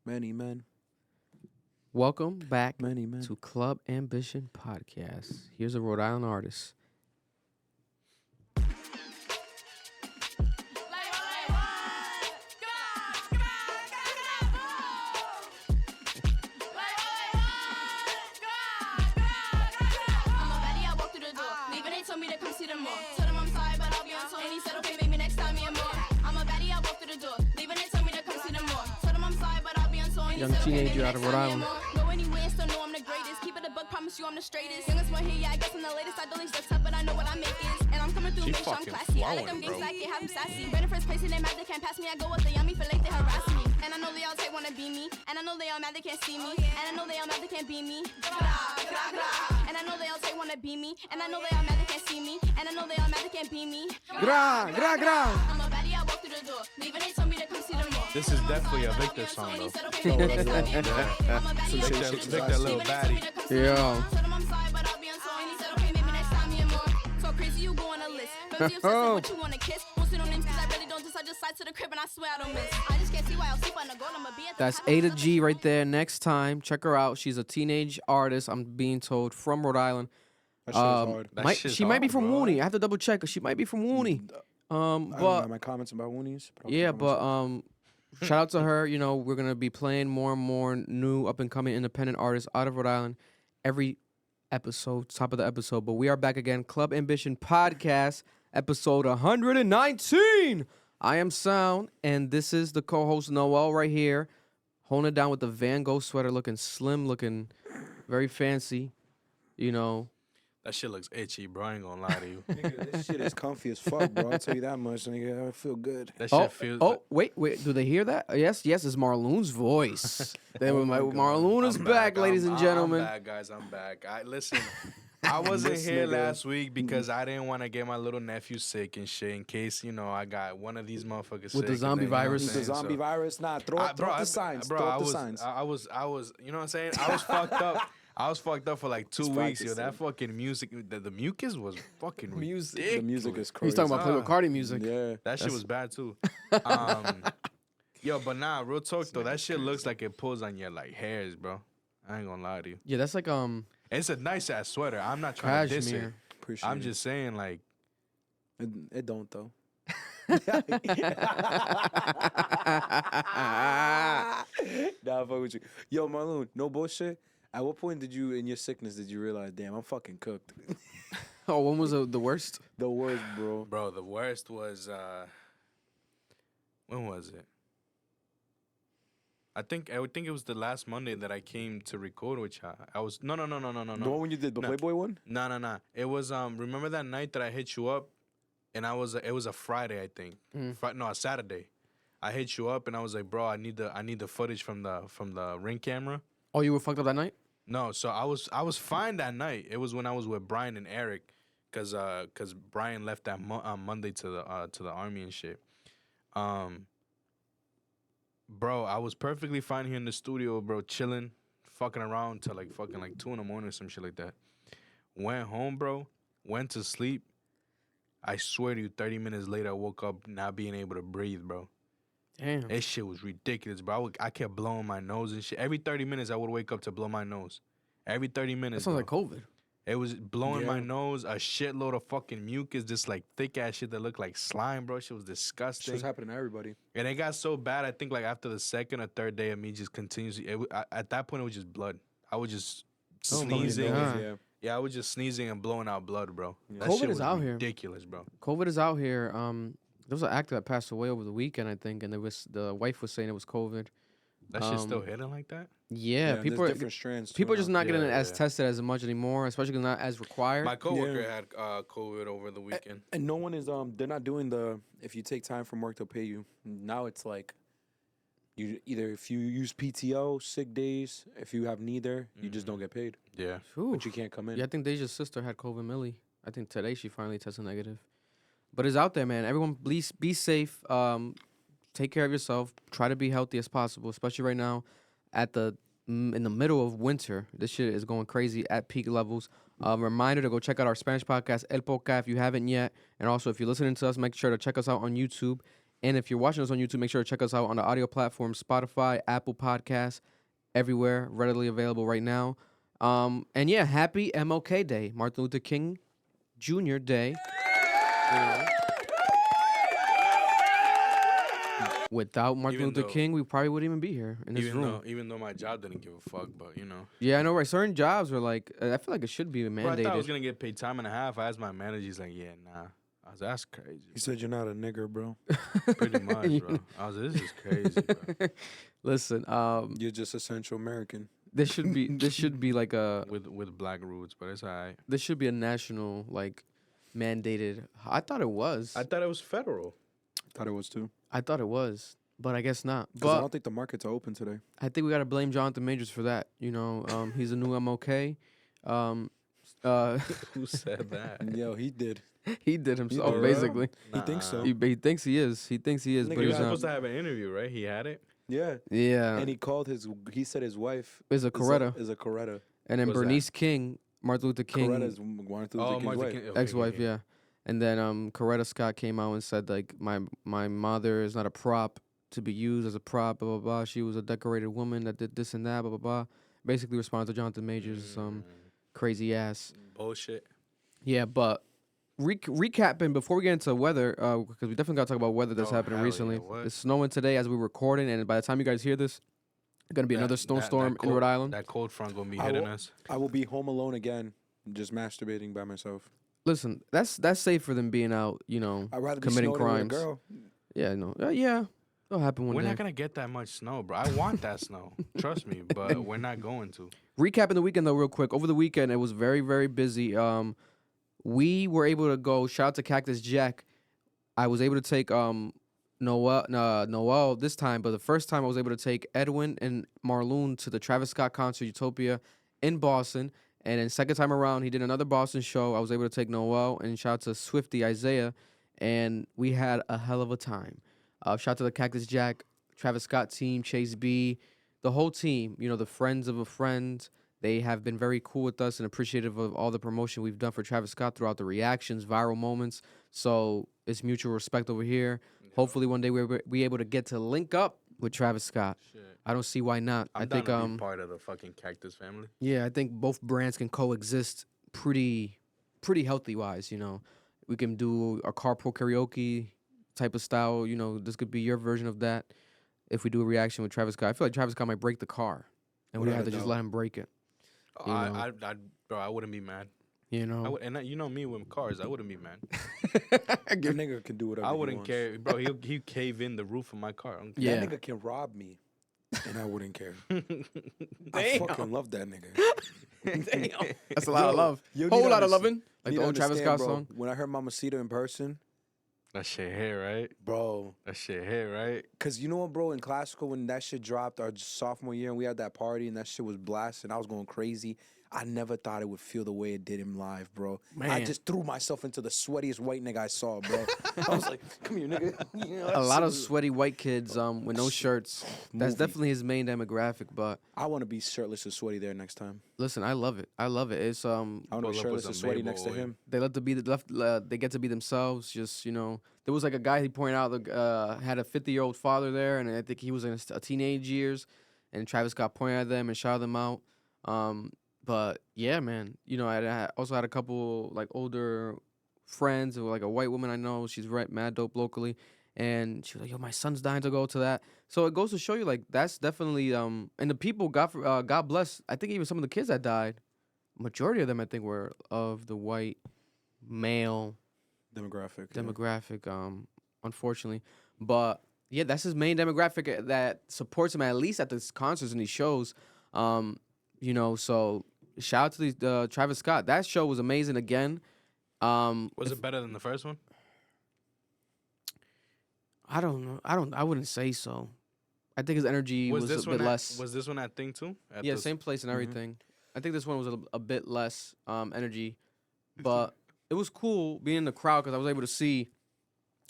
Many men. Welcome back Many men. to Club Ambition Podcast. Here's a Rhode Island artist. Young teenager out of Rhode Island. Go anywhere, still know I'm the greatest. Keep it a buck, promise you I'm the straightest. Youngest one here, yeah, I guess I'm the latest. I don't leave the top, but I know what I make is. And I'm coming through, make sure I'm classy. I like them gangs, I can't have them sassy. Better first place, and they mad they can't pass me. I go with the yummy, feel like they harass me. And I know they all take wanna be me. And I know they all mad they can't see me. And I know they all mad they can't be me. And I know they all take wanna be me. And I know they all mad they can't see me. And I know they all mad they can't be me. Gra. I'm a baddie, I walk through the door. Leaving, they told me to come see them more. This is definitely a Victor song, though. Victor, little baddie. Yeah. So crazy, you go on a list. But you what you want to kiss. Won't say no names because I really don't. I just slide to the crib and I swear I don't miss. I just can't see why I'll sleep on the goal. I'ma be at the That's A to G right there. Next time, check her out. She's a teenage artist, I'm being told, from Rhode Island. That shit is hard. That shit's She might be hard, from bro. Wooney. I have to double check. She might be from Wooney. I don't But know my comments about Woonies. shout out to her. You know, we're gonna be playing more and more new up and coming independent artists out of Rhode Island every episode, top of the episode. But we are back again, Club Ambition Podcast, episode 119. I am Sound, and this is the co-host Noel right here, holding it down with the Van Gogh sweater, looking slim, looking very fancy. You know, That shit looks itchy, bro. I ain't gonna lie to you. Nigga, this shit is comfy as fuck, bro. I'll tell you that much, nigga. I feel good. That shit feels. wait, do they hear that? Yes, it's Marloon's voice. Marloon is I'm back, ladies and gentlemen. I'm back, guys. I'm back. Listen. I wasn't here last week because I didn't want to get my little nephew sick and shit in case, I got one of these motherfuckers With the sick zombie and then, virus. The zombie virus. Nah, throw up the signs. Bro, throw I up the was, signs. I was, you know what I'm saying? I was fucked up. I was fucked up for like 2 weeks, yo. That fucking music, the mucus was fucking ridiculous. The music is crazy. He's talking about Playboy Cardi music. Yeah. That shit was bad too. Yo, but nah, real talk though, that shit looks like it pulls on your like hairs, bro. I ain't gonna lie to you. Yeah, that's like It's a nice ass sweater. I'm not trying to diss it. cashmere. Appreciate I'm it. just saying, like, It don't, though. Nah, fuck with you. Yo, Marlon, no bullshit. At what point in your sickness, did you realize, damn, I'm fucking cooked? Oh, when was the worst? The worst, bro. bro, the worst was when was it? I think it was the last Monday that I came to record with y'all. I was no. The one when you did the No. Playboy one? No. It was remember that night that I hit you up, and it was a Friday, I think. A Saturday. I hit you up and I was like, bro, I need the footage from the Ring camera. Oh, you were fucked up that night? No, so I was fine that night. It was when I was with Brian and Eric, cause Brian left that Monday to the army and shit. Bro, I was perfectly fine here in the studio, bro, chilling, fucking around till like 2 in the morning or some shit like that. Went home, bro. Went to sleep. I swear to you, 30 minutes later, I woke up not being able to breathe, bro. Damn. That shit was ridiculous, bro. I kept blowing my nose and shit. Every 30 minutes, I would wake up to blow my nose. Every 30 That minutes, sounds bro. like COVID. It was blowing my Yeah. nose, a shitload of fucking mucus, just like thick ass shit that looked like slime, bro. Shit was disgusting. Shit was happening to everybody. And it got so bad, I think like after the second or third day of me just continuously, at that point it was just blood. I was just Oh my sneezing. God. Yeah. Yeah, I was just sneezing and blowing out blood, bro. That COVID shit is was out here. ridiculous, bro. COVID is out here. There was an actor that passed away over the weekend, I think, and the wife was saying it was COVID. That shit still hitting like that? Yeah, there's people are different strands. people are too just now. not getting Yeah, it as yeah. tested as much anymore, especially not as required. My coworker had COVID over the weekend. And no one is they're not doing if you take time from work they'll pay you. Now it's like you either if you use PTO, sick days, if you have neither, you just don't get paid. Yeah. Phew. But you can't come in. Yeah, I think Deja's sister had COVID. Millie. I think today she finally tested negative. But it's out there, man. Everyone, please be safe. Take care of yourself. Try to be healthy as possible, especially right now in the middle of winter. This shit is going crazy at peak levels. Reminder to go check out our Spanish podcast, El Podcast, if you haven't yet. And also, if you're listening to us, make sure to check us out on YouTube And if you're watching us on YouTube, make sure to check us out on the audio platform, Spotify, Apple Podcasts, everywhere, readily available right now. And yeah, happy MLK Day, Martin Luther King Jr. Day. You know. Without Martin Even Luther though- King, we probably wouldn't even be here in this room. Even though my job didn't give a fuck, but you know. Yeah, I know, right? Certain jobs are like, I feel like it should be Bro, I thought I was mandated. gonna get paid time and a half. I asked my manager, he's like, yeah, nah. I was, that's crazy. He said you're not a nigger, bro. Pretty much, bro. I was, this is crazy, bro. Listen, You're just a Central American. this should be like a With black roots, but it's alright. this should be a national like mandated. I thought it was. I thought it was federal. Thought it was too. I thought it was, but I guess not. 'Cause I But don't think the markets are open today. I think we got to blame Jonathan Majors for that. You know, he's a new MLK. Who said that? Yo, he did. He did himself, did. basically. He thinks so. He thinks he is. He thinks he is, Nigga, but He he's was not. supposed to have an interview, right? He had it. Yeah. Yeah, And he said his wife is a Coretta. is a Coretta. And then What's that? Bernice King, Martin Luther King, Coretta's Martin Luther King's Martin wife. King- okay, ex-wife, okay. yeah. And then Coretta Scott came out and said like my mother is not a prop to be used as a prop, blah blah blah. She was a decorated woman that did this and that, blah blah blah. Basically responded to Jonathan Majors' crazy ass. Bullshit. Yeah, but recapping before we get into weather, because we definitely got to talk about weather that's Oh, happening hell yeah, recently. what? It's snowing today as we're recording, and by the time you guys hear this, it's gonna be another snowstorm in Rhode Island. That cold front gonna be I hitting will- us. I will be home alone again, just masturbating by myself. Listen, that's safer than being out, you know, I'd rather be committing snowing with a crimes. girl. Yeah, no, yeah, it'll happen one We're day. not gonna get that much snow, bro. I want that snow. Trust me, but we're not going to. Recapping the weekend though, real quick. Over the weekend, it was very, very busy. We were able to go. Shout out to Cactus Jack. I was able to take Noel this time, but the first time I was able to take Edwin and Marloon to the Travis Scott concert Utopia in Boston. And then second time around, he did another Boston show. I was able to take Noel and shout out to Swifty Isaiah, and we had a hell of a time. Shout out to the Cactus Jack, Travis Scott team, Chase B, the whole team. You know, the friends of a friend. They have been very cool with us and appreciative of all the promotion we've done for Travis Scott throughout the reactions, viral moments. So it's mutual respect over here. Hopefully one day we'll be able to get to link up with Travis Scott. Shit. I don't see why not. I'm I think down to be part of the fucking Cactus family. yeah, I think both brands can coexist pretty healthy wise, you know. We can do a carpool karaoke type of style, you know, this could be your version of that. If we do a reaction with Travis Scott, I feel like Travis Scott might break the car. And we Without have a to just doubt. let him break it. Oh, You know. bro, I wouldn't be mad. You know. I would, and you know me with cars, I wouldn't be mad. Your nigga can do whatever I he wouldn't wants. care, bro. He'll cave in the roof of my car. I don't Yeah. That nigga can rob me, and I wouldn't care. I Damn. fucking love that nigga. Damn. That's a lot of love. you Whole need to lot of understand- loving. Like You the need old to Travis understand, Scott bro, song. When I heard Mamacita in person, That shit hit, right? bro. That shit hit, right? Cause you know what, bro? In classical, when that shit dropped our sophomore year, and we had that party, and that shit was blasting, I was going crazy. I never thought it would feel the way it did in live, bro. I Man. just threw myself into the sweatiest white nigga I saw, bro. I was like, "Come here, nigga." You know, that A lot shit of was- sweaty white kids with no shirts. That's Movie. definitely his main demographic. But I want to be shirtless and sweaty there next time. listen, I love it. I love it. It's I want to Pull be up with shirtless some and sweaty Mabel next to oil. him. they let they get to be themselves. Just, you know, there was like a guy he pointed out had a 50-year-old father there, and I think he was in his teenage years, and Travis Scott pointed at them and shouted them out. But yeah, man, you know, I also had a couple like older friends, or like a white woman I know. She's mad dope locally, and she was like, "Yo, my son's dying to go to that." So it goes to show you, like, that's definitely and the people God bless. I think even some of the kids that died, majority of them I think were of the white male Demographic. yeah. demographic, unfortunately. But yeah, that's his main demographic that supports him, at least at these concerts and these shows. You know, so shout out to the Travis Scott. That show was amazing again. Was it better than the first one? I don't know. I wouldn't say so. I think his energy was this a one bit less. Was this one at thing too? At Yeah, the- same place and everything. I think this one was a bit less energy, but it was cool being in the crowd because I was able to see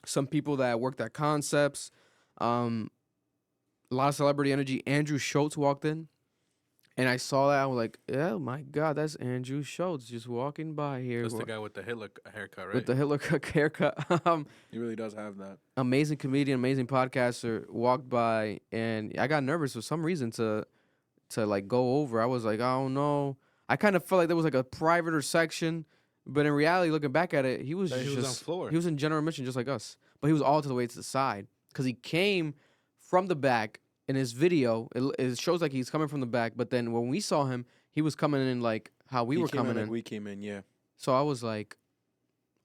some people that worked at Concepts. A lot of celebrity energy. Andrew Schulz walked in. And I saw that. I was like, oh my God, that's Andrew Schulz just walking by here. That's the guy with the Hitler haircut, right? With the Hitler haircut. He really does have that. Amazing comedian, amazing podcaster walked by, and I got nervous for some reason to like go over. I was like, I don't know. I kind of felt like there was like a private or section, but in reality, looking back at it, he was He just was on floor. He was in general admission just like us, but he was all to the way to the side because he came from the back. In his video, it shows like he's coming from the back, but then when we saw him, he was coming in like how we were coming in. We came in, yeah. So I was like,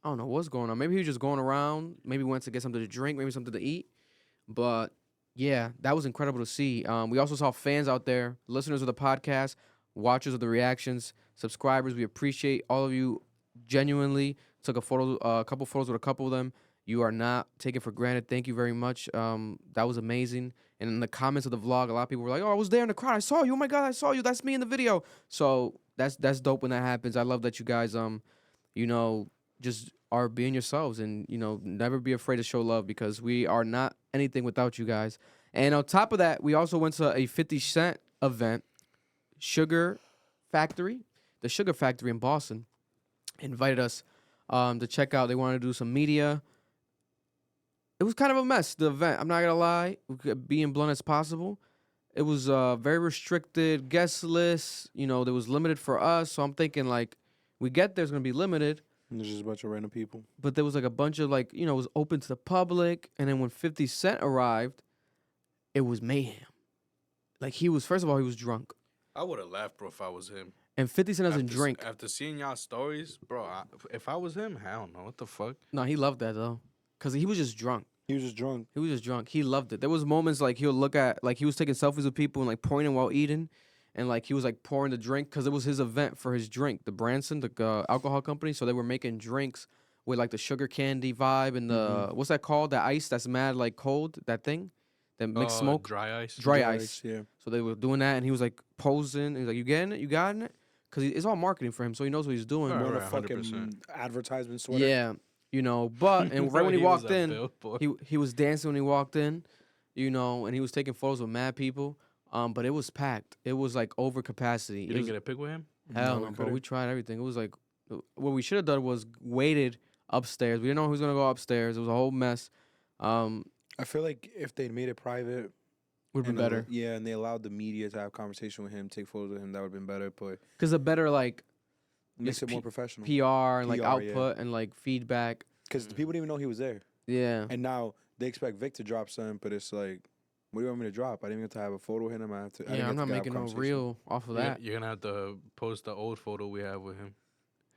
I don't know what's going on. Maybe he was just going around. Maybe he went to get something to drink, maybe something to eat. But yeah, that was incredible to see. We also saw fans out there, listeners of the podcast, watchers of the reactions, subscribers. We appreciate all of you genuinely. Took a couple photos with a couple of them. You are not taken for granted. Thank you very much. That was amazing. And in the comments of the vlog, a lot of people were like, "Oh, I was there in the crowd. I saw you. Oh my God, I saw you. That's me in the video." So that's dope when that happens. I love that you guys, just are being yourselves and never be afraid to show love because we are not anything without you guys. And on top of that, we also went to a 50 Cent event, the Sugar Factory in Boston, invited us to check out. They wanted to do some media. It was kind of a mess, the event. I'm not going to lie. Being blunt as possible. It was very restricted guest list. There was limited for us. So I'm thinking, like, we get there, it's going to be limited. And there's just a bunch of random people. But there was, like, a bunch of, like, it was open to the public. And then when 50 Cent arrived, it was mayhem. Like, first of all, he was drunk. I would have laughed, bro, if I was him. And 50 Cent doesn't drink. After seeing y'all stories, bro, if I was him, I don't know. What the fuck? No, he loved that, though. Because he was just drunk. He was just drunk. He loved it. There was moments like he'll look at, like he was taking selfies with people and like pointing while eating. And like he was like pouring the drink because it was his event for his drink. The Branson, the alcohol company. So they were making drinks with like the sugar candy vibe and the, what's that called? The ice that's mad like cold, that thing? That mixed smoke? Dry ice. Dry ice. Yeah. So they were doing that and he was like posing. He was like, you getting it? You got it? Because it's all marketing for him. So he knows what he's doing. Right, More right, of a fucking 100%. advertisement sort of. Yeah. But and right when he walked in, he was dancing when he walked in, and he was taking photos with mad people. But it was packed. It was like over capacity. You didn't get a pic with him? Hell no, bro. We tried everything. It was like what we should have done was waited upstairs. We didn't know who was gonna go upstairs. It was a whole mess. I feel like if they'd made it private, would have been better. Yeah, and they allowed the media to have conversation with him, take photos with him, that would have been better. But because a better like. Makes it more professional. PR and like output and like feedback. Because the people didn't even know he was there. Yeah. And now they expect Vic to drop something, but it's like, what do you want me to drop? I didn't even get to have a photo with him. I'm not making no reel off of that. You're going to have to post the old photo we have with him.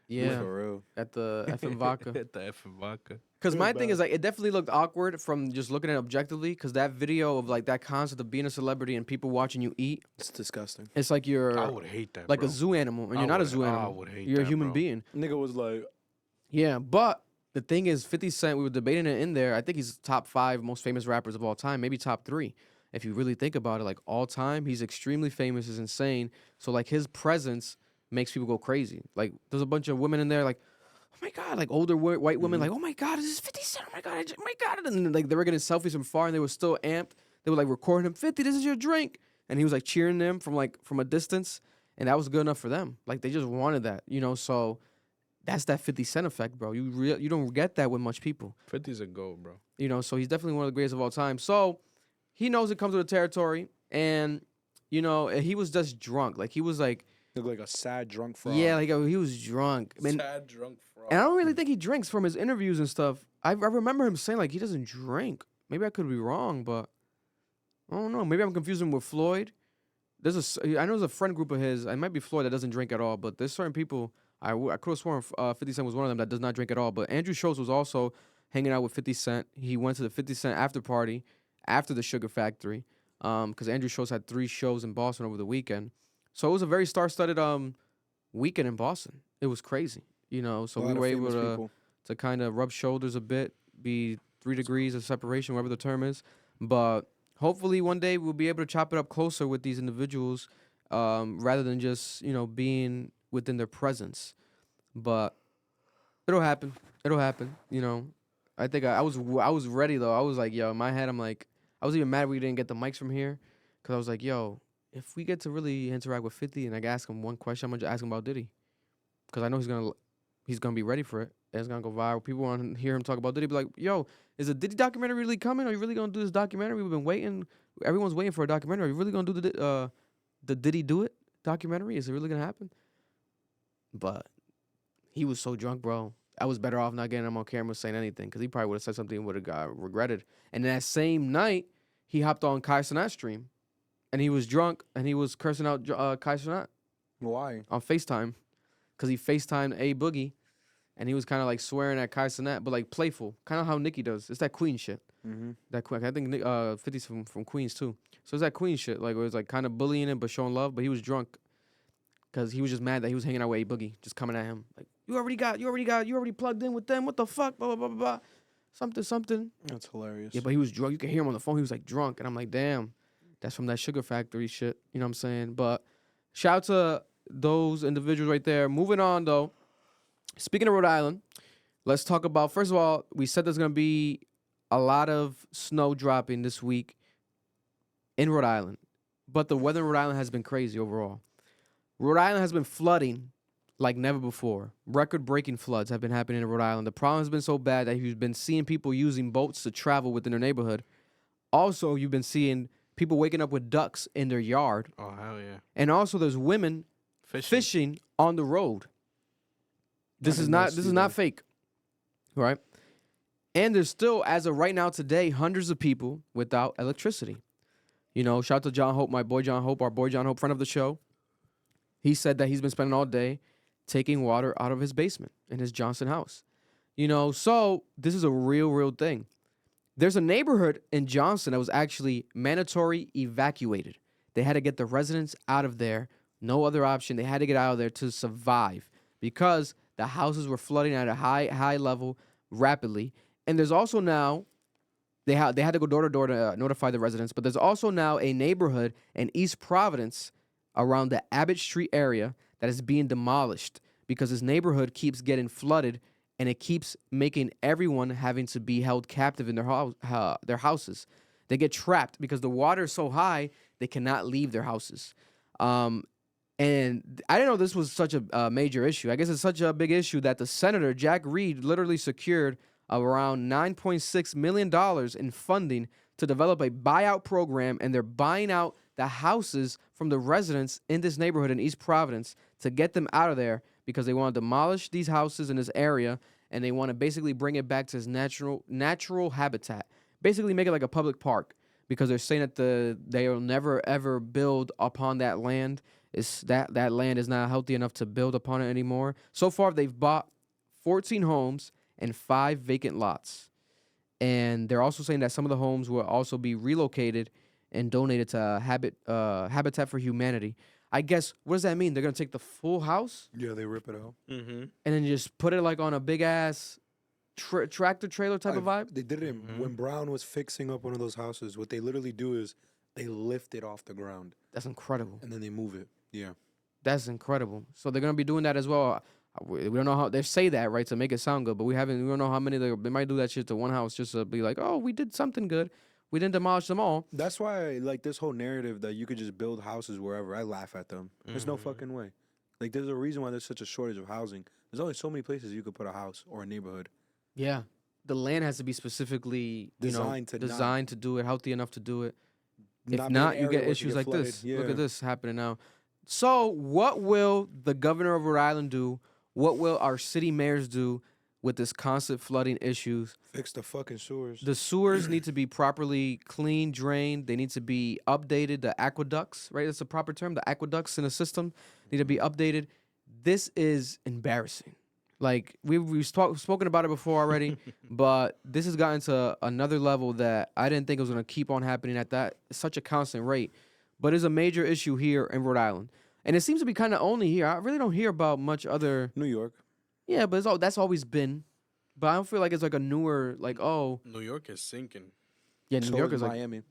Yeah. For real. At the FnG Vodka. At the FnG Vodka. Because my thing is like it definitely looked awkward from just looking at it objectively. Because that video of like that concept of being a celebrity and people watching you eat, it's disgusting. It's like you're I would hate that. Like bro. a zoo animal, and you're not a zoo animal. I would hate you're that, a human bro. being. Nigga was like, yeah, but the thing is, 50 Cent, we were debating it in there. I think he's top 5 most famous rappers of all time, maybe top 3. If you really think about it, like all time, he's extremely famous. Is insane. So like his presence makes people go crazy. Like there's a bunch of women in there, like. Oh my God, like older white women, like, oh my God, this is 50 Cent. Oh my God. And like they were getting selfies from far and they were still amped. They were like recording him, 50, this is your drink. And he was like cheering them from a distance. And that was good enough for them. Like they just wanted that, so that's that 50 Cent effect, bro. You don't get that with much people. 50's a goat, bro. So he's definitely one of the greatest of all time. So he knows it comes with the territory. And, he was just drunk. Like he was like. Looked like a sad drunk frog. Yeah, like he was drunk. Sad drunk frog. And I don't really think he drinks from his interviews and stuff. I remember him saying like he doesn't drink. Maybe I could be wrong, but I don't know. Maybe I'm confusing him with Floyd. I know there's a friend group of his. It might be Floyd that doesn't drink at all, but there's certain people. I could have sworn 50 Cent was one of them that does not drink at all. But Andrew Schulz was also hanging out with 50 Cent. He went to the 50 Cent after party after the Sugar Factory because Andrew Schulz had 3 shows in Boston over the weekend. So it was a very star-studded weekend in Boston. It was crazy, So we were able to kind of rub shoulders a bit, be 3 degrees of separation, whatever the term is. But hopefully one day we'll be able to chop it up closer with these individuals rather than just, being within their presence. But it'll happen. I think I was ready, though. I was like, yo, in my head, I'm like, I was even mad we didn't get the mics from here because I was like, yo, if we get to really interact with 50 and I ask him one question, I'm gonna just ask him about Diddy, because I know he's gonna be ready for it. It's gonna go viral. People want to hear him talk about Diddy. Be like, yo, is a Diddy documentary really coming? Are you really gonna do this documentary? We've been waiting. Everyone's waiting for a documentary. Are you really gonna do the Diddy Do It documentary? Is it really gonna happen? But he was so drunk, bro. I was better off not getting him on camera saying anything, because he probably would have said something and would have got regretted. And that same night, he hopped on Kai Cenat's stream, and he was drunk, and he was cursing out Kai Cenat. Why? On FaceTime, because he FaceTimed A Boogie, and he was kind of like swearing at Kai Cenat, but like playful, kind of how Nicki does. It's that Queen shit. Mm-hmm. That Queen. I think 50's from Queens too. So it's that Queen shit, like where it was like kind of bullying him but showing love. But he was drunk, because he was just mad that he was hanging out with A Boogie, just coming at him like, you already plugged in with them. What the fuck? Blah blah blah blah blah. Something. That's hilarious. Yeah, but he was drunk. You could hear him on the phone. He was like drunk, and I'm like, damn, that's from that Sugar Factory shit. You know what I'm saying? But shout out to those individuals right there. Moving on though. Speaking of Rhode Island, let's talk about, first of all, we said there's going to be a lot of snow dropping this week in Rhode Island. But the weather in Rhode Island has been crazy overall. Rhode Island has been flooding like never before. Record-breaking floods have been happening in Rhode Island. The problem has been so bad that you've been seeing people using boats to travel within their neighborhood. Also, you've been seeing people waking up with ducks in their yard. Oh, hell yeah. And also, there's women fishing on the road. This is not fake, right? And there's still, as of right now today, hundreds of people without electricity. You know, shout out to John Hope, my boy John Hope, our boy John Hope, friend of the show. He said that he's been spending all day taking water out of his basement in his Johnson house. You know, so this is a real thing. There's a neighborhood in Johnson that was actually mandatory evacuated. They had to get the residents out of there. No other option. They had to get out of there to survive, because the houses were flooding at a high level rapidly. And there's also now, they had to go door to door to notify the residents, but there's also now a neighborhood in East Providence around the Abbott Street area that is being demolished, because this neighborhood keeps getting flooded, and it keeps making everyone having to be held captive in their houses. They get trapped because the water is so high, they cannot leave their houses. And I didn't know this was such a major issue. I guess it's such a big issue that the senator, Jack Reed, literally secured around $9.6 million in funding to develop a buyout program, and they're buying out the houses from the residents in this neighborhood in East Providence to get them out of there, because they want to demolish these houses in this area, and they want to basically bring it back to its natural habitat. Basically make it like a public park, because they're saying that they'll never ever build upon that land. It's that land is not healthy enough to build upon it anymore. So far, they've bought 14 homes and 5 vacant lots. And they're also saying that some of the homes will also be relocated and donated to Habitat for Humanity. I guess, what does that mean? They're going to take the full house? Yeah, they rip it out. Mm-hmm. And then just put it like on a big-ass tractor trailer type of vibe? They did it when Brown was fixing up one of those houses. What they literally do is they lift it off the ground. That's incredible. And then they move it. Yeah. That's incredible. So they're going to be doing that as well. We don't know how they say that, right, to make it sound good, but we don't know how many they might do that shit to one house just to be like, oh, we did something good. We didn't demolish them all. That's why, like, this whole narrative that you could just build houses wherever, I laugh at them. There's no fucking way. Like, there's a reason why there's such a shortage of housing. There's only so many places you could put a house or a neighborhood. Yeah. The land has to be specifically designed to do it, healthy enough to do it. If not, you get issues like this. Yeah. Look at this happening now. So what will the governor of Rhode Island do? What will our city mayors do with this constant flooding issues? Fix the fucking sewers. The sewers need to be properly cleaned, drained. They need to be updated. The aqueducts, right? That's the proper term. The aqueducts in the system need to be updated. This is embarrassing. Like, we've spoken about it before already, but this has gotten to another level that I didn't think it was going to keep on happening at that such a constant rate. But it's a major issue here in Rhode Island. And it seems to be kind of only here. I really don't hear about much other... New York. Yeah, but that's always been. But I don't feel like it's like a newer, like, oh... New York is sinking. Yeah, New York is like... Miami.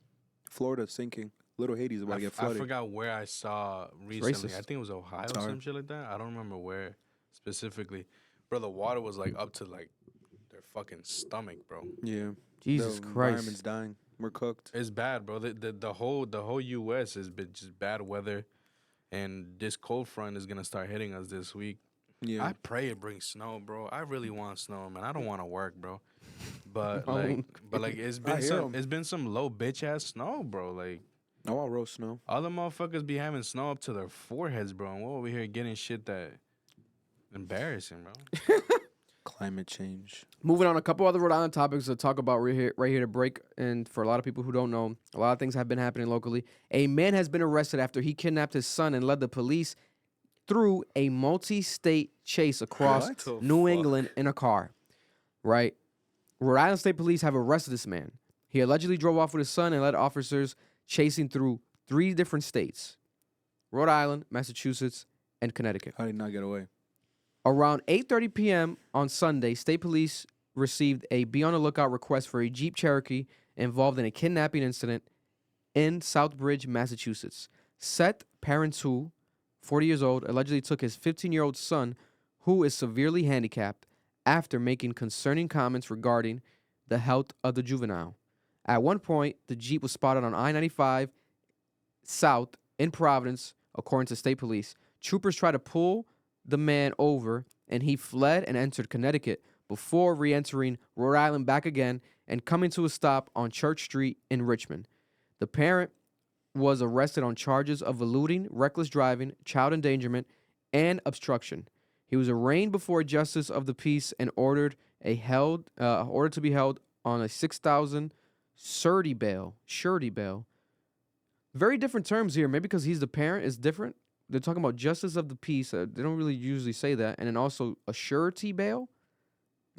Florida's sinking. Little Haiti's about to get flooded. I forgot where I saw recently. Racist. I think it was Ohio or some shit like that. I don't remember where specifically. Bro, the water was like up to like their fucking stomach, bro. Yeah. Jesus the Christ. environment's dying. We're cooked. It's bad, bro. The whole U.S. has been just bad weather, and this cold front is gonna start hitting us this week. Yeah. I pray it brings snow, bro. I really want snow, man. I don't want to work, bro. But Oh, like it's I been hear 'em. it's been some low bitch ass snow, bro. Like I want roast snow. all the motherfuckers be having snow up to their foreheads, bro. And we're over here getting shit that embarrassing, bro. Climate change. Moving on, a couple other Rhode Island topics to talk about right here to break. And for a lot of people who don't know, a lot of things have been happening locally. A man has been arrested after he kidnapped his son and led the police through a multi-state chase across What the New fuck? England in a car. Right? Rhode Island State Police have arrested this man. He allegedly drove off with his son and led officers chasing through 3 different states: Rhode Island, Massachusetts, and Connecticut. How did he not get away? Around 8:30 p.m. on Sunday, state police received a be on the lookout request for a Jeep Cherokee involved in a kidnapping incident in Southbridge, Massachusetts. Seth Parenteau, 40 years old, allegedly took his 15-year-old son, who is severely handicapped, after making concerning comments regarding the health of the juvenile. At one point, the Jeep was spotted on I-95 South in Providence, according to state police. Troopers tried to pull the man over, and he fled and entered Connecticut before re-entering Rhode Island back again and coming to a stop on Church Street in Richmond. The parent was arrested on charges of eluding, reckless driving, child endangerment, and obstruction. He was arraigned before a justice of the peace and ordered to be held on a $6,000 surety bail. Very different terms here. Maybe because he's the parent is different. They're talking about justice of the peace. They don't really usually say that. And then also a surety bail.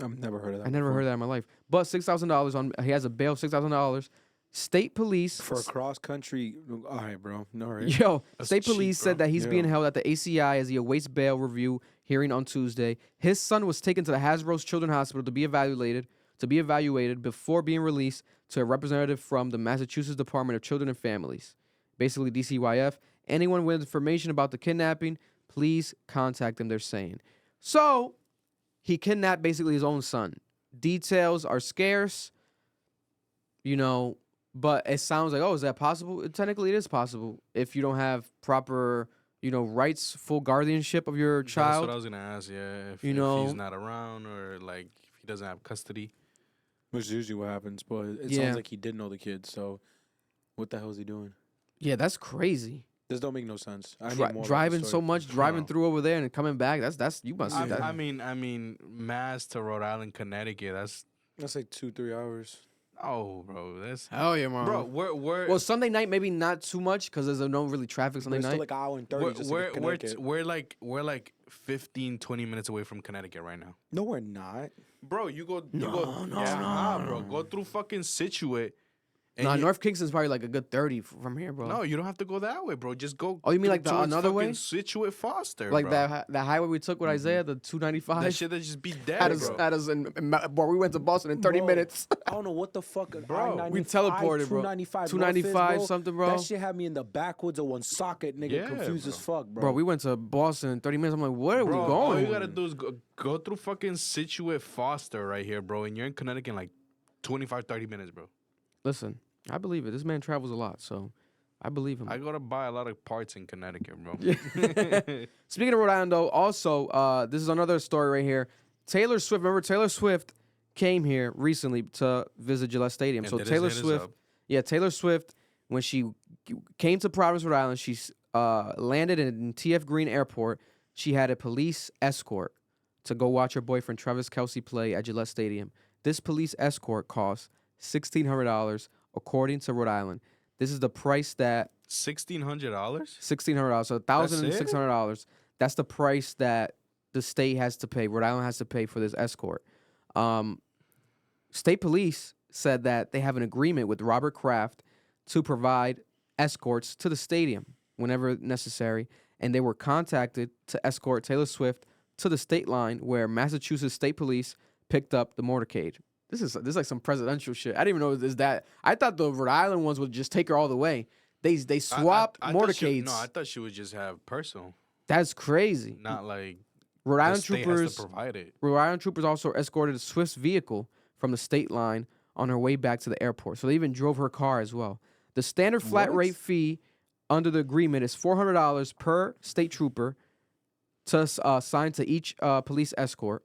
I've never heard of that. I never heard that in my life. But $6,000 on. He has a bail of $6,000. State police For a cross country. All right, bro. No, right. Yo, That's state cheap, police bro. said that he's being Yeah. held at the ACI as he awaits bail review hearing on Tuesday. His son was taken to the Hasbro's Children's Hospital to be evaluated before being released to a representative from the Massachusetts Department of Children and Families, basically DCYF. Anyone with information about the kidnapping, please contact them, they're saying. So, he kidnapped basically his own son. Details are scarce, but it sounds like, oh, is that possible? Technically, it is possible if you don't have proper, rights, full guardianship of your That's child. what I was gonna ask. Yeah, if You if know- he's not around or like if he doesn't have custody. Which is usually what happens. But it Yeah. sounds like he did know the kid. So what the hell is he doing? Yeah, that's crazy. This don't make no sense. I need more about the Driving so story. much, driving No. through over there and coming back. That's you must. Yeah. I mean, Mass to Rhode Island, Connecticut. That's That's like 2-3 hours. bro. That's Hell yeah, man. bro. We're Well, Sunday night maybe not too much because there's no really traffic But Sunday it's night. still like an hour and 30 just to get to Connecticut. we're like 15, 20 minutes away from Connecticut right now. No, we're not. Bro, you go No, bro. Go through fucking Situate. and Nah, you- North Kingston's probably like a good 30 from here, bro. No, you don't have to go that way, bro. Just go. Oh, you mean like the towards another way? fucking Situate Foster, like bro. that highway we took with Isaiah, the That 295. shit that just be dead, Had us, bro. had us bro, we went to Boston in 30 Bro, minutes. I don't know what the fuck. Bro. We teleported, bro. 295, 295 something, bro. That shit had me in the backwoods of one socket, nigga. Yeah, confused as fuck, bro. Bro, we went to Boston in 30 minutes. I'm like, where are Bro, we going? all you gotta do is go through fucking Situate Foster right here, bro, and you're in Connecticut in like 25, 30 minutes, bro. Listen, I believe it. This man travels a lot, so I believe him. I gotta buy a lot of parts in Connecticut, bro. Speaking of Rhode Island, though, also, this is another story right here. Taylor Swift, remember Taylor Swift came here recently to visit Gillette Stadium. And So did Taylor hit us Swift, up. yeah, Taylor Swift, when she came to Providence, Rhode Island, she landed in TF Green Airport. She had a police escort to go watch her boyfriend Travis Kelce play at Gillette Stadium. This police escort cost $1,600, according to Rhode Island. This is the price that $1,600? $1,600, so $1,600. That's the price that the state has to pay. Rhode Island has to pay for this escort. State police said that they have an agreement with Robert Kraft to provide escorts to the stadium whenever necessary, and they were contacted to escort Taylor Swift to the state line where Massachusetts State Police picked up the motorcade. This is like some presidential shit. I didn't even know this that. I thought the Rhode Island ones would just take her all the way. They swapped I thought motorcades. I thought she would just have personal, That's crazy. not like Rhode the Island state has troopers. to provide it. Rhode Island troopers also escorted Swift's vehicle from the state line on her way back to the airport. So they even drove her car as well. The standard flat What? rate fee under the agreement is $400 per state trooper to assign to each police escort.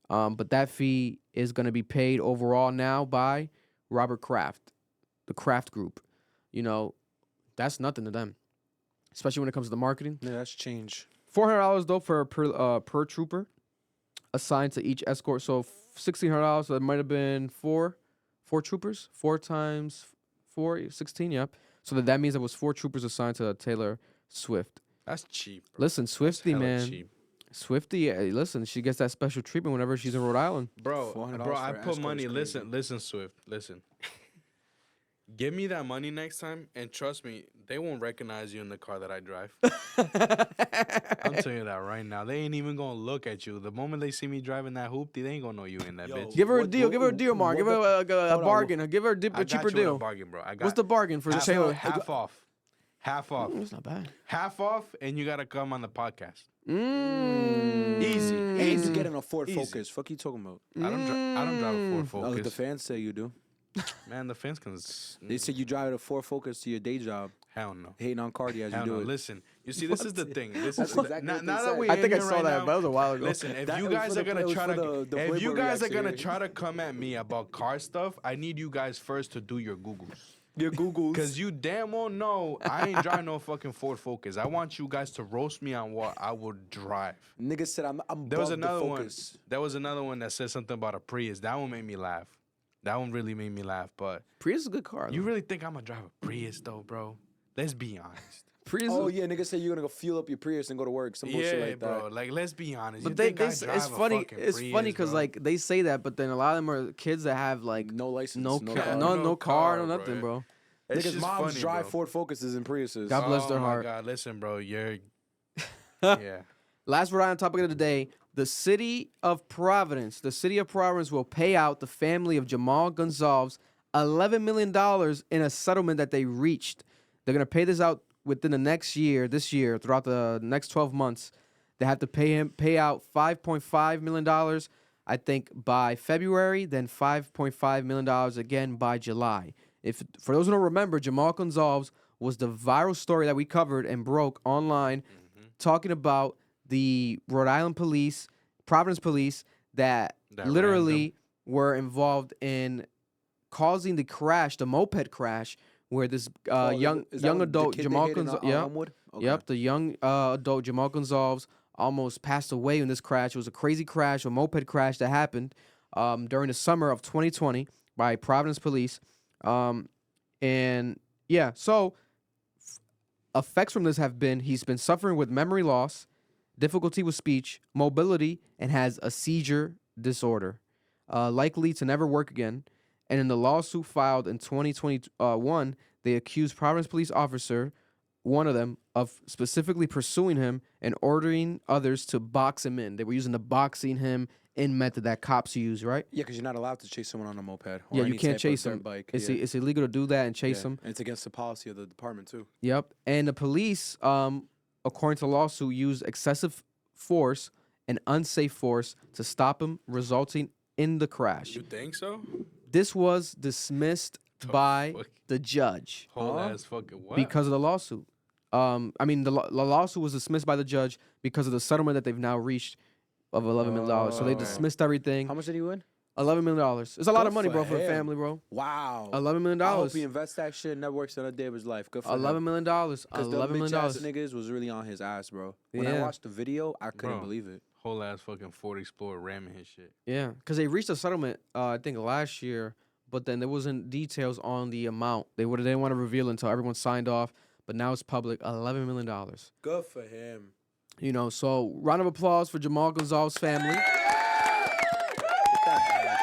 But that fee is going to be paid overall now by Robert Kraft, the Kraft Group. You know, that's nothing to them, especially when it comes to the marketing. Yeah, that's change. $400 though for per trooper assigned to each escort. So $1,600. So that might have been four troopers. 4 times 4, 16. Yep. So that means it was 4 troopers assigned to Taylor Swift. That's cheap, bro. Listen, Swifty, Hella man. cheap. Swifty, listen, she gets that special treatment whenever she's in Rhode Island. Bro, $400 I for put escort money. is crazy. Listen, Swift. Listen. Give me that money next time, and trust me, they won't recognize you in the car that I drive. I'm telling you that right now. They ain't even gonna look at you. The moment they see me driving that hoopty, they ain't gonna know you in that Yo, bitch. Give her a What- deal. what- Give her a deal, Mark. what Give her a hold on, bargain. Give her a I got cheaper you with a deal. bargain, bro. I got What's the bargain for half, Taylor? half off. Half off. It's not bad. Half off, and you gotta come on the podcast. Easy. Easy getting a Ford Easy. Focus. Fuck you talking about? I don't drive a Ford Oh, Focus. the fans say you do. Man, the fans can. They said you drive a Ford Focus to your day job, Hell no. hating on Cardi as you Hell do no. it. Listen, you see, this is the thing. This is exactly now what they that said. we I in think I here saw right that, now, but that was a while ago. Listen, if That you was guys for are the- gonna it was try for to, the if Playboy you guys are gonna reaction. try to come at me about car stuff, I need you guys first to do your Googles. Your Googles. Cause you damn well know I ain't driving no fucking Ford Focus. I want you guys to roast me on what I would drive. Nigga said I'm There was above the another one. Focus. There was another one that said something about a Prius. That one made me laugh. That one really made me laugh. But Prius is a good car. you though. really think I'm gonna drive a Prius though, bro? Let's be honest. Prius. Oh yeah, nigga said you're gonna go fuel up your Prius and go to work. Some bullshit Yeah, like bro. that. Like, let's be honest. But You they, think I it's drive a funny. fucking It's Prius, funny because bro? like they say that, but then a lot of them are kids that have like No license. no no ca- car. no No car, car, no bro. nothing, bro. It's Niggas' just moms funny, drive bro. Ford Focuses and Priuses. God bless their Oh heart. my God, listen, bro. You're yeah. Last Rhode Island topic of the day: the city of Providence. The city of Providence will pay out the family of Jhamal Gonsalves $11 million in a settlement that they reached. They're gonna pay this out within the next year. This year, throughout the next 12 months, they have to pay out $5.5 million. I think by February, then $5.5 million again by July. If for those who don't remember, Jhamal Gonsalves was the viral story that we covered and broke online, talking about the Rhode Island police, Providence police, that That literally were involved in causing the crash, the moped crash, where this Oh, young is that the adult kid they Jhamal hit in, Gonsalves, Elmwood? Okay. Yep, the young adult Jhamal Gonsalves almost passed away in this crash. It was a crazy crash, a moped crash that happened during the summer of 2020 by Providence police. And yeah, so effects from this have been he's been suffering with memory loss, difficulty with speech, mobility, and has a seizure disorder, likely to never work again. And in the lawsuit filed in 2021, they accused Providence police officer, one of them, of specifically pursuing him and ordering others to box him in. They were using the boxing him in method that cops use, right? Yeah, because you're not allowed to chase someone on a moped. Or Yeah, you any can't type of chase dirt them. Bike. It's yeah. it's illegal to do that and chase Yeah. them. And it's against the policy of the department too. Yep. And the police, according to the lawsuit, used excessive force and unsafe force to stop him, resulting in the crash. You think so? This was dismissed by fuck? the judge Whole ass fucking what? because of the lawsuit. I mean, the lawsuit was dismissed by the judge because of the settlement that they've now reached of $11 million. So they Oh. dismissed everything. How much did he win? $11 million. It's a lot Good of money, for bro, for a him. family, bro. Wow. $11 million. I hope he invests that shit and never works another day of his life. Good for him. $11 million. Because $11 the million. bitch ass niggas was really on his ass, bro. When I Yeah. watched the video, I couldn't Bro. believe it. Whole ass fucking Ford Explorer ramming his shit. Yeah, because they reached a settlement, I think last year, but then there wasn't details on the amount. They didn't want to reveal until everyone signed off, but now it's public. $11 million. Good for him. You know, so round of applause for Jhamal Gonsalves' family.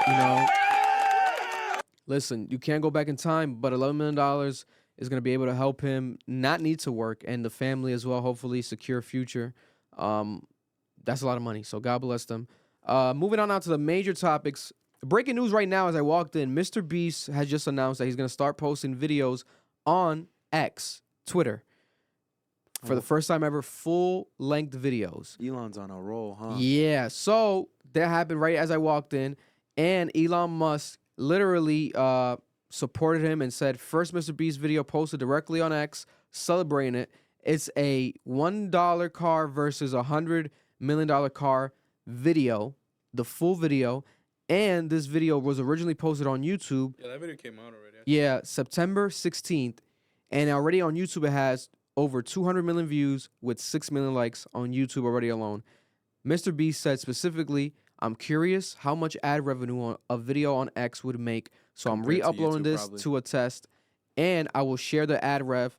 You know, listen, you can't go back in time, but $11 million is going to be able to help him not need to work and the family as well, hopefully secure future. That's a lot of money, so God bless them. Moving on now to the major topics. Breaking news right now as I walked in, Mr. Beast has just announced that he's going to start posting videos on X, Twitter, for the first time ever, full-length videos. Elon's on a roll, huh? Yeah, so that happened right as I walked in, and Elon Musk literally supported him and said, first Mr. Beast video posted directly on X, celebrating it. It's a $1 car versus $100 million car video, the full video. And this video was originally posted on YouTube. Yeah, that video came out already. Yeah, September 16th. And already on YouTube, it has over 200 million views with 6 million likes on YouTube already alone. Mr. Beast said specifically, I'm curious how much ad revenue on a video on X would make. So Compared to I'm re-uploading YouTube, this probably. to a test. And I will share the ad rev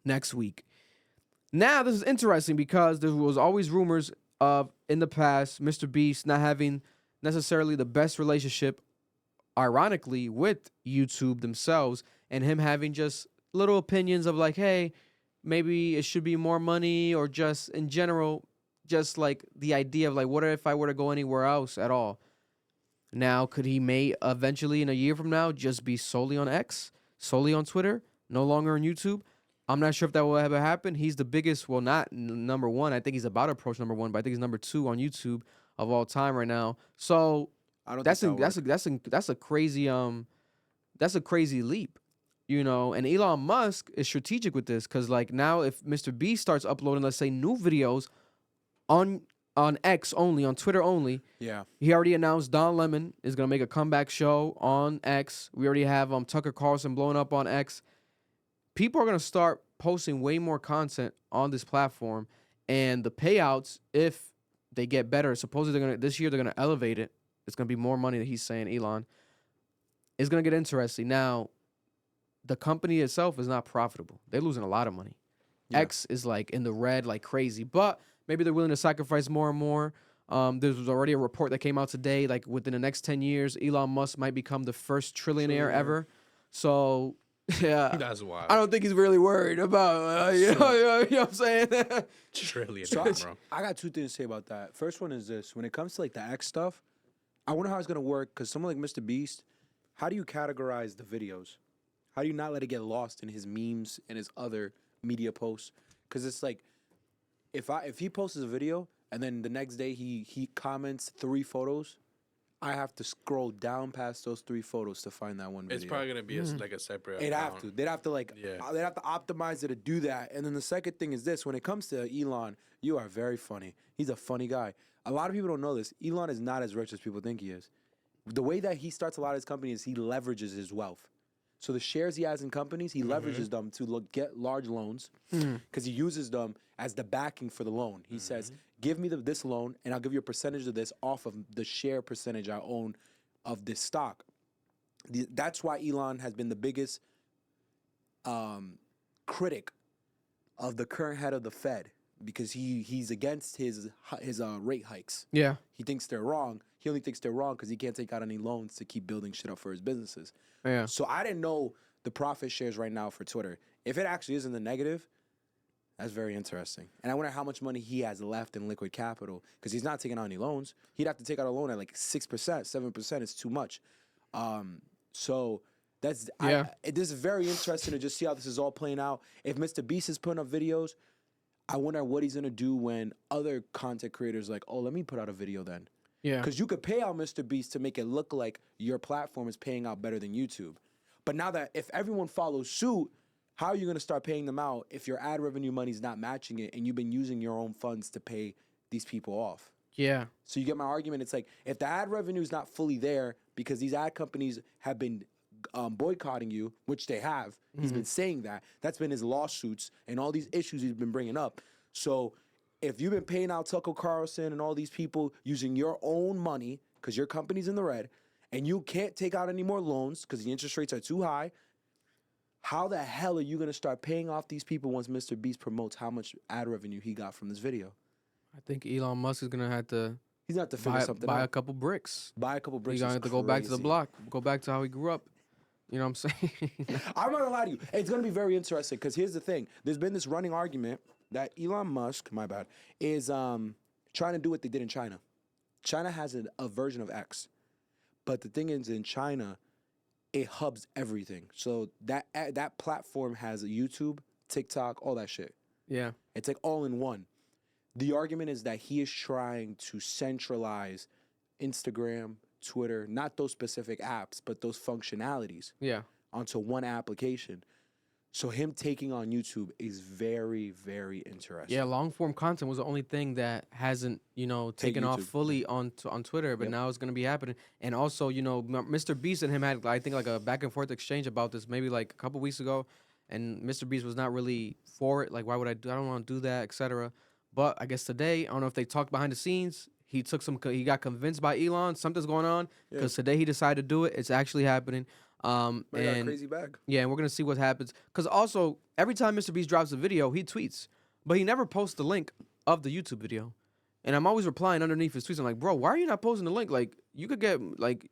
next week. Now, this is interesting because there was always rumors of, in the past, Mr. Beast not having necessarily the best relationship, ironically, with YouTube themselves, and him having just little opinions of like, hey, maybe it should be more money, or just in general, just like the idea of like, what if I were to go anywhere else at all? Now, could he may eventually in a year from now just be solely on X, solely on Twitter, no longer on YouTube? I'm not sure if that will ever happen. He's the biggest, well, not number one. I think he's about to approach number one, but I think he's number 2 on YouTube of all time right now. So I don't. that's think a crazy leap, you know. And Elon Musk is strategic with this because like now if Mr. Beast starts uploading, let's say, new videos on X only, on Twitter only. Yeah. He already announced Don Lemon is gonna make a comeback show on X. We already have Tucker Carlson blowing up on X. People are going to start posting way more content on this platform, and the payouts, if they get better, supposedly this year they're going to elevate it. It's going to be more money that he's saying, Elon. It's going to get interesting. Now, the company itself is not profitable. They're losing a lot of money. Yeah. X is like in the red like crazy, but maybe they're willing to sacrifice more and more. There was already a report that came out today, like within the next 10 years, Elon Musk might become the first trillionaire ever. So... yeah, That's wild. I don't think he's really worried about, you know what I'm saying? Trillion, So bro. I got 2 things to say about that. First one is this: when it comes to like the X stuff, I wonder how it's gonna work. Because someone like Mr. Beast, how do you categorize the videos? How do you not let it get lost in his memes and his other media posts? Because it's like, if he posts a video and then the next day he comments 3 photos, I have to scroll down past those 3 photos to find that one video. It's probably gonna be like a separate. They'd account. have to. They'd have to they'd have to optimize it to do that. And then the second thing is this: when it comes to Elon, you are very funny. He's a funny guy. A lot of people don't know this. Elon is not as rich as people think he is. The way that he starts a lot of his companies, he leverages his wealth. So the shares he has in companies, he leverages them to get large loans because he uses them as the backing for the loan. He says, give me this loan and I'll give you a percentage of this off of the share percentage I own of this stock. That's why Elon has been the biggest critic of the current head of the Fed, because he's against his rate hikes. Yeah. He thinks they're wrong. He only thinks they're wrong because he can't take out any loans to keep building shit up for his businesses. Yeah. So I didn't know the profit shares right now for Twitter. If it actually is in the negative, that's very interesting. And I wonder how much money he has left in liquid capital, because he's not taking out any loans. He'd have to take out a loan at like 6%, 7% is too much. So that's this is very interesting to just see how this is all playing out. If Mr. Beast is putting up videos, I wonder what he's gonna do when other content creators like, oh, let me put out a video then. Yeah. Because you could pay out Mr. Beast to make it look like your platform is paying out better than YouTube. But now that if everyone follows suit, how are you going to start paying them out if your ad revenue money's not matching it and you've been using your own funds to pay these people off? Yeah. So you get my argument. It's like, if the ad revenue is not fully there because these ad companies have been boycotting you, which they have. He's been saying that. That's been his lawsuits and all these issues he's been bringing up. So if you've been paying out Tucker Carlson and all these people using your own money because your company's in the red and you can't take out any more loans because the interest rates are too high, how the hell are you going to start paying off these people once Mr. Beast promotes how much ad revenue he got from this video? I think Elon Musk is going to have to He's going to have to figure something buy out. a couple bricks. Buy a couple bricks. He's going to have to go back to the block, go back to how he grew up. You know what I'm saying? I'm not going to lie to you. It's going to be very interesting because here's the thing. There's been this running argument that Elon Musk, my bad, is trying to do what they did in China. China has a version of X. But the thing is, in China, it hubs everything. So that platform has a YouTube, TikTok, all that shit. Yeah. It's like all in one. The argument is that he is trying to centralize Instagram, Twitter, not those specific apps, but those functionalities Yeah. onto one application. So him taking on YouTube is very, very interesting. Yeah, long form content was the only thing that hasn't, taken off YouTube, fully on Twitter, but Yep. now it's gonna be happening. And also, Mr. Beast and him had, I think, like a back and forth exchange about this maybe like a couple weeks ago, and Mr. Beast was not really for it. Like, why would I do? I don't want to do that, etc. But I guess today, I don't know if they talked behind the scenes. He got convinced by Elon something's going on because today he decided to do it. It's actually happening. Got a And crazy bag. yeah, and we're gonna see what happens. Cause also every time Mr. Beast drops a video, he tweets, but he never posts the link of the YouTube video. And I'm always replying underneath his tweets. I'm like, bro, why are you not posting the link? Like, you could get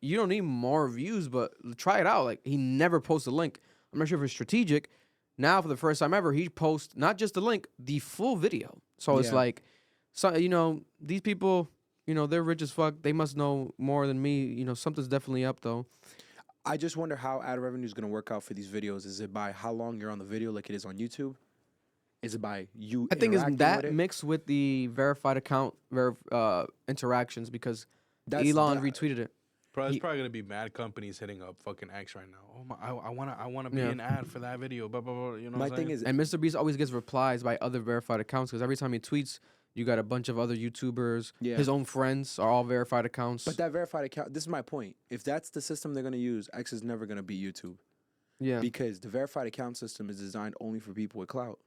you don't need more views, but try it out. Like, he never posts a link. I'm not sure if it's strategic. Now, for the first time ever, he posts not just the link, the full video. So it's like, these people, they're rich as fuck. They must know more than me. Something's definitely up though. I just wonder how ad revenue is going to work out for these videos. Is it by how long you're on the video like it is on YouTube? Is it by you I think it's interacting that with it? mixed with the verified account interactions because Elon retweeted it. Bro, it's probably gonna be mad companies hitting up fucking X right now. Oh my, I wanna be an ad for that video. Blah blah blah. You know. My what I'm thing saying? is, And Mr. Beast always gets replies by other verified accounts because every time he tweets, you got a bunch of other YouTubers. Yeah. His own friends are all verified accounts. but that verified account, this is my point. If that's the system they're going to use, X is never going to beat YouTube. yeah, Because the verified account system is designed only for people with clout.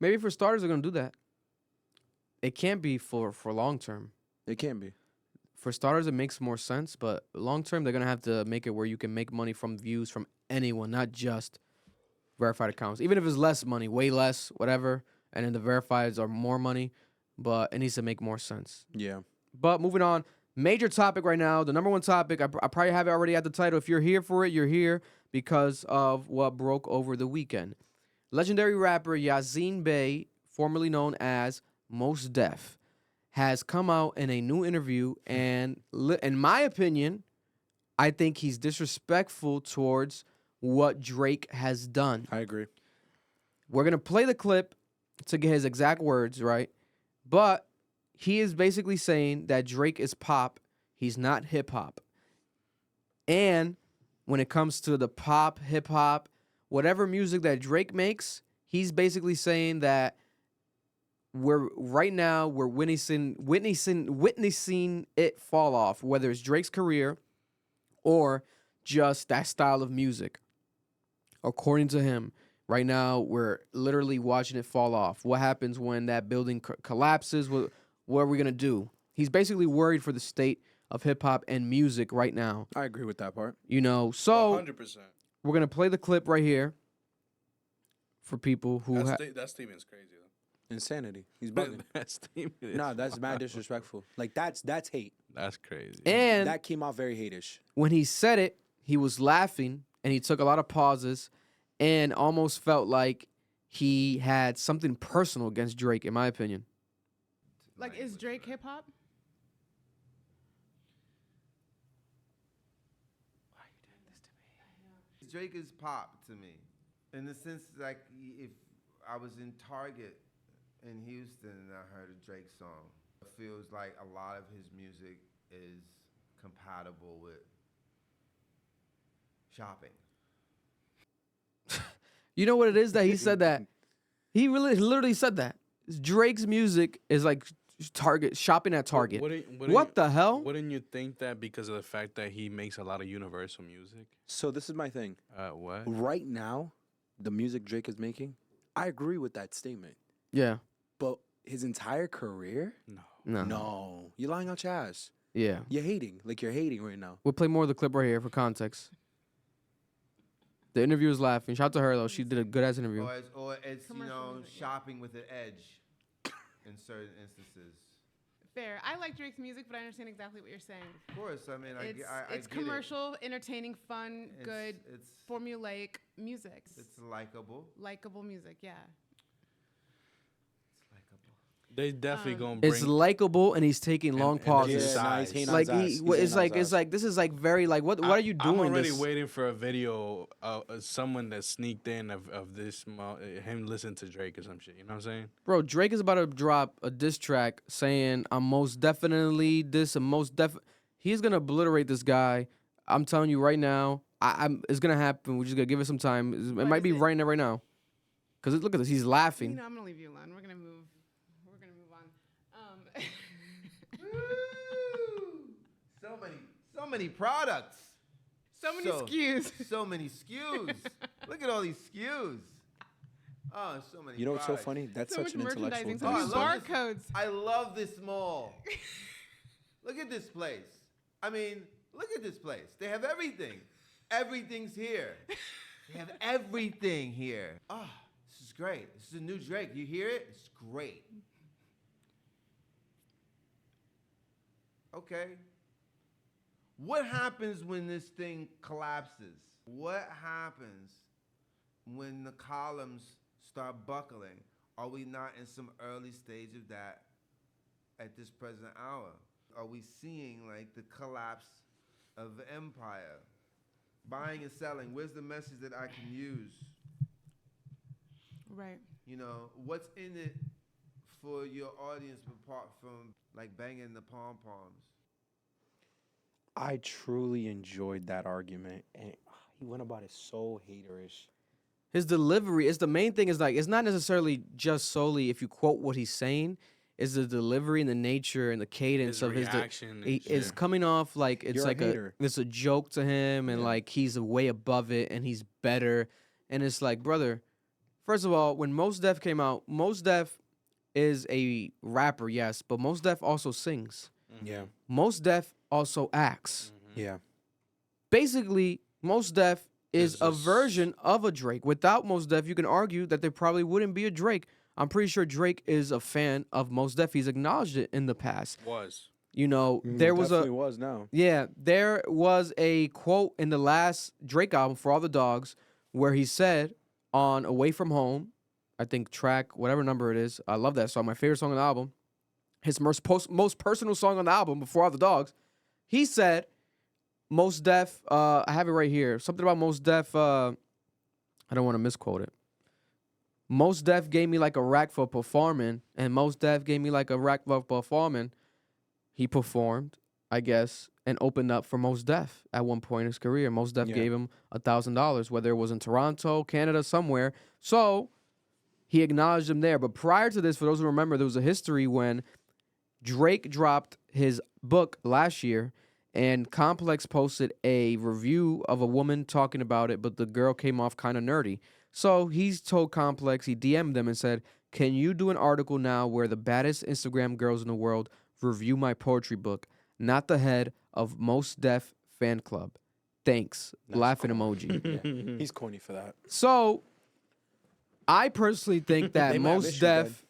maybe for starters they're gonna do that. It can't be for long term. It can be. For starters, it makes more sense, but long term they're gonna have to make it where you can make money from views from anyone, not just verified accounts. Even if it's less money, way less, whatever, and then the verifieds are more money, but it needs to make more sense. Yeah. But moving on, major topic right now, the number one topic. I probably have it already at the title. If you're here for it, you're here because of what broke over the weekend. Legendary rapper Yazine Bey, formerly known as Mos Def, has come out in a new interview, and in my opinion, I think he's disrespectful towards what Drake has done. I agree. We're going to play the clip to get his exact words, right? But he is basically saying that Drake is pop. He's not hip hop. And when it comes to the pop, hip hop, whatever music that Drake makes, he's basically saying that we're witnessing it fall off, whether it's Drake's career or just that style of music. According to him, right now we're literally watching it fall off. What happens when that building collapses? What are we gonna do? He's basically worried for the state of hip hop and music right now. I agree with that part. So 100%. we're gonna play the clip right here for people who That statement's crazy though. Insanity. He's bugging. That statement. Is Nah, that's mad disrespectful. Like that's hate. That's crazy. and That came out very hate-ish. when he said it, he was laughing and he took a lot of pauses and almost felt like he had something personal against Drake, in my opinion. Like, is Drake hip hop? Drake is pop to me, in the sense like if I was in Target in Houston and I heard a Drake song, it feels like a lot of his music is compatible with shopping. You know what it is that he said that? He literally said that. Drake's music is like Target, shopping at Target. What the hell? Wouldn't you think that because of the fact that he makes a lot of universal music? So this is my thing. What? Right now, the music Drake is making, I agree with that statement. Yeah. But his entire career? No. No. You're lying out your ass. Yeah. You're hating. Like you're hating right now. We'll play more of the clip right here for context. The interview is laughing. Shout out to her though. She did a good ass interview. Or it's Commercial music, yeah. shopping with an edge in certain instances. Fair. I like Drake's music, but I understand exactly what you're saying. Of course, I mean, I It's get commercial, entertaining, fun, good, It's formulaic music. it's likable. Likable music, yeah. It's likable. They definitely gonna bring. It's likable and he's taking long and pauses. Yeah, nah, he's hating on Like his ass. he, He's it's hating on like his it's ass. like this is like very like what are you doing? I'm already this? waiting for a video of someone that sneaked in of this him listening to Drake or some shit. You know what I'm saying? Bro, Drake is about to drop a diss track saying I'm most definitely this and most def. He's gonna obliterate this guy. I'm telling you right now. It's gonna happen. We're just gonna give it some time. It might be right now. Cause look at this. He's laughing. You know, I'm gonna leave you alone. We're gonna move on. So many products. So many SKUs. So many SKUs. Look at all these SKUs. Oh, so many. You know what's so products. funny? That's So such much an intellectual merchandising, thing. so I many love this- barcodes. I love this mall. Look at this place. I mean, look at this place. They have everything. Everything's here. They have everything here. Oh, this is great. This is a new Drake. You hear it? It's great. Okay. What happens when this thing collapses? What happens when the columns start buckling? Are we not in some early stage of that at this present hour? Are we seeing like the collapse of the empire? Buying and selling, where's the message that I can use? Right. You know, what's in it for your audience apart from like banging the pom-poms? I truly enjoyed that argument, and he went about it so haterish. His delivery is the main thing. Is like it's not necessarily just solely if you quote what he's saying. Is the delivery and the nature and the cadence His of his reaction. is coming off like it's You're a like hater. it's a joke to him, and Yeah. like he's way above it and he's better. And it's like, brother, first of all, when Mos Def came out, Mos Def is a rapper, yes, but Mos Def also sings. Yeah, Mos Def also acts. yeah. Basically, Mos Def is Is a this- version of a Drake. Without Mos Def, you can argue that there probably wouldn't be a Drake. I'm pretty sure Drake is a fan of Mos Def. He's acknowledged it in the past. Was. You know, there was Definitely was now. there was a quote in the last Drake album, For All the Dogs, where he said on Away From Home, I think track, whatever number it is, I love that song, my favorite song on the album, his most personal song on the album, Before All the Dogs, he said, Mos Def, I have it right here, something about Mos Def, I don't want to misquote it. Mos Def gave me like a rack for performing, and Mos Def gave me like a rack for performing. He performed, I guess, and opened up for Mos Def at one point in his career. Mos Def Yeah. gave him $1,000, whether it was in Toronto, Canada, somewhere. So he acknowledged him there. But prior to this, for those who remember, there was a history when Drake dropped his book last year, and Complex posted a review of a woman talking about it, but the girl came off kind of nerdy. So he's told Complex, he DM'd them and said, can you do an article now where the baddest Instagram girls in the world review my poetry book, not the head of Mos Def fan club? Thanks. That's Laughing cool. emoji. Yeah. He's corny for that. So I personally think that They might have Mos issues Def,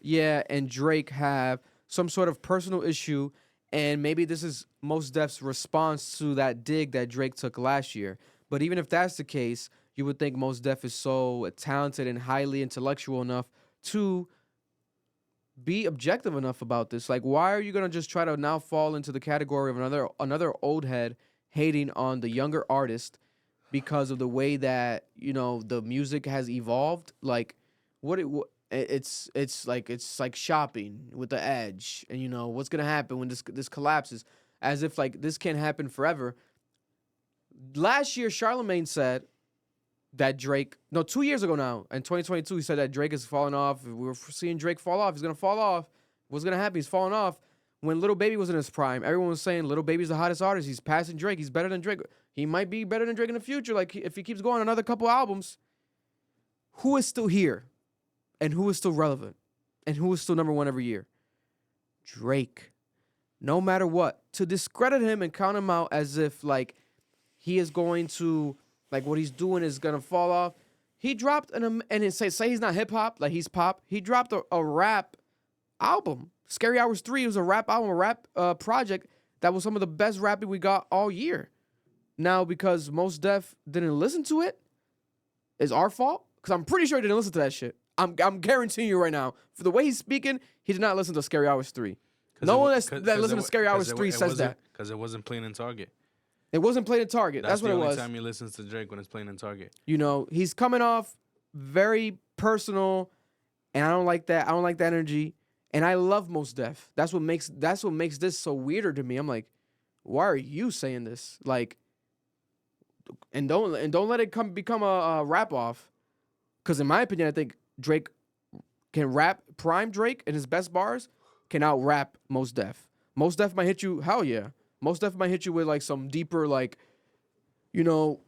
and Drake have some sort of personal issue, and maybe this is Mos Def's response to that dig that Drake took last year. But even if that's the case, you would think Mos Def is so talented and highly intellectual enough to be objective enough about this. Like, why are you gonna just try to now fall into the category of another old head hating on the younger artist because of the way that, you know, the music has evolved? Like, it's like shopping with the edge, and you know what's gonna happen when this collapses, as if like this can't happen forever. Last year, Charlemagne said that Drake, no, 2 years ago now, in 2022, he said that Drake is falling off. We were seeing Drake fall off. He's gonna fall off. What's gonna happen? He's falling off. When Lil Baby was in his prime, everyone was saying Lil Baby's the hottest artist. He's passing Drake. He's better than Drake. He might be better than Drake in the future. Like, if he keeps going another couple albums, who is still here? And who is still relevant? And who is still number one every year? Drake. No matter what. To discredit him and count him out as if, like, he is going to, like, what he's doing is going to fall off. He dropped, and say he's not hip-hop, like he's pop. He dropped a rap album. Scary Hours 3 was a rap album, a rap project that was some of the best rapping we got all year. Now, because Mos Def didn't listen to it, is our fault? Because I'm pretty sure he didn't listen to that shit. I'm guaranteeing you right now. For the way he's speaking, he did not listen to Scary Hours 3. No one that listened to Scary Hours 3 says that. Because it wasn't playing in Target. It wasn't playing in Target. That's what it was. the only time he listens to Drake, when it's playing in Target. You know, he's coming off very personal, and I don't like that. I don't like that energy. And I love Mos Def. That's what makes this so weirder to me. I'm like, why are you saying this? Like, and don't let it become a rap off. Because in my opinion, I think Drake can rap. Prime Drake in his best bars can out rap Mos Def. Mos Def might hit you. Hell yeah. Mos Def might hit you with like some deeper, like, you know,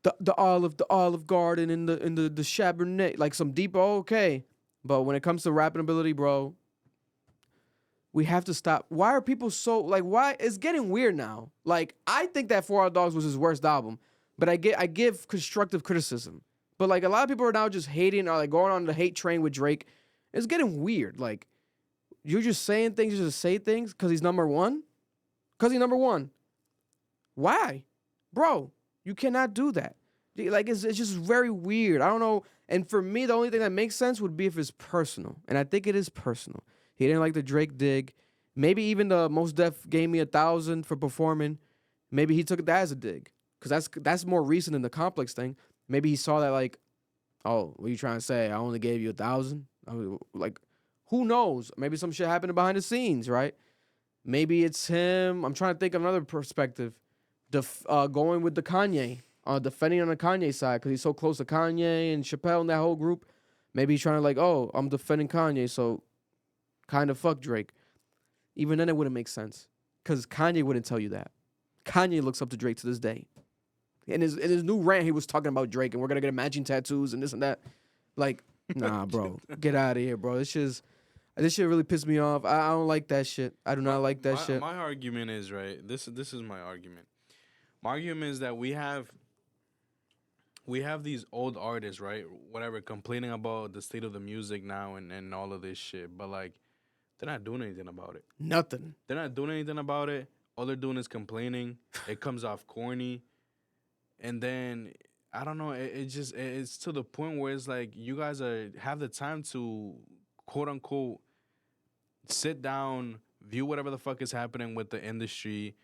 the Olive Garden and the Chabernet, like some deep. Oh, okay. But when it comes to rapping ability, bro, we have to stop. Why are people so like? Why it's getting weird now? Like, I think that 4 Hour Dogs was his worst album, but I give constructive criticism. But like a lot of people are now just hating or like going on the hate train with Drake. It's getting weird. Like, you're just saying things just to say things because he's number one. Because he's number one. Why, bro? You cannot do that. Like, it's just very weird. I don't know. And for me, the only thing that makes sense would be if it's personal. And I think it is personal. He didn't like the Drake dig. Maybe even the Mos Def gave me 1,000 for performing. Maybe he took that as a dig. Because that's more recent than the Complex thing. Maybe he saw that like, oh, what are you trying to say? I only gave you 1,000? Like, who knows? Maybe some shit happened behind the scenes, right? Maybe it's him. I'm trying to think of another perspective. Going with the Kanye. Defending on the Kanye side because he's so close to Kanye and Chappelle and that whole group. Maybe he's trying to like, oh, I'm defending Kanye, so kind of fuck Drake. Even then, it wouldn't make sense because Kanye wouldn't tell you that. Kanye looks up to Drake to this day. In his new rant, he was talking about Drake and we're gonna get matching tattoos and this and that. Like, nah, bro, get out of here, bro. This shit really pissed me off. I don't like that shit. I do not like that shit. My argument is right. This is my argument. My argument is that we have these old artists, right? Whatever, complaining about the state of the music now and all of this shit. But, like, they're not doing anything about it. Nothing. They're not doing anything about it. All they're doing is complaining. It comes off corny. And then, I don't know, it's to the point where it's like you guys have the time to, quote-unquote, sit down, view whatever the fuck is happening with the industry,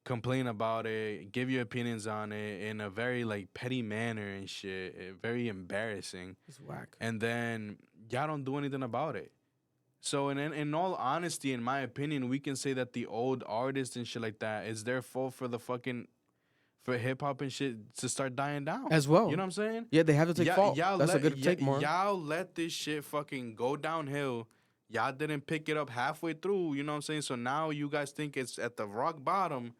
complain about it, give your opinions on it in a very, like, petty manner and shit. Very embarrassing. It's whack. And then y'all don't do anything about it. So, in all honesty, in my opinion, we can say that the old artists and shit like that, it's their fault for for hip-hop and shit to start dying down. As well. You know what I'm saying? Yeah, they have to take fault. That's a good take, more. Y'all let this shit fucking go downhill. Y'all didn't pick it up halfway through, you know what I'm saying? So now you guys think it's at the rock bottom.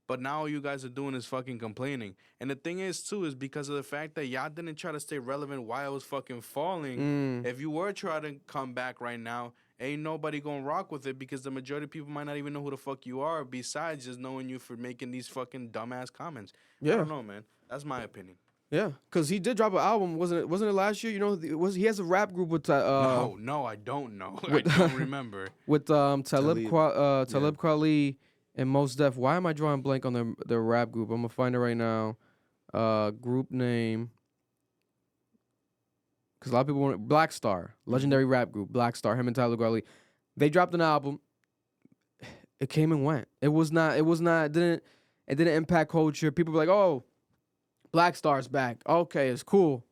But now all you guys are doing is fucking complaining. And the thing is, too, is because of the fact that y'all didn't try to stay relevant while it was fucking falling. If you were trying to come back right now, ain't nobody gonna rock with it because the majority of people might not even know who the fuck you are besides just knowing you for making these fucking dumbass comments. Yeah. I don't know, man. That's my opinion. Yeah, because he did drop an album, wasn't it last year? You know, he has a rap group with... No, I don't know. I don't remember. With Talib Kweli and Mos Def. Why am I drawing blank on their rap group? I'm going to find it right now. Group name. Because a lot of people want Black Star, legendary rap group, Black Star, him and Talib Kweli. They dropped an album. It came and went. It didn't impact culture. People were like, oh, Black Star's back. Okay, it's cool.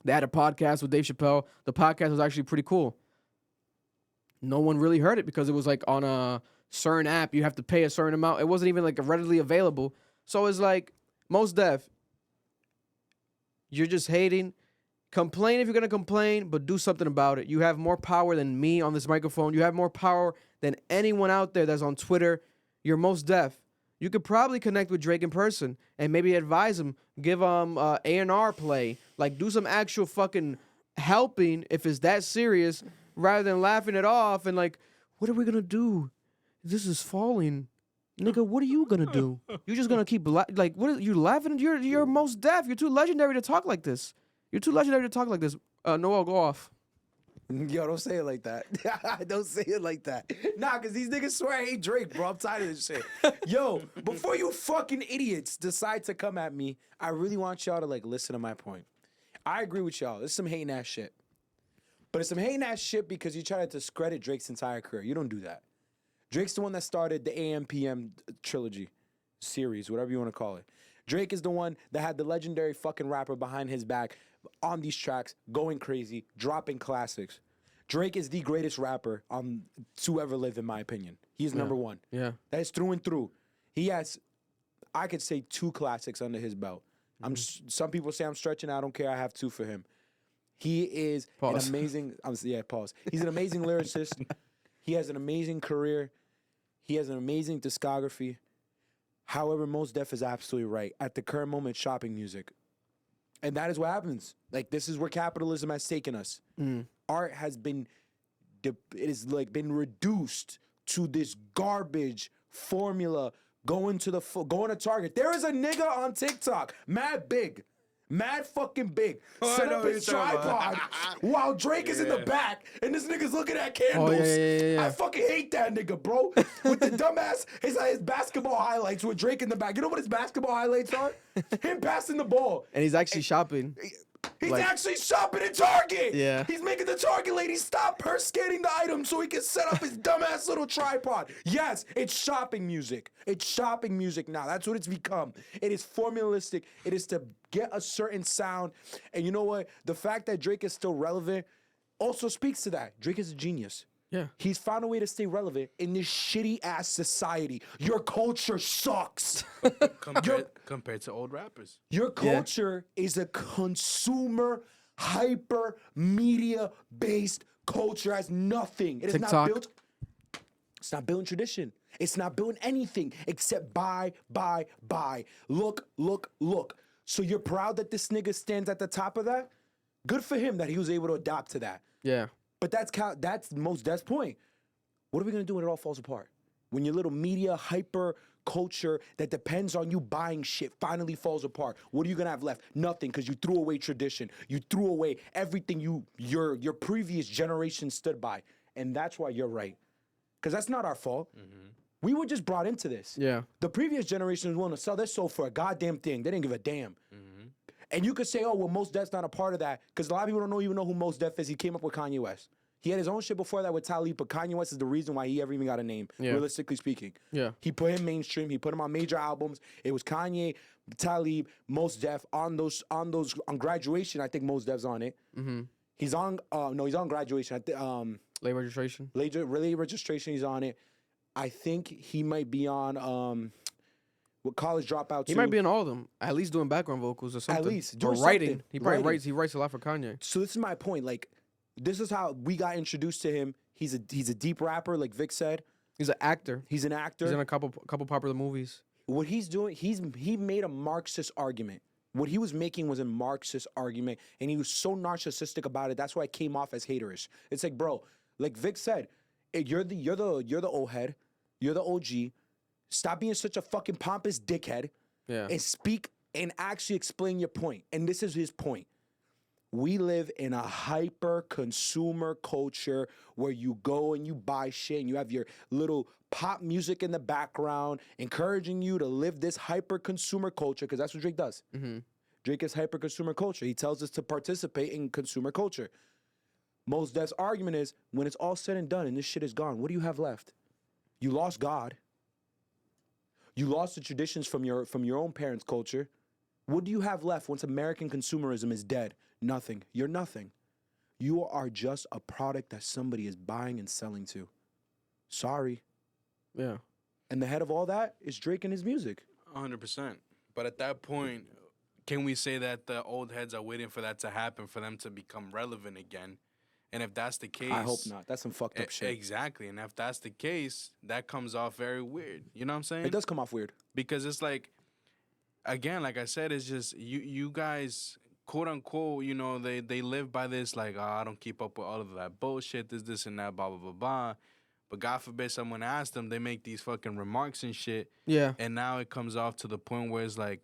They had a podcast with Dave Chappelle. The podcast was actually pretty cool. No one really heard it because it was like on a certain app. You have to pay a certain amount. It wasn't even like readily available. So it's like, Mos Def, you're just hating. Complain if you're going to complain, but do something about it. You have more power than me on this microphone. You have more power than anyone out there that's on Twitter. You're Mos Def. You could probably connect with Drake in person and maybe advise him, give him A&R play, like do some actual fucking helping if it's that serious, rather than laughing it off and like, what are we gonna do? This is falling, nigga. What are you gonna do? You're just gonna keep like, what? You laughing? You're Mos Def. You're too legendary to talk like this. Noel, go off. Yo, don't say it like that. Don't say it like that. Nah, because these niggas swear I hate Drake, bro. I'm tired of this shit. Yo, before you fucking idiots decide to come at me, I really want y'all to, like, listen to my point. I agree with y'all. This is some hating ass shit. But it's some hating ass shit because you try to discredit Drake's entire career. You don't do that. Drake's the one that started the AM PM trilogy series, whatever you want to call it. Drake is the one that had the legendary fucking rapper behind his back on these tracks, going crazy, dropping classics. Drake is the greatest rapper to ever live, in my opinion. He's number one. Yeah. That is through and through. He has, I could say 2 classics under his belt. Some people say I'm stretching. I don't care. I have 2 for him. He is Pause. an amazing. Pause. He's an amazing lyricist. He has an amazing career. He has an amazing discography. However, Mos Def is absolutely right. At the current moment, shopping music. And that is what happens. Like, this is where capitalism has taken us. Art has been, it is like been reduced to this garbage formula. Going to Target. There is a nigga on TikTok, mad big. Mad fucking big. Set up his tripod while Drake is in the back and this nigga's looking at candles. Yeah. I fucking hate that nigga, bro. With the dumbass, his basketball highlights with Drake in the back. You know what his basketball highlights are? Him passing the ball. And he's actually shopping. He's actually shopping at Target. Yeah. He's making the Target lady stop her scanning the item so he can set up his dumbass little tripod. Yes, it's shopping music. It's shopping music now. That's what it's become. It is formalistic. It is to get a certain sound. And you know what? The fact that Drake is still relevant also speaks to that. Drake is a genius. Yeah. He's found a way to stay relevant in this shitty ass society. Your culture sucks. Compared to old rappers. Your culture is a consumer, hyper media based culture. It has nothing. It is not TikTok. built. It's not building tradition. It's not building anything except buy. Look. So you're proud that this nigga stands at the top of that? Good for him that he was able to adapt to that. Yeah. But that's Mos Def's point. What are we gonna do when it all falls apart? When your little media hyper culture that depends on you buying shit finally falls apart, what are you gonna have left? Nothing, because you threw away tradition. You threw away everything your previous generation stood by. And that's why you're right. Because that's not our fault. We were just brought into this. Yeah. The previous generation was willing to sell their soul for a goddamn thing. They didn't give a damn. And you could say, oh, well, Mos Def's not a part of that. Because a lot of people don't even know who Mos Def is. He came up with Kanye West. He had his own shit before that with Talib, but Kanye West is the reason why he ever even got a name, realistically speaking. Yeah. He put him mainstream. He put him on major albums. It was Kanye, Talib, Mos Def on Graduation. I think Mos Def's on it. He's on, he's on Graduation. Late registration. Late Registration, he's on it. I think he might be on with College Dropout too. He might be in all of them. At least doing background vocals or something. At least. Or Doing writing. something. He probably Writing. writes a lot for Kanye. So this is my point. Like, this is how we got introduced to him. He's a deep rapper, like Vic said. He's an actor. He's an actor. He's in a couple popular movies. What he's doing, he made a Marxist argument. What he was making was a Marxist argument, and he was so narcissistic about it. That's why it came off as haterish. It's like, bro, like Vic said, you're the old head, you're the OG. Stop being such a fucking pompous dickhead. Yeah. And speak and actually explain your point. And this is his point. We live in a hyper consumer culture where you go and you buy shit and you have your little pop music in the background encouraging you to live this hyper consumer culture, because that's what Drake does. Drake is hyper consumer culture. He tells us to participate in consumer culture. Mos Def's argument is, when it's all said and done and this shit is gone, what do you have left? You lost God. You lost the traditions from your own parents' culture. What do you have left once American consumerism is dead? Nothing. You're nothing. You are just a product that somebody is buying and selling to. Sorry. Yeah. And the head of all that is Drake and his music. 100%. But at that point, can we say that the old heads are waiting for that to happen for them to become relevant again? And if that's the case... I hope not. That's some fucked up shit. Exactly. And if that's the case, that comes off very weird. You know what I'm saying? It does come off weird. Because it's like, again, like I said, it's just you guys, quote unquote, they live by this, like, I don't keep up with all of that bullshit, this and that, blah, blah, blah, blah. But God forbid someone asks them, they make these fucking remarks and shit. Yeah. And now it comes off to the point where it's like,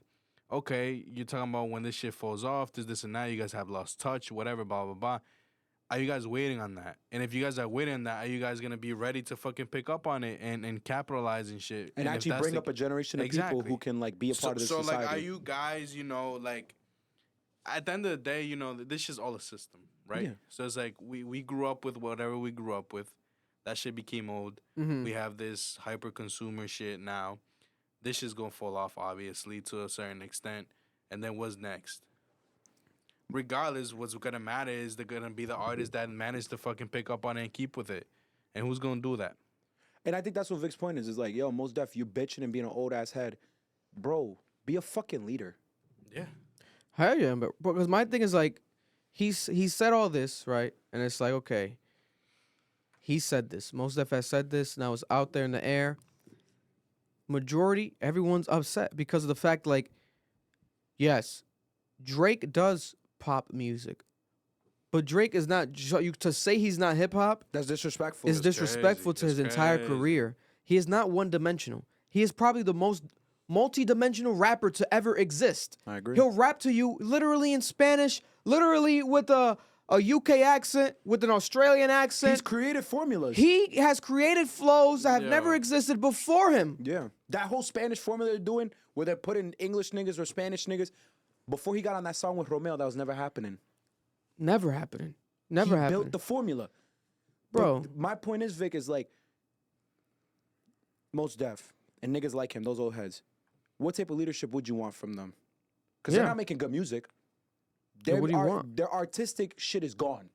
okay, you're talking about when this shit falls off, this and that, you guys have lost touch, whatever, blah, blah, blah. Are you guys waiting on that? And if you guys are waiting on that, are you guys going to be ready to fucking pick up on it and capitalize and shit? And actually bring up a generation of people who can, like, be a part of this society. Like, are you guys, like, at the end of the day, this is all a system, right? Yeah. So it's like we grew up with whatever we grew up with. That shit became old. We have this hyper-consumer shit now. This shit's going to fall off, obviously, to a certain extent. And then what's next? Regardless, what's going to matter is they're going to be the artists that manage to fucking pick up on it and keep with it. And who's going to do that? And I think that's what Vic's point is like, yo, Mos Def, you bitching and being an old ass head. Bro, be a fucking leader. Yeah. Hell yeah, but because my thing is like, he said all this, right? And it's like, okay, he said this. Mos Def has said this. Now it's out there in the air. Majority, everyone's upset because of the fact, like, yes, Drake does pop music, but Drake is not. To say he's not hip hop, That's disrespectful. is disrespectful to his entire career. He is not one dimensional. He is probably the most multi-dimensional rapper to ever exist. I agree. He'll rap to you literally in Spanish, literally with a UK accent, with an Australian accent. He's created formulas. He has created flows that have Yeah. never existed before him. Yeah. That whole Spanish formula they're doing, where they're putting English niggas or Spanish niggas, before he got on that song with Romeo, that was never happening. Never happening. Never He happening. built the formula. Bro. But my point is, Vic, is like, Mos Def and niggas like him, those old heads. What type of leadership would you want from them? Because they're Yeah. not making good music. Yeah, what do you want? Their artistic shit is gone.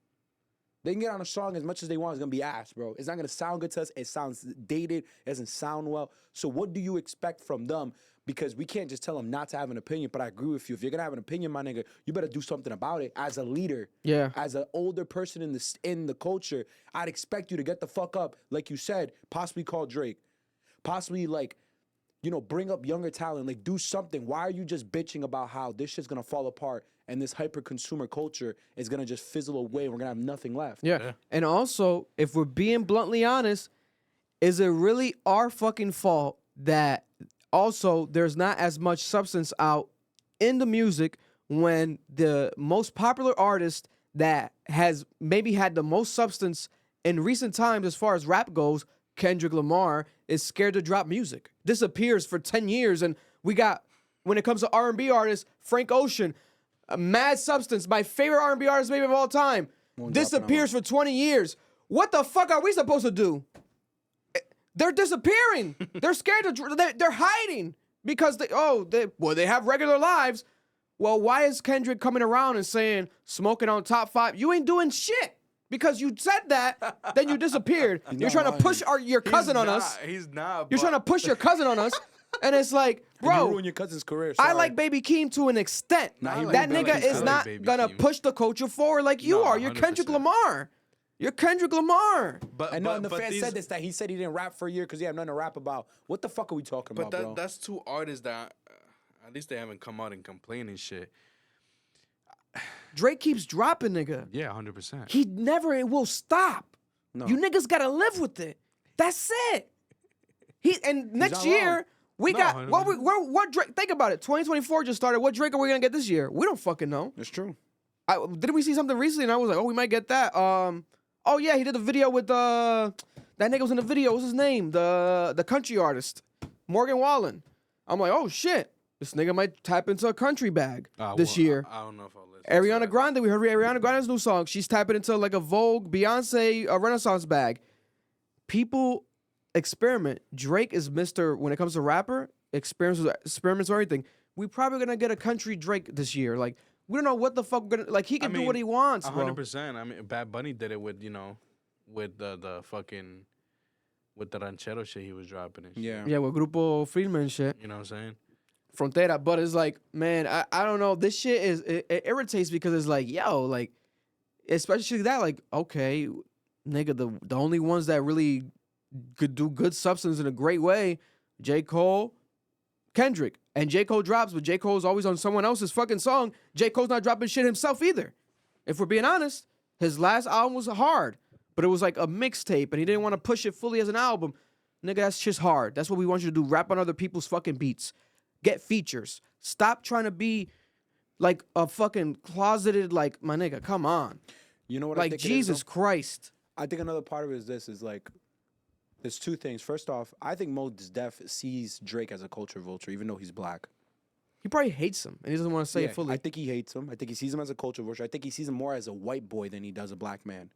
They can get on a song as much as they want. It's gonna be ass, bro. It's not gonna sound good to us. It sounds dated. It doesn't sound well. So what do you expect from them? Because we can't just tell them not to have an opinion. But I agree with you. If you're gonna have an opinion, my nigga, you better do something about it. As a leader, Yeah. as an older person in the culture, I'd expect you to get the fuck up, like you said. Possibly call Drake. Possibly like, bring up younger talent. Like, do something. Why are you just bitching about how this shit's gonna fall apart and this hyper consumer culture is gonna just fizzle away and we're gonna have nothing left? Yeah. And also, if we're being bluntly honest, is it really our fucking fault that also there's not as much substance out in the music when the most popular artist that has maybe had the most substance in recent times as far as rap goes, Kendrick Lamar, is scared to drop music, disappears for 10 years, and we got, when it comes to R&B artists, Frank Ocean, mad substance, my favorite R&B artist maybe of all time, disappears for 20 years. What the fuck are we supposed to do? They're disappearing. They're scared to, they're hiding because they have regular lives. Well, why is Kendrick coming around and saying smoking on top 5? You ain't doing shit. Because you said that, then you disappeared. You're trying to push your cousin on us. He's not. You're trying to push your cousin on us. And it's like, And you bro, ruin your cousin's career. I sorry. like Baby Keem to an extent. Nah, he that ruined nigga Baby is Keem. not Baby gonna Keem. push the culture forward like you No, are. You're Kendrick 100%. Lamar. You're Kendrick Lamar. But I know, and the but fan these- said this, that he said he didn't rap for a year because he had nothing to rap about. What the fuck are we talking But about, bro? that's two artists that at least they haven't come out and complained and shit. Drake keeps dropping, nigga. Yeah, 100%. He never will stop. No. You niggas gotta live with it. That's it. Next not year wrong. we No, got 100%. what Drake? Think about it. 2024 just started. What Drake are we gonna get this year? We don't fucking know. It's true. Didn't we see something recently? And I was like, oh, we might get that. Oh yeah, he did a video with that nigga was in the video. What's his name? The country artist, Morgan Wallen. I'm like, oh shit, this nigga might tap into a country bag this year. I don't know if I'll listen. Ariana to that. Grande, we heard Ariana Grande's new song. She's tapping into like a Vogue, Beyonce, a Renaissance bag. People experiment. Drake is Mr. When it comes to rapper, experiments or anything. We probably gonna get a country Drake this year. Like, we don't know what the fuck we're gonna, like, he can do what he wants, bro. 100%. I mean, Bad Bunny did it with with the fucking with the ranchero shit he was dropping and shit. Yeah. Yeah, with Grupo Firme and shit. You know what I'm saying? Frontera, but it's like, man, I don't know. This shit it irritates because it's like, yo, like, especially that, like, okay, nigga, the only ones that really could do good substance in a great way, J. Cole, Kendrick. And J. Cole drops, but J. Cole's always on someone else's fucking song. J. Cole's not dropping shit himself either. If we're being honest, his last album was hard, but it was like a mixtape, and he didn't want to push it fully as an album. Nigga, that's just hard. That's what we want you to do. Rap on other people's fucking beats. Get features. Stop trying to be like a fucking closeted, like, my nigga, come on. You know what I Like, think it is, Jesus though? Christ. I think another part of it is this, is like, there's two things. First off, I think Mos Def sees Drake as a culture vulture, even though he's black. He probably hates him, and he doesn't want to say Yeah, it fully. I think he hates him. I think he sees him as a culture vulture. I think he sees him more as a white boy than he does a black man,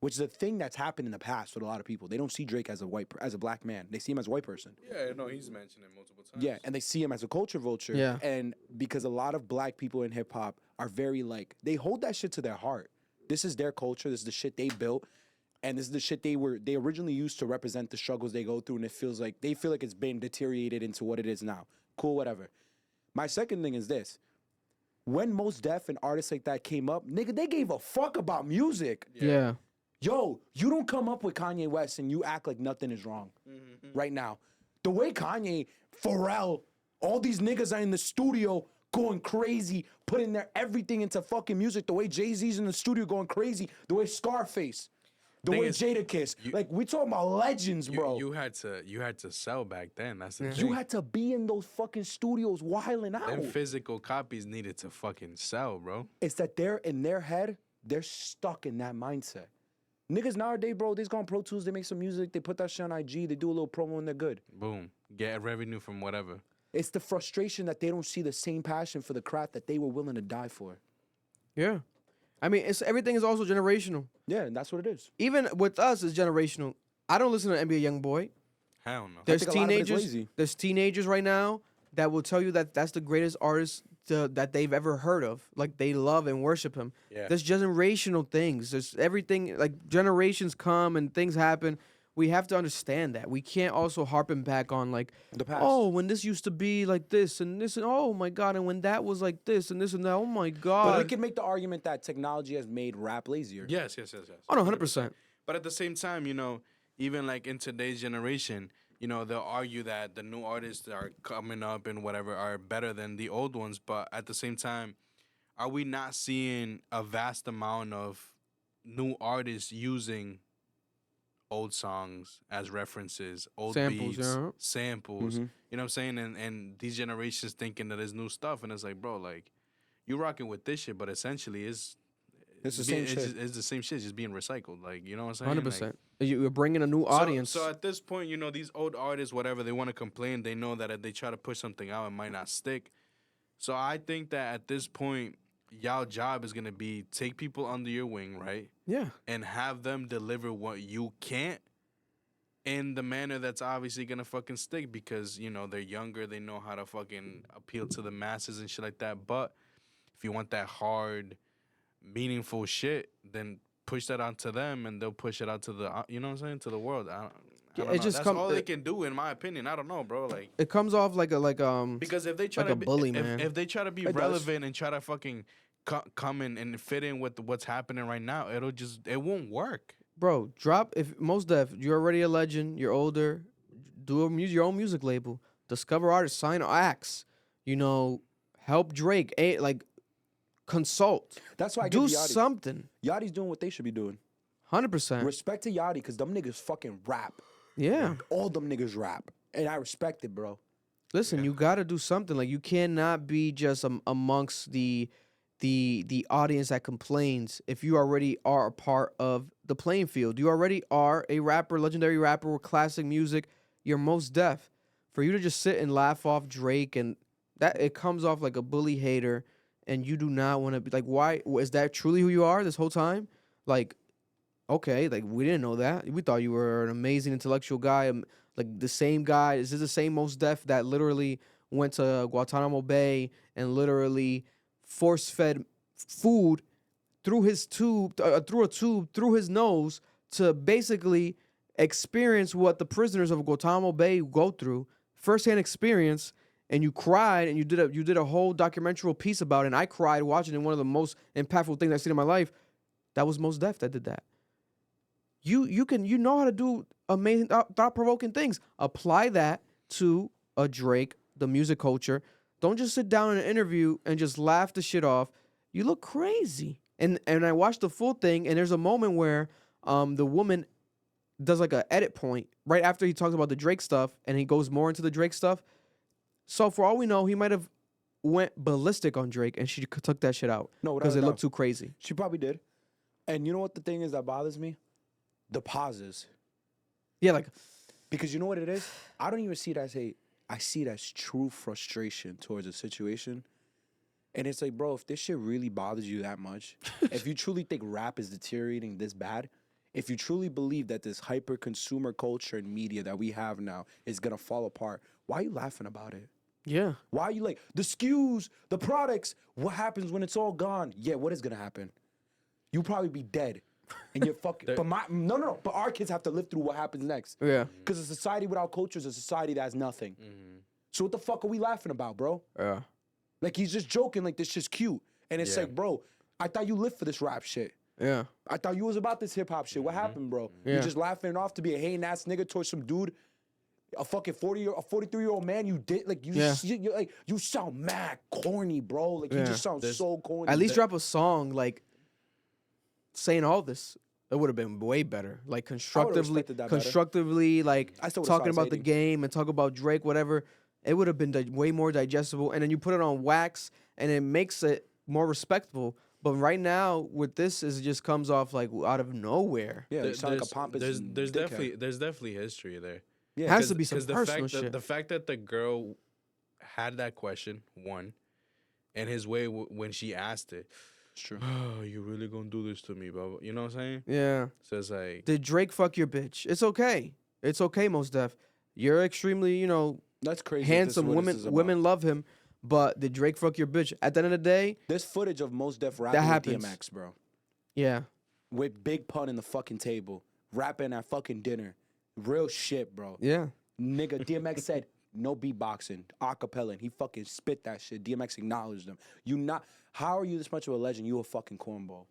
which is a thing that's happened in the past with a lot of people. They don't see Drake as a black man. They see him as a white person. Yeah, no, he's mentioned it multiple times. Yeah, and they see him as a culture vulture. Yeah. And because a lot of black people in hip hop are very like, they hold that shit to their heart. This is their culture. This is the shit they built. and this is the shit they originally used to represent the struggles they go through, and they feel like it's been deteriorated into what it is now. Cool, whatever. My second thing is this. When Mos Def and artists like that came up, nigga, they gave a fuck about music. Yeah. Yo, you don't come up with Kanye West and you act like nothing is wrong right now. The way Kanye, Pharrell, all these niggas are in the studio going crazy, putting their everything into fucking music. The way Jay-Z's in the studio going crazy. The way Scarface. The way Jadakiss. Like, we talking about legends, bro. You had to sell back then. That's the You thing. had to be in those fucking studios wilding out. Them physical copies needed to fucking sell, bro. It's that they're in their head, they're stuck in that mindset. Niggas nowadays, bro, they just go on Pro Tools, they make some music, they put that shit on IG, they do a little promo, and they're good. Boom. Get revenue from whatever. It's the frustration that they don't see the same passion for the craft that they were willing to die for. Yeah. I mean, everything is also generational. Yeah, and that's what it is. Even with us, it's generational. I don't listen to NBA YoungBoy. Hell no. There's think a lot of it is teenagers. lazy. There's teenagers right now that will tell you that that's the greatest artist that they've ever heard of. Like, they love and worship him. Yeah. There's generational things. There's everything. Like, generations come and things happen. We have to understand that. We can't also harping back on, like, The past. oh, when this used to be like this and this, and oh my God, and when that was like this and this and that, oh my But God. we can make the argument that technology has made rap lazier. Yes. Oh, no, 100%. But at the same time, you know, even like in today's generation, you know, they'll argue that the new artists that are coming up and whatever are better than the old ones. But at the same time, are we not seeing a vast amount of new artists using old songs as references, old Samples, beats, yeah. samples? Mhm. You know what I'm saying? And these generations thinking that it's new stuff. And it's like, bro, like, you rocking with this shit, but essentially it's It's the same shit. It's the same shit, just being recycled. Like, you know what I'm saying? 100%. Like, You're bringing a new audience. So at this point, you know, these old artists, whatever, they want to complain. They know that if they try to push something out, it might not stick. So I think that at this point, y'all job is going to be take people under your wing, right? Yeah. And have them deliver what you can't in the manner that's obviously going to fucking stick because, you know, they're younger. They know how to fucking appeal to the masses and shit like that. But if you want that hard, meaningful shit, then push that onto them and they'll push it out to the, you know what I'm saying, to the world. I don't know. just That's all they can do, in my opinion. I don't know, bro. Like, It comes off like because if they try like to a be, bully, if, man. if they try to be It does. relevant and try to fucking come in and fit in with what's happening right now, it won't work. bro, if Mos Def, you're already a legend, you're older, do your own music label, discover artists, sign acts, you know, help Drake, consult, That's why I do give Yachty. something. Yachty's doing what they should be doing. 100%. Respect to Yachty, because them niggas fucking rap. Yeah. All them niggas rap. And I respect it, bro. Listen, you got to do something. Like, you cannot be just amongst the audience that complains if you already are a part of the playing field. You already are a rapper, legendary rapper with classic music. You're Mos Def. For you to just sit and laugh off Drake, and that it comes off like a bully hater, and you do not want to be like, why is that truly who you are this whole time? Like, okay, like, we didn't know that. We thought you were an amazing intellectual guy. Like, the same guy. Is this the same Mos Def that literally went to Guantanamo Bay and literally force-fed food through a tube through his nose to basically experience what the prisoners of Guantanamo Bay go through, firsthand experience, and you cried and you did a whole documentary piece about it, and I cried watching it. One of the most impactful things I've seen in my life. That was Mos Def that did that. You know how to do amazing thought-provoking things. Apply that to a Drake, the music culture. Don't just sit down in an interview and just laugh the shit off. You look crazy. And I watched the full thing, and there's a moment where the woman does like a edit point right after he talks about the Drake stuff, and he goes more into the Drake stuff. So for all we know, he might have went ballistic on Drake, and she took that shit out No, because it without a looked too crazy. She probably did. And you know what the thing is that bothers me? The pauses. Yeah, like, Because you know what it is? I don't even see it as hate. I see it as true frustration towards a situation. And it's like, bro, if this shit really bothers you that much, if you truly think rap is deteriorating this bad, if you truly believe that this hyper consumer culture and media that we have now is gonna fall apart, why are you laughing about it? yeah. Why are you like, the SKUs, the products, what happens when it's all gone? Yeah, what is gonna happen? You'll probably be dead. And you're fucking. But our kids have to live through what happens next. Yeah. Because a society without culture is a society that has nothing. So what the fuck are we laughing about, bro? Yeah. Like he's just joking, like this shit's cute, and it's like, bro, I thought you lived for this rap shit. Yeah. I thought you was about this hip hop shit. What happened, bro? Yeah. You just laughing it off to be a hating ass nigga towards some dude, a fucking 43-year-old man. You did like you're like you sound mad corny, bro. Like you just sound so corny. At least drop a song like saying all this. It would have been way better. Like constructively, like talking about the game and talk about Drake, whatever. It would have been way more digestible. And then you put it on wax, and it makes it more respectable. But right now, with this, it just comes off like out of nowhere. Yeah, you sound like a pompous. There's definitely history there. Yeah, it has to be some personal shit. The fact that the girl had that question, one, and his way when she asked it. It's true. Oh, you really gonna do this to me, bro? You know what I'm saying? Yeah. So it's like, did Drake fuck your bitch? It's okay. It's okay, Mos Def. You're extremely, that's crazy. Handsome. Women love him. But did Drake fuck your bitch? At the end of the day, there's footage of Mos Def rapping with DMX, bro. Yeah. With Big Pun in the fucking table, rapping at fucking dinner. Real shit, bro. Yeah. Nigga, DMX said no beatboxing, acapella, and he fucking spit that shit. DMX acknowledged him. How are you this much of a legend? You a fucking cornball.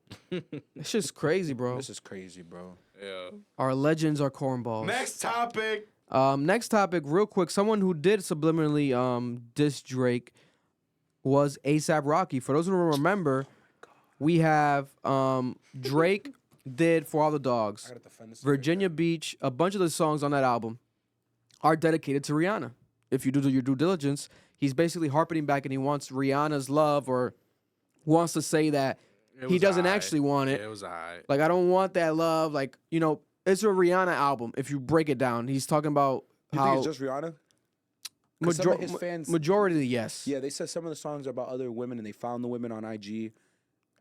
It's just crazy, bro. This is crazy, bro. yeah. Our legends are cornballs. Next topic. Next topic, real quick. Someone who did subliminally diss Drake was A$AP Rocky. For those who don't remember, we have Drake did For All the Dogs, Virginia Beach. A bunch of the songs on that album are dedicated to Rihanna. If you do your due diligence, he's basically harping back and he wants Rihanna's love, or wants to say that he doesn't actually want it. Yeah, it was alright. Like, I don't want that love. Like, it's a Rihanna album. If you break it down, he's talking about You how think it's just Rihanna? 'Cause some of his fans, majority, yes. yeah, they said some of the songs are about other women, and they found the women on IG,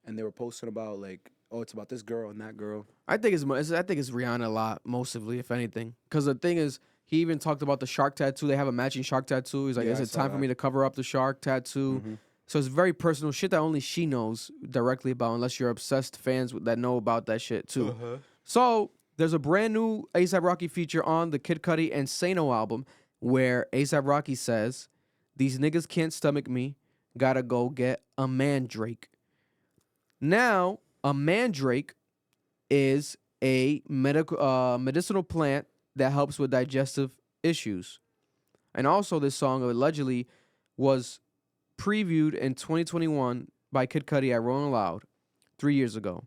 and they were posting about like, oh, it's about this girl and that girl. I think it's Rihanna a lot, mostly, if anything. Because the thing is, he even talked about the shark tattoo. They have a matching shark tattoo. He's like, Yeah, is I it saw time for that. me to cover up the shark tattoo? So it's very personal shit that only she knows directly about, unless you're obsessed fans that know about that shit too. So there's a brand new A$AP Rocky feature on the Kid Cudi and Sano album where A$AP Rocky says, "These niggas can't stomach me. Gotta go get a mandrake." Now, a mandrake is a medicinal plant that helps with digestive issues. And also, this song allegedly was previewed in 2021 by Kid Cudi at Rolling Loud 3 years ago.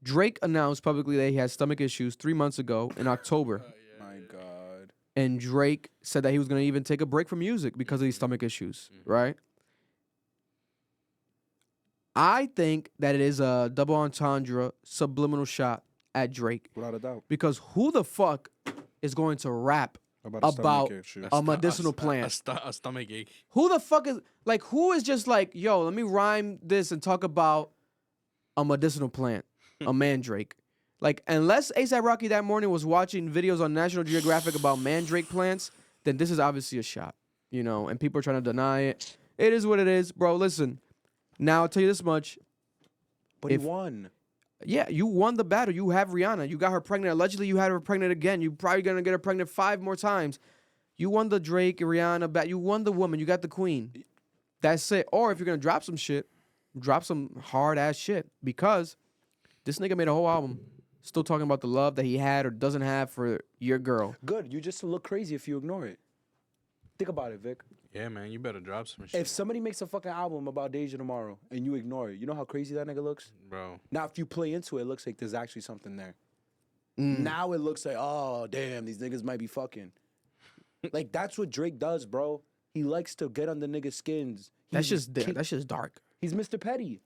Drake announced publicly that he had stomach issues 3 months ago in October. My God. And Drake said that he was going to even take a break from music because of these stomach issues, right? I think that it is a double entendre subliminal shot at Drake. Without a doubt. Because who the fuck is going to rap about a medicinal plant? A stomach ache. Who the fuck is, like, who is just like, yo, let me rhyme this and talk about a medicinal plant, a mandrake? Like, unless A$AP Rocky that morning was watching videos on National Geographic about mandrake plants, then this is obviously a shot, and people are trying to deny it. It is what it is, bro. Listen, now I'll tell you this much. But he won. Yeah, you won the battle. You have Rihanna. You got her pregnant. Allegedly, you had her pregnant again. You're probably going to get her pregnant 5 more times. You won the Drake, Rihanna battle. You won the woman. You got the queen. That's it. Or if you're going to drop some shit, drop some hard-ass shit. Because this nigga made a whole album still talking about the love that he had or doesn't have for your girl. Good. You just look crazy if you ignore it. Think about it, Vic. Yeah, man, you better drop some shit. If somebody makes a fucking album about Deja tomorrow and you ignore it, you know how crazy that nigga looks? Bro. Now, if you play into it, it looks like there's actually something there. Now it looks like, oh, damn, these niggas might be fucking. Like, that's what Drake does, bro. He likes to get under niggas' skins. That's just dark. He's Mr. Petty.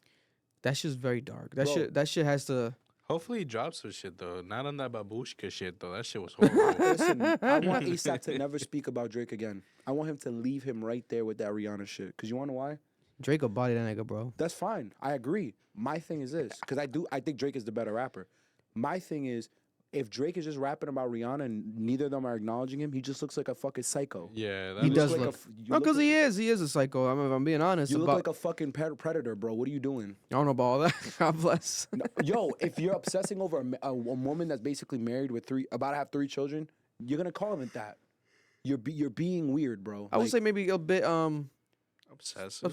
That's just very dark. Bro. That shit has to... Hopefully he drops some shit, though. Not on that babushka shit, though. That shit was horrible. Listen, I want A$AP to never speak about Drake again. I want him to leave him right there with that Rihanna shit. Because you want to know why? Drake will body that nigga, bro. That's fine. I agree. My thing is this. Because I think Drake is the better rapper. My thing is, if Drake is just rapping about Rihanna and neither of them are acknowledging him, he just looks like a fucking psycho. Yeah, that He is does like look. you No, look because like- he is a psycho. I mean, if I'm being honest. You look about, like a fucking predator, bro. What are you doing? I don't know about all that. God bless. No, yo, if you're obsessing over a woman that's basically married with about to have 3 children, you're gonna call him that. You're being weird, bro. I would say maybe a bit obsessive.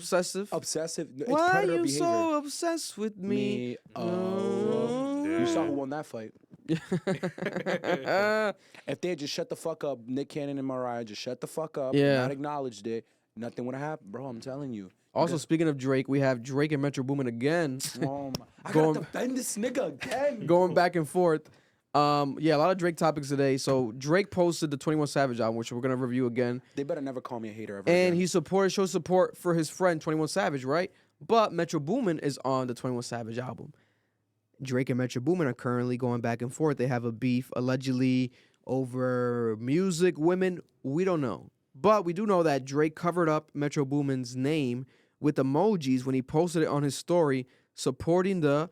obsessive. It's Why are predator you behavior. so obsessed with me? You saw who won that fight. If they had just shut the fuck up, Nick Cannon and Mariah just shut the fuck up, Yeah. not acknowledged it, nothing would have happened, bro. I'm telling you. Also, speaking of Drake, we have Drake and Metro Boomin again, I Going- gotta defend this nigga again. going back and forth. Yeah, a lot of Drake topics today. So Drake posted the 21 Savage album, which we're gonna review again, They better never call me a hater ever. and again. he showed support for his friend 21 Savage, right? But Metro Boomin is on the 21 Savage album. Drake and Metro Boomin are currently going back and forth. They have a beef allegedly over music, women. We don't know, but we do know that Drake covered up Metro Boomin's name with emojis when he posted it on his story, supporting the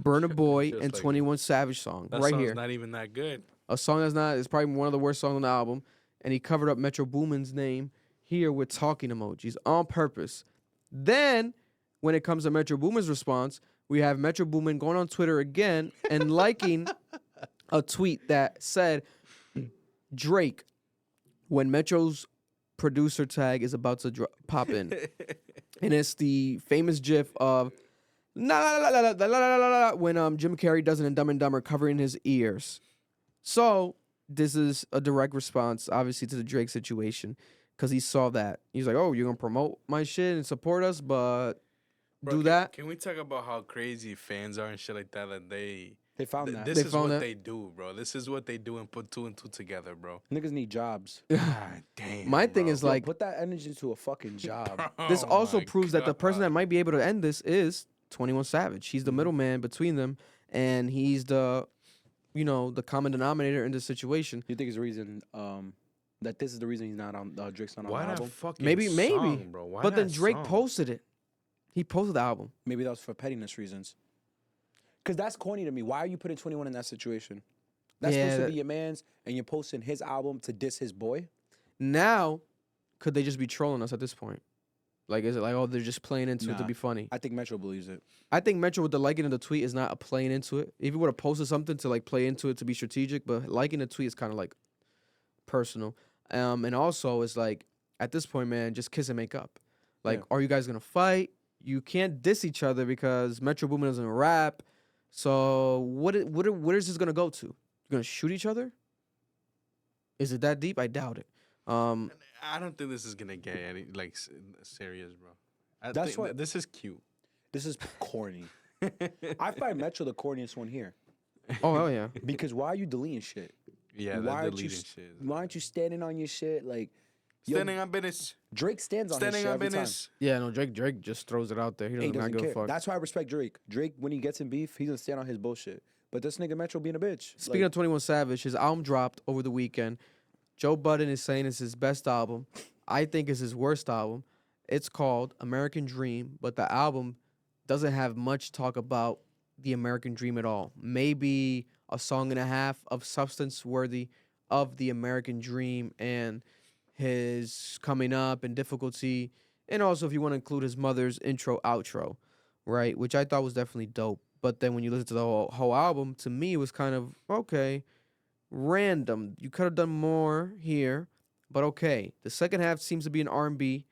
Burna Boy Just and like 21 Savage song That right song's here. not even that good. A song that's not, it's probably one of the worst songs on the album. And he covered up Metro Boomin's name here with talking emojis on purpose. Then, when it comes to Metro Boomin's response, we have Metro Boomin going on Twitter again and liking a tweet that said, Drake, when Metro's producer tag is about to pop in. And it's the famous gif of when Jim Carrey does it in Dumb and Dumber covering his ears. So this is a direct response, obviously, to the Drake situation, because he saw that. He's like, oh, you're going to promote my shit and support us, but Bro, do that? Can we talk about how crazy fans are and shit like that? That they found that. This They is found what that. they do, bro. This is what they do and put 2 and 2 together, bro. Niggas need jobs. God damn. My thing is Yo, like, put that energy into a fucking job. this Oh also my proves that the person God. that might be able to end this is 21 Savage. He's the middleman between them, and he's the, the common denominator in this situation. You think it's the reason that this is the reason he's not on Drake's not on Why the that album? fucking Maybe, song, bro? Why but then that Drake song? posted it. He posted the album. Maybe that was for pettiness reasons. Cause that's corny to me. Why are you putting 21 in that situation? That's Yeah, supposed to that- be your man's, and you're posting his album to diss his boy. Now, could they just be trolling us at this point? Like, is it like, oh, they're just playing into it to Nah. be funny? I think Metro believes it. I think Metro with the liking of the tweet is not a playing into it. If he would have posted something to like play into it to be strategic, but liking the tweet is kind of like personal. And also it's like at this point, man, just kiss and make up. Like, Yeah. are you guys gonna fight? You can't diss each other because Metro Boomin doesn't rap. So what is this gonna go to? You're gonna shoot each other? Is it that deep? I doubt it. I don't think this is gonna get any like serious, bro. I That's think what- this is cute. This is corny. I find Metro the corniest one here. Oh hell yeah. Because why are you deleting shit? Yeah, Why they're aren't you deleting s- shit. Why aren't you standing on your shit? Like, yo, Standing on business. Drake stands on his Standing shit on every time. business. Yeah, no, Drake just throws it out there. He He doesn't, not doesn't give care. a fuck. That's why I respect Drake. Drake, when he gets in beef, he's gonna stand on his bullshit. But this nigga Metro being a bitch. Speaking of 21 Savage, his album dropped over the weekend. Joe Budden is saying it's his best album. I think it's his worst album. It's called American Dream, but the album doesn't have much talk about the American Dream at all. Maybe a song and a half of substance worthy of the American Dream and his coming up and difficulty. And also if you want to include his mother's intro, outro, right? Which I thought was definitely dope. But then when you listen to the whole album, to me, it was kind of, okay, random. You could have done more here, but okay. The second half seems to be an R&B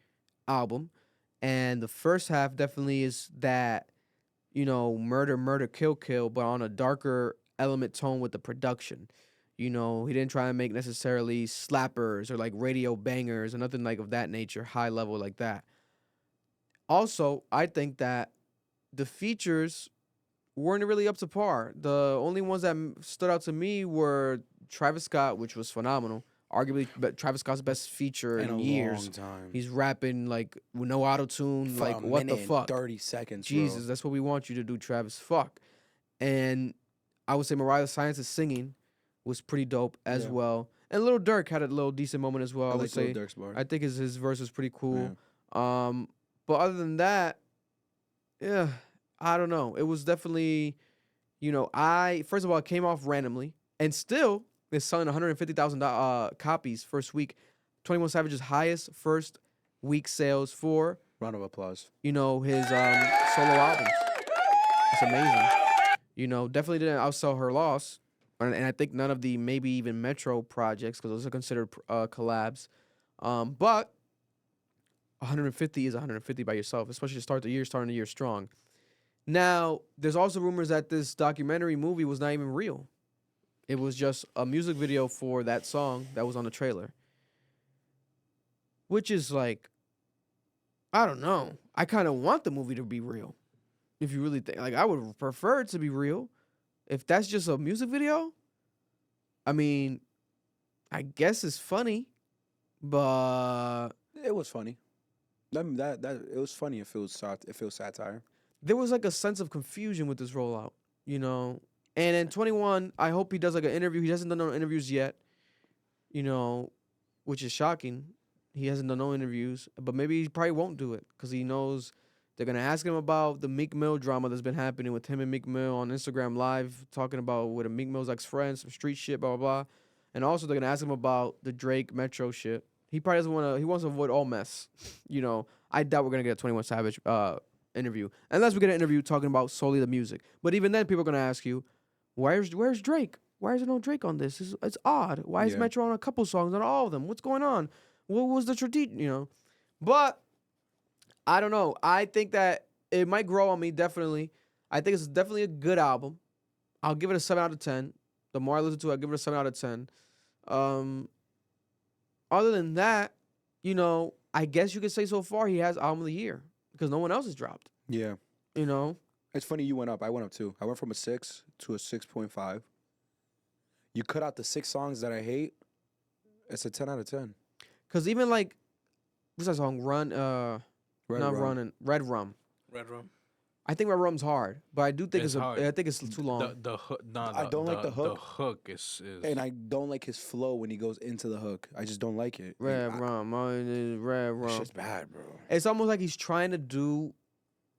album, and the first half definitely is that, murder, kill, but on a darker element tone with the production. He didn't try and make necessarily slappers or like radio bangers or nothing like of that nature, high level like that. Also, I think that the features weren't really up to par. The only ones that stood out to me were Travis Scott, which was phenomenal. Arguably Travis Scott's best feature in a years. long time. He's rapping like with no auto tune. For Like a what the minute and fuck? 30 seconds. Jesus, bro. that's what we want you to do, Travis. Fuck. And I would say Mariah Science's singing was pretty dope as Yeah. well. And Lil Durk had a little decent moment as well. I I would like say. Lil Durk's bar. I think his verse was pretty cool. But other than that, yeah, I don't know. It was definitely, first of all, it came off randomly. and still is selling 150,000 copies first week. 21 Savage's highest first week sales for Round of applause. his solo albums. It's amazing. Definitely didn't outsell Her Loss, and I think none of the maybe even Metro projects because those are considered collabs. But 150 is 150 by yourself, especially to starting the year strong. Now, there's also rumors that this documentary movie was not even real. It was just a music video for that song that was on the trailer. Which is like, I don't know. I kind of want the movie to be real. If you really think, like, I would prefer it to be real. If that's just a music video, I mean, I guess it's funny, but It was funny. That it was funny if it was satire. there was like a sense of confusion with this rollout, And in 21, I hope he does like an interview. He hasn't done no interviews yet, which is shocking. He hasn't done no interviews, but maybe he probably won't do it because he knows they're going to ask him about the Meek Mill drama that's been happening with him and Meek Mill on Instagram Live, talking about with a Meek Mill's ex-friend, some street shit, blah, blah, blah. And also they're going to ask him about the Drake Metro shit. He probably doesn't want to, he wants to avoid all mess. I doubt we're going to get a 21 Savage interview, unless we get an interview talking about solely the music. But even then, people are going to ask you, where's Drake? Why is there no Drake on this? It's odd. Why is Metro on a couple songs, not all of them? What's going on? What was the tradition, But I don't know. I think that it might grow on me, definitely. I think it's definitely a good album. I'll give it a 7 out of 10. The more I listen to it, I'll give it a 7 out of 10. Other than that, I guess you could say so far he has album of the year because no one else has dropped. Yeah. It's funny you went up. I went up too. I went from a 6 to a 6.5. You cut out the 6 songs that I hate, it's a 10 out of 10. Because even like, what's that song? Red Rum. Red Rum. I think Red Rum's hard, but I do think It's hard. I think it's too long. The hook. I don't like the hook. The hook is. And I don't like his flow when he goes into the hook. I just don't like it. Red Rum. That shit's bad, bro. It's almost like he's trying to do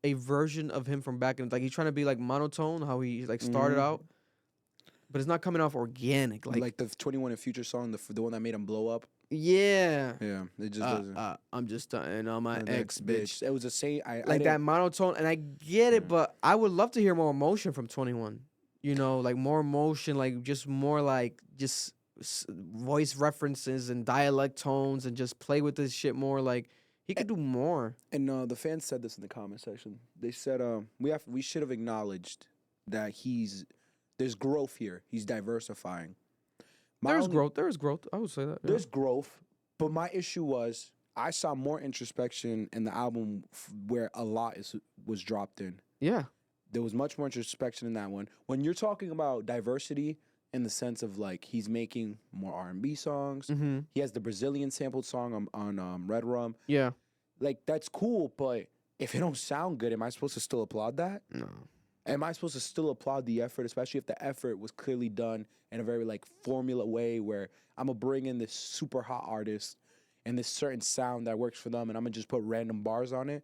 a version of him from back in, like he's trying to be like monotone, how he like started out, but it's not coming off organic. Like the 21 and Future song, the one that made him blow up. Yeah. Yeah, it just doesn't. I'm just stunting on my ex bitch. It was the same. Like that monotone, and I get it, but I would love to hear more emotion from 21. Like more emotion, like just more like just voice references and dialect tones, and just play with this shit more. Like he could do more. And the fans said this in the comment section. They said we should have acknowledged that there's growth here. He's diversifying. There's growth. There is growth. I would say that. There's growth, but my issue was I saw more introspection in the album where a lot was dropped in. Yeah. There was much more introspection in that one. When you're talking about diversity in the sense of like he's making more R&B songs, he has the Brazilian sampled song on Red Rum. Yeah. Like that's cool, but if it don't sound good, am I supposed to still applaud that? No. Am I supposed to still applaud the effort, especially if the effort was clearly done in a very like formula way where I'm gonna bring in this super hot artist and this certain sound that works for them and I'm gonna just put random bars on it?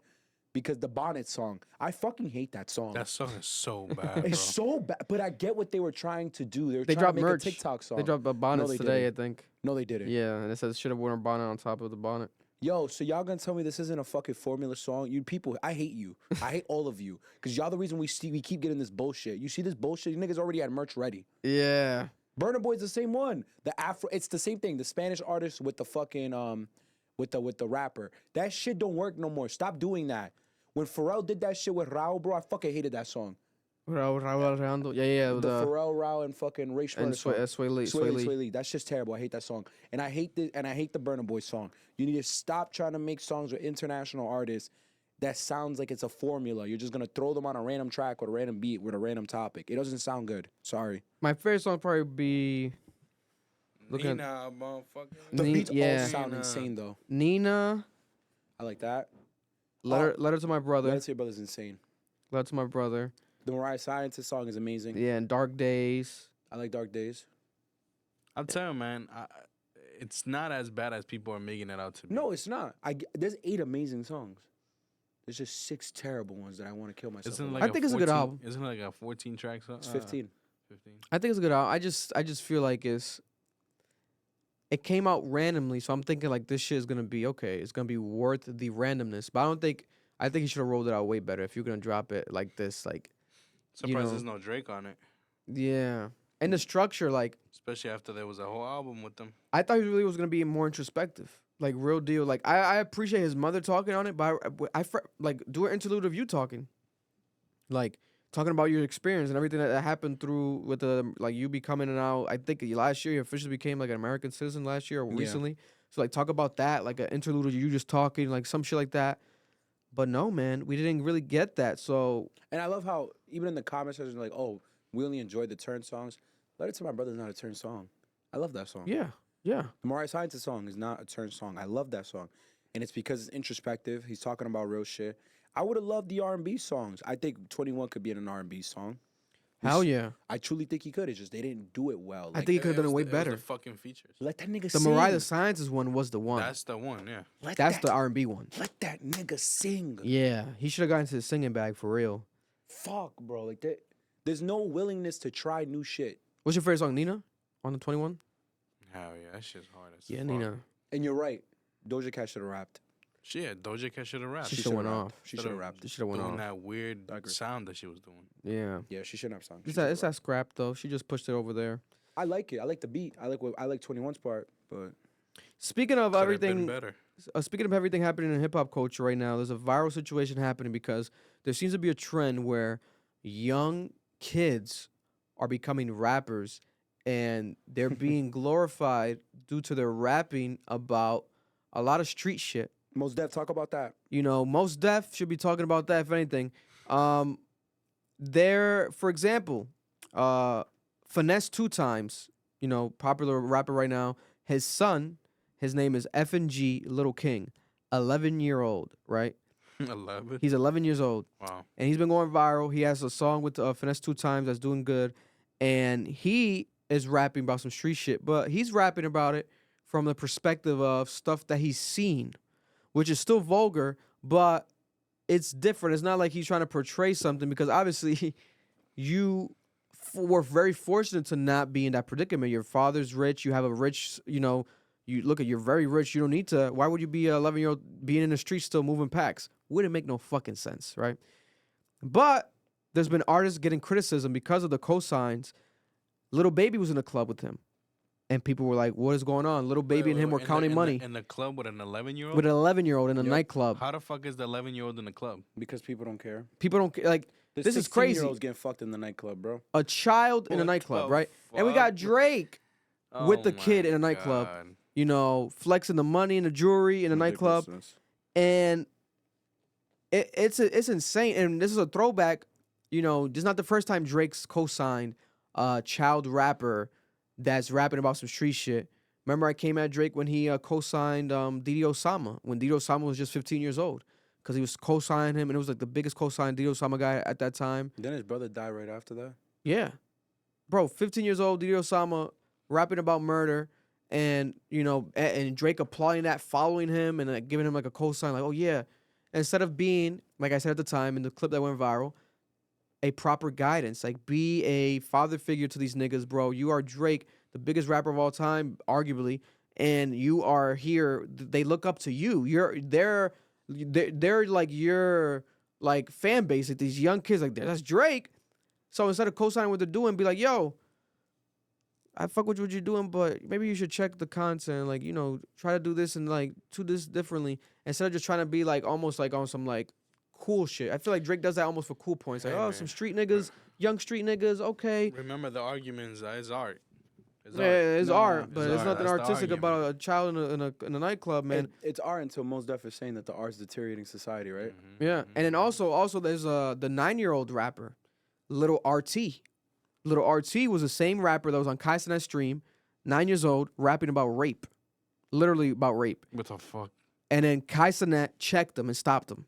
Because the Bonnet song, I fucking hate that song. That song is so bad. It's so bad, but I get what they were trying to do. They were trying dropped to make merch. a TikTok song. They dropped bonnets today, didn't. I think. No, they didn't. Yeah, and it says should have worn a bonnet on top of the bonnet. Yo, so y'all gonna tell me this isn't a fucking formula song? You people, I hate you. I hate all of you. Because y'all the reason we keep getting this bullshit. You see this bullshit? You niggas already had merch ready. Yeah. Burna Boy's the same one. It's the same thing. The Spanish artist with the fucking with the rapper. That shit don't work no more. Stop doing that. When Pharrell did that shit with Raul, bro, I fucking hated that song. Raul Alejandro. Yeah. The Pharrell, Raul, and fucking Ray Schroeder and song. Sway Lee. That's just terrible. I hate that song. And I hate the Burna Boy song. You need to stop trying to make songs with international artists that sounds like it's a formula. You're just gonna throw them on a random track with a random beat with a random topic. It doesn't sound good. Sorry. My favorite song probably be Nina, motherfucker. The beats yeah. all sound insane though. Nina. I like that. Letter to My Brother. Letter to Your Brother's insane. Letter to My Brother. The Mariah Scientist song is amazing. Yeah, and Dark Days. I like Dark Days. I'll tell you, man, it's not as bad as people are making it out to be. No, it's not. There's 8 amazing songs. There's just 6 terrible ones that I want to kill myself. Isn't it over. like I think it's a good album. Isn't it like a 14 track song? It's 15. 15. I think it's a good album. I just feel like it came out randomly, so I'm thinking like this shit is gonna be okay. It's gonna be worth the randomness. But I think he should have rolled it out way better if you're gonna drop it like this. Like, Surprised there's no Drake on it. yeah. And the structure, like, Especially after there was a whole album with them. I thought he really was gonna be more introspective, like real deal. Like I appreciate his mother talking on it, but like do an interlude of you talking, like talking about your experience and everything that happened through with the like you becoming an out. I think last year you officially became like an American citizen last year or recently. So like talk about that, like an interlude of you just talking, like some shit like that. But no, man, we didn't really get that. So And I love how even in the comment section, like, oh, we only enjoyed the turn songs. Let It To My Brother's not a turn song. I love that song. yeah. The Mariah Science song is not a turn song. I love that song. And it's because it's introspective. He's talking about real shit. I would have loved the R&B songs. I think 21 could be in an R&B song. Hell yeah. I truly think he could. It's just they didn't do it well. I think he could have done it way It was better. the fucking features. Let that nigga The sing. Mariah Sciences one was the one. That's the one, yeah. That's the R&B one. Let that nigga sing. Yeah, he should have gotten to the singing bag for real. Fuck, bro. Like that. There's no willingness to try new shit. What's your favorite song, Nina? On the 21? Hell yeah, that shit's hard as Yeah, fuck. Nina. And you're right. Doja Cat should have rapped. Shit, Doja Cat should have rapped. She She should have shoulda went rapped. off. She should have rapped. She should have went Doing off. that weird I agree. sound that she was doing. Yeah. Yeah, she shouldn't have sung. She It's should've that rapped. scrap though. She just pushed it over there. I like it. I like the beat. I like 21's part, but Speaking of Could've been everything, better. speaking of everything happening in hip hop culture right now, there's a viral situation happening because there seems to be a trend where young kids are becoming rappers and they're being glorified due to their rapping about a lot of street shit. Mos Def, talk about that. You know, Mos Def should be talking about that if anything. There, for example, Finesse 2 Times, you know, popular rapper right now. His son, his name is FnG Lil King, 11-year-old, right? 11. He's 11 years old, Wow. and he's been going viral. He has a song with Finesse 2 Times that's doing good, and he is rapping about some street shit, but he's rapping about it from the perspective of stuff that he's seen, which is still vulgar, but it's different. It's not like he's trying to portray something because obviously you were very fortunate to not be in that predicament. Your father's rich. You have a rich, you know, you look at, you're very rich. You don't need to. Why would you be an 11-year-old being in the street still moving packs? Wouldn't make no fucking sense, right? But there's been artists getting criticism because of the cosigns. Little Baby was in the club with him. And people were like, what is going on? Little Baby and him were counting money In the club with an 11-year-old? with an 11-year-old in a nightclub. How the fuck is the 11-year-old in the club? Because people don't care. People don't like, this is crazy. 16-year-olds getting fucked in the nightclub, bro. A child in a What nightclub, the right? And we got fuck? Drake with the Oh kid my in a nightclub, God. you know, flexing the money and the jewelry in a nightclub. Ridiculousness. And it's insane. And this is a throwback, you know, this is not the first time Drake's co-signed a child rapper that's rapping about some street shit. Remember I came at Drake when he co-signed Didi Osama, when Didi Osama was just 15 years old. Because he was co-signing him, and it was like the biggest co-signed Didi Osama guy at that time. Then his brother died right after that. Yeah. Bro, 15 years old, Didi Osama rapping about murder, and, you know, and Drake applauding that, following him, and like, giving him like a co-sign, like, oh yeah. Instead of being, like I said at the time in the clip that went viral, a proper guidance. Like, be a father figure to these niggas, bro. You are Drake, the biggest rapper of all time, arguably, and you are here. They look up to you. They're like your like fan base. Like these young kids, like that's Drake. So instead of co-signing what they're doing, be like, yo, I fuck with what you're doing, but maybe you should check the content. Like, you know, try to do this and like do this differently instead of just trying to be like almost like on some like cool shit. I feel like Drake does that almost for cool points. Like, Hey, oh, man. some street niggas, young street niggas, okay. Remember the arguments is art. It's Yeah, art. it's Nah, art, but it's there's art. nothing That's the artistic about argument. a child in a nightclub, man. It's art until Mos Def is saying that the art's deteriorating society, right? Yeah, and then also there's the 9-year-old rapper, Little RT. Little RT was the same rapper that was on Kai Cenat's stream, 9 years old, rapping about rape, literally about rape. What the fuck? And then Kai Cenat checked him and stopped him,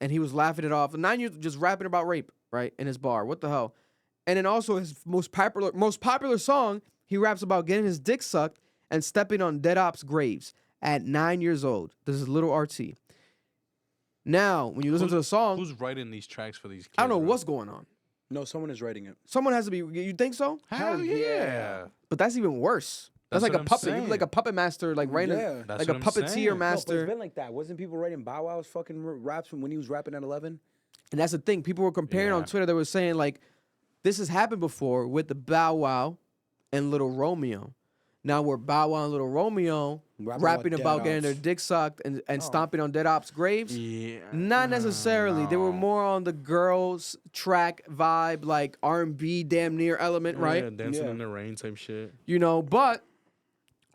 and he was laughing it off. 9 years just rapping about rape, right, in his bar. What the hell? And then also his most popular song, he raps about getting his dick sucked and stepping on dead ops' graves at 9 years old. This is Little RT. Now, when you listen to the song, Who's writing these tracks for these kids? I don't know bro? what's going on. No, someone is writing it. Someone has to be. You think so? Hell yeah. But that's even worse. That's like what a I'm puppet. You'd saying. be like a puppet master, like writing, Yeah. That's like a what I'm saying. puppeteer No, but master. it's been like that. Wasn't people writing Bow Wow's fucking raps when he was rapping at 11? And that's the thing. People were comparing on Yeah. Twitter. They were saying like, this has happened before with the Bow Wow and Little Romeo. Now we're Bow Wow and Little Romeo rapping dead about getting ops. their dick sucked and stomping on dead ops' graves. Yeah. Not necessarily. They were no. more on the girls track vibe, like R&B damn near element, right? Yeah, dancing Yeah. in the rain type shit. You know, but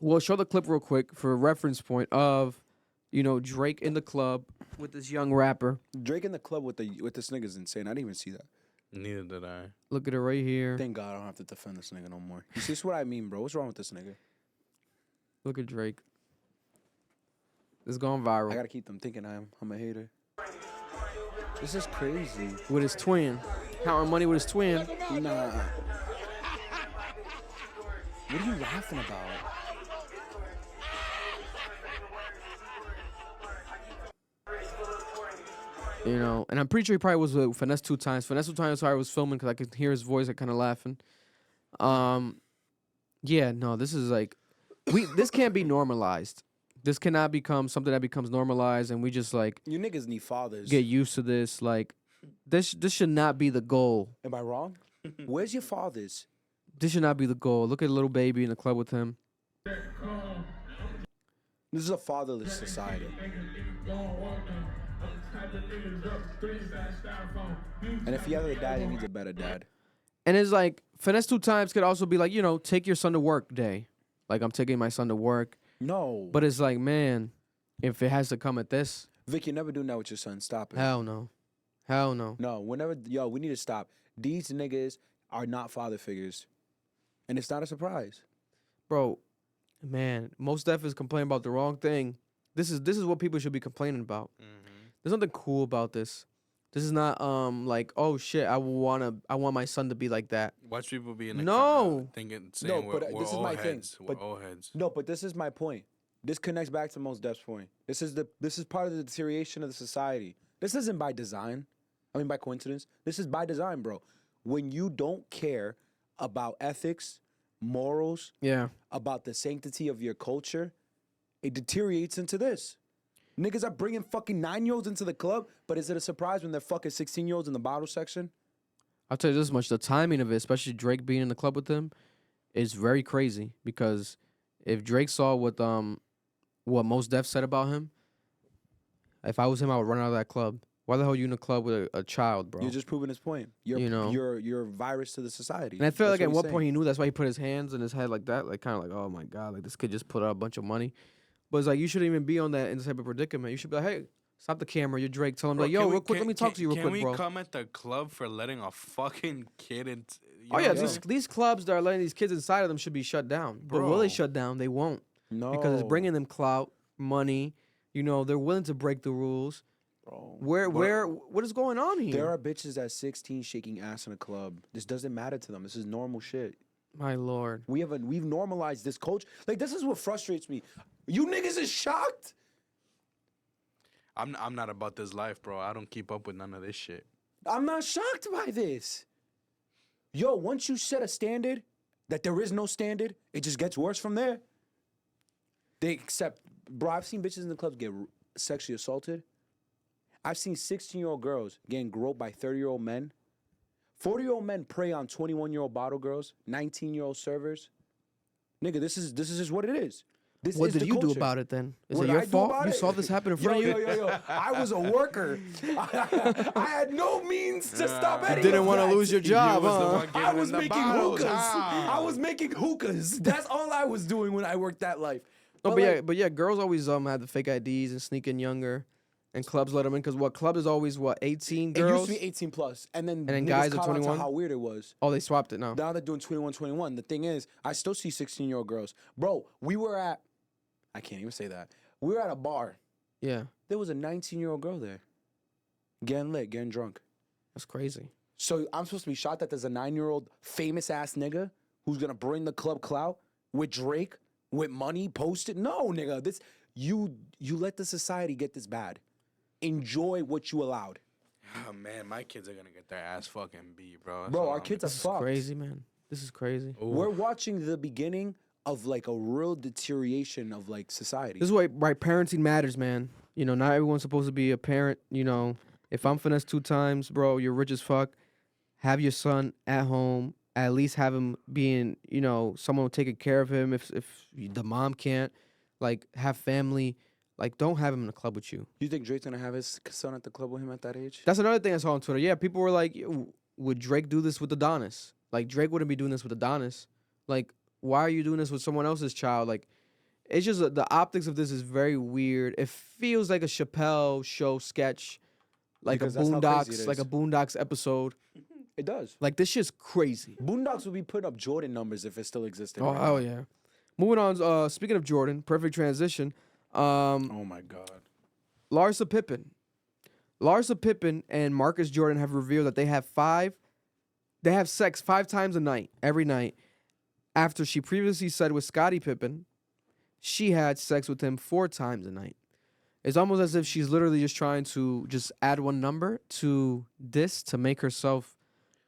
we'll show the clip real quick for a reference point of, you know, Drake in the club with this young rapper. Drake in the club with this nigga is insane. I didn't even see that. Neither did I. Look at it right here. Thank God I don't have to defend this nigga no more. You see, this is what I mean, bro. What's wrong with this nigga? Look at Drake. It's going I viral gotta keep them thinking I'm a hater. This is crazy. with his twin. Counting money with his twin. Nah. What are you laughing about? You know, and I'm pretty sure he probably was with Finesse 2 times. Finesse 2 times, sorry, I was filming because I could hear his voice, like kind of laughing. Yeah, no, this is like, this can't be normalized. This cannot become something that becomes normalized, and we just like You niggas need fathers. get used to this. Like, this should not be the goal. Am I wrong? Where's your fathers? This should not be the goal. Look at little baby in the club with him. This is a fatherless society. And if he has a dad, he needs a better dad. And it's like, Finesse 2 times could also be like, you know, take your son to work day. Like, I'm taking my son to work. No. But it's like, man, if it has to come at this, Vic, you're never doing that with your son. Stop it. hell no. Hell no. No, we need to stop. These niggas are not father figures. And it's not a surprise. Bro, man, Mos Def is complaining about the wrong thing. This is what people should be complaining about. There's nothing cool about this. This is not like, oh shit, I want my son to be like that. Watch people be in the No. thinking, No, saying but we're this is all my thing. heads. We're But- all heads. No, but this is my point. This connects back to Mos Def's point. This is part of the deterioration of the society. This isn't by design. I mean by coincidence. This is by design, bro. When you don't care about ethics, morals, Yeah. about the sanctity of your culture, it deteriorates into this. Niggas are bringing fucking 9-year-olds into the club, but is it a surprise when they're fucking 16-year-olds in the bottle section? I'll tell you this much, the timing of it, especially Drake being in the club with him, is very crazy. Because if Drake saw what Mos Def said about him, if I was him, I would run out of that club. Why the hell are you in a club with a child, bro? You're just proving his point. You know. You're a virus to the society. And I feel That's like at what one he's point saying. he knew. That's why he put his hands in his head like that, like kind of like, oh my god, like this kid just put out a bunch of money. But it's like you shouldn't even be on that in this type of predicament. You should be like, hey, stop the camera. You're Drake. Tell him like, yo, real quick, let me talk to you real quick, bro. Can we come at the club for letting a fucking kid in? Oh yeah, Yeah. these clubs that are letting these kids inside of them should be shut down. But will they Bro. shut down? They won't. No. Because it's bringing them clout, money. You know, they're willing to break the rules. Bro. What is going on here? There are bitches at 16 shaking ass in a club. This doesn't matter to them. This is normal shit. My lord. We've normalized this culture. Like, this is what frustrates me. You niggas is shocked. I'm not about this life, bro. I don't keep up with none of this shit. I'm not shocked by this. Yo, once you set a standard that there is no standard, it just gets worse from there. They accept, bro, I've seen bitches in the clubs get sexually assaulted. I've seen 16-year-old girls getting groped by 30-year-old men. 40-year-old men prey on 21-year-old bottle girls, 19-year-old servers. Nigga, this is just what it is. This What is did the you do culture. about it then? Is What it did your I do fault? about You it? saw this happen in front of you? Yo. I was a worker. I had no means to stop any Didn't of want to that. lose your job, was the huh? one I giving was them the making bottles. hookahs. Ah. I was making hookahs. That's all I was doing when I worked that life. No, But but yeah, girls always had the fake IDs and sneak in younger, and clubs let them in because club is always 18 it girls. used to be 18 plus, and then then niggas guys are caught on to 21? how weird it was. Oh, they swapped it now. Now they're doing 21, 21. The thing is, I still see 16-year-old girls. Bro, we were at, I can't even say that. We were at a bar. Yeah, There was a 19-year-old girl there, getting lit, getting drunk. that's crazy. So I'm supposed to be shocked that there's a 9-year-old famous ass nigga who's gonna bring the club clout with Drake, with money, post it. No, nigga, this you let the society get this bad. Enjoy what you allowed. Oh, man, my kids are gonna get their ass fucking beat, bro. That's Bro, all our I'm kids are This is fucked. crazy, man. This is crazy. Ooh. We're watching the beginning of like a real deterioration of like society. This is why parenting matters, man. You know, not everyone's supposed to be a parent. You know, if I'm finessed 2 times, bro, you're rich as fuck. Have your son at home. At least have him being, you know, someone taking care of him. If the mom can't, like, have family. Like, don't have him in the club with you. You think Drake's gonna have his son at the club with him at that age? That's another thing I saw on Twitter. Yeah, people were like, "Yo, would Drake do this with Adonis? Like, Drake wouldn't be doing this with Adonis. Like, why are you doing this with someone else's child? Like, it's just the optics of this is very weird. It feels like a Chappelle show sketch, like Because a that's how crazy it Boondocks, like is. a Boondocks episode. It does. Like, this shit's crazy. Boondocks would be putting up Jordan numbers if it still existed. Oh right hell now. yeah. Moving on. Speaking of Jordan, perfect transition. Oh my god. Larsa Pippen and Marcus Jordan have revealed that they have sex 5 times a night, every night. After she previously said with Scottie Pippen, she had sex with him 4 times a night. It's almost as if she's literally just trying to just add one number to this to make herself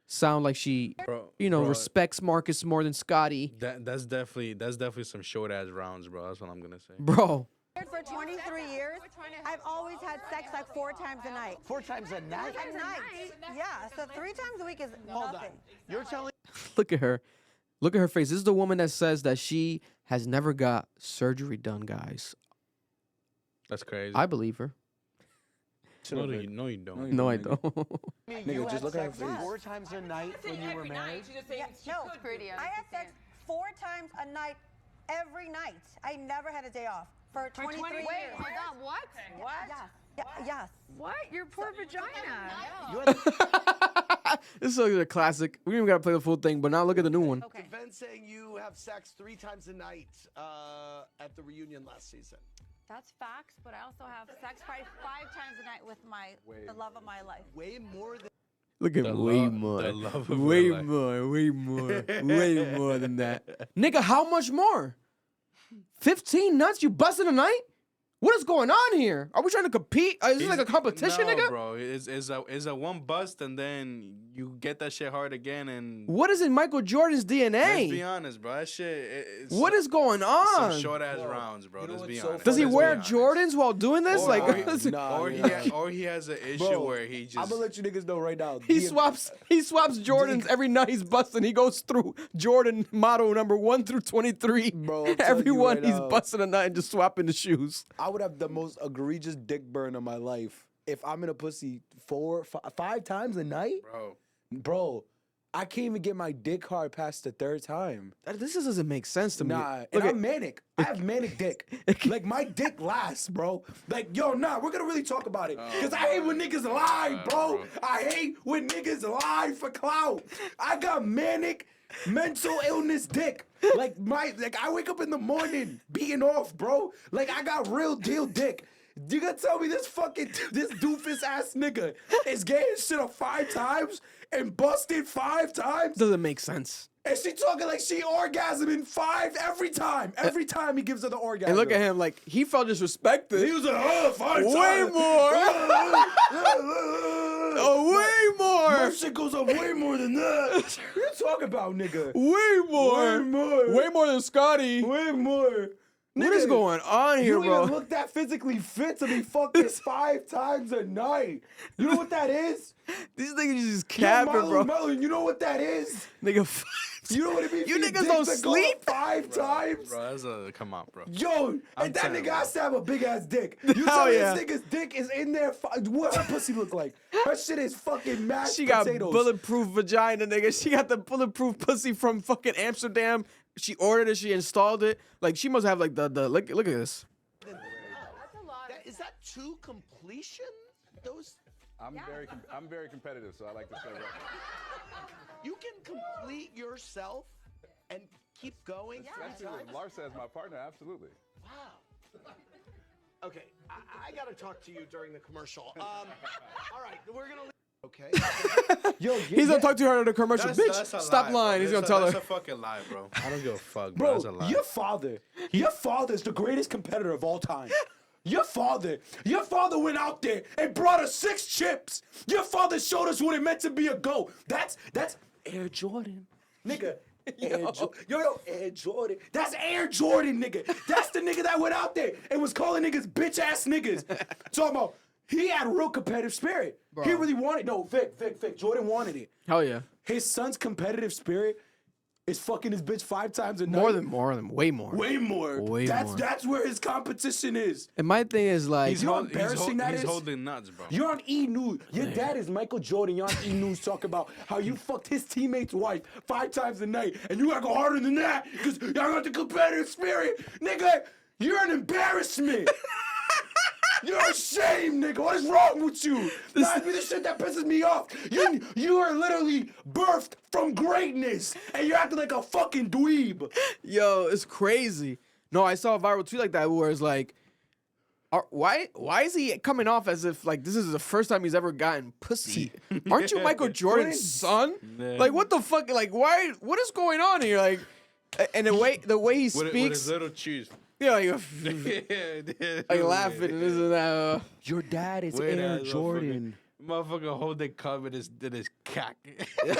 sound like she, Bro, you know, bro, respects Marcus more than Scottie. That's definitely some short ass rounds, bro. That's what I'm gonna say. Bro, For 23 years, I've always had sex like 4 times a night. 4 times a night? A night? Yeah, so 3 times a week is nothing. You're telling look at her. Look at her face. This is the woman that says that she has never got surgery done, guys. That's crazy. I believe her. No, you don't. No, I don't. me Nigga, you just had look at her sex face. 4 times a night when you were married? Yeah, no, I had sex 4 times a night every night. I never had a day off for 23 years. Wait, hold on. What? What? Yes. Yes. What? Your poor vagina. You had This is a classic. We don't even gotta play the full thing, but now look at the new one. Okay. Ben saying you have sex 3 times a night at the reunion last season. That's facts, but I also have sex probably 5 times a night with the love of my life. Way more than Look at The way love- more. the love of her way life. more. Way more. way more than that. Nigga, how much more? 15 nuts you busting a night? What is going on here? Are we trying to compete? Is this like a competition, no, nigga? bro. It's a one bust and then you get that shit hard again and What is in Michael Jordan's let's be DNA? honest, bro. That shit. It's What is going on? some short ass rounds, bro. you know Let's what's be so honest. Does he Let's be wear honest. Jordans while doing this? Or- like, or- Nah, or yeah. or he has an issue Bro, where he I'm just gonna let you niggas know right now. he swaps Jordans every night he's busting. He goes through Jordan model number 1 through 23. Bro, I'm telling Every you one right he's now. busting a night and just swapping the shoes. I would have the most egregious dick burn of my life if I'm in a pussy 5 times a night. Bro, I can't even get my dick hard past the 3rd time. This doesn't make sense to me. Nah, Look and at- I'm manic. I have manic dick. Like, my dick lasts, bro. Like, yo, nah, we're gonna really talk about it. Because I hate when niggas lie, bro. I hate when niggas lie for clout. I got manic mental illness dick. Like, I wake up in the morning beating off, bro. Like, I got real deal dick. You gonna tell me this doofus ass nigga is getting shit up 5 times and busted 5 times? doesn't make sense. And she talking like she orgasming 5 every time. Every time he gives her the orgasm. And look at him, like he felt disrespected. He was like, oh, 5 times. Way way more. My shit goes up way more than that. What you talking about, nigga? Way more. Way more. Way more than Scotty. Way more. What is going on here, You bro? even look that physically fit to be fucking 5 times a night. You know what that is? These niggas just Yo, capping, bro. Marlon, you know what that is? Nigga, You know what it means? You for your niggas dick don't to go sleep? up 5 times? Bro, that's a come on, bro. Yo, I'm and that telling nigga you. has to have a big ass dick. You Hell tell me yeah. this nigga's dick is in there. What her pussy look like? Her shit is fucking mashed she got potatoes. bulletproof vagina, nigga. She got the bulletproof pussy from fucking Amsterdam. She ordered it. She installed it. Like she must have like the look at this. Is that to completion? Those I'm very competitive, so I like to stay ready. you can complete yourself and keep going. Especially with Larsa as my partner, absolutely. Wow. Okay, I gotta talk to you during the commercial. All right, we're gonna leave. Okay. Yo, He's gonna talk to her in the commercial. Bitch, That's a stop lie, lying. bro. He's gonna That's tell That's her. a fucking lie, bro. I don't give a fuck, bro. Bro, That's a lie. your father is the greatest competitor of all time. Your father went out there and brought us 6 chips. Your father showed us what it meant to be a GOAT. That's Air Jordan, nigga. Air Jordan. That's Air Jordan, nigga. That's the nigga that went out there and was calling niggas bitch ass niggas. Talking about he had a real competitive spirit. Bro. He really wanted. No, Vic. Jordan wanted it. Hell yeah. His son's competitive spirit is fucking his bitch 5 times a night. Way more. That's where his competition is. And my thing is like, you know how embarrassing that is? He's holding nuts, bro. You're on E! News. Your dad is Michael Jordan. You're on E! News talking about how you fucked his teammate's wife 5 times a night, and you gotta go harder than that because y'all got the competitive spirit. Nigga, you're an embarrassment. You're ashamed, nigga. What is wrong with you? That's the shit that pisses me off. You are literally birthed from greatness, and you're acting like a fucking dweeb. Yo, it's crazy. No, I saw a viral tweet like that where it's like, why is he coming off as if like this is the first time he's ever gotten pussy? Aren't you Michael Jordan's son? Like what the fuck? Like why? What is going on here? Like, and the way he speaks, with his little cheese. Yeah, like laughing and this and that. Your dad is Air Jordan. Motherfucker hold the cup in his cock. This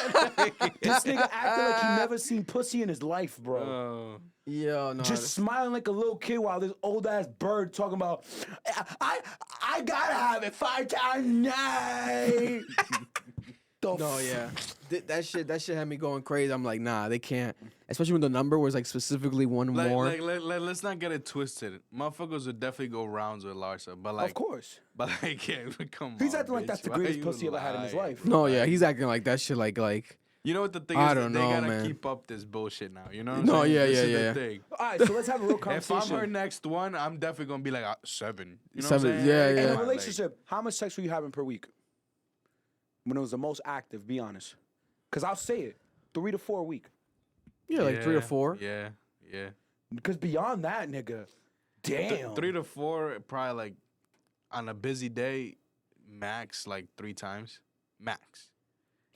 nigga acting like he never seen pussy in his life, bro. Yo, no. Just smiling like a little kid while this old ass bird talking about, I gotta have it 5 times a night. That shit had me going crazy. I'm like, nah, they can't. Especially when the number was like specifically one more. Let's not get it twisted. Motherfuckers would definitely go rounds with Larsa, but like, of course. But like, yeah, come on. He's acting like bitch. that's the Why greatest you pussy he ever had in his life. No, yeah, he's acting like that shit like. You know what the thing I is? don't They know, gotta man. keep up this bullshit now. You know what I'm saying? Yeah. The thing. All right, so let's have a real conversation. If I'm her next one, I'm definitely gonna be like 7. You know 7, what I'm saying? yeah. In a relationship, how much sex were you having per week? When it was the most active, be honest. Because I'll say it, 3 to 4 a week. Yeah, like 3 to 4. Yeah. Because beyond that, nigga, damn. 3 to 4, probably like on a busy day, max like 3 times. Max.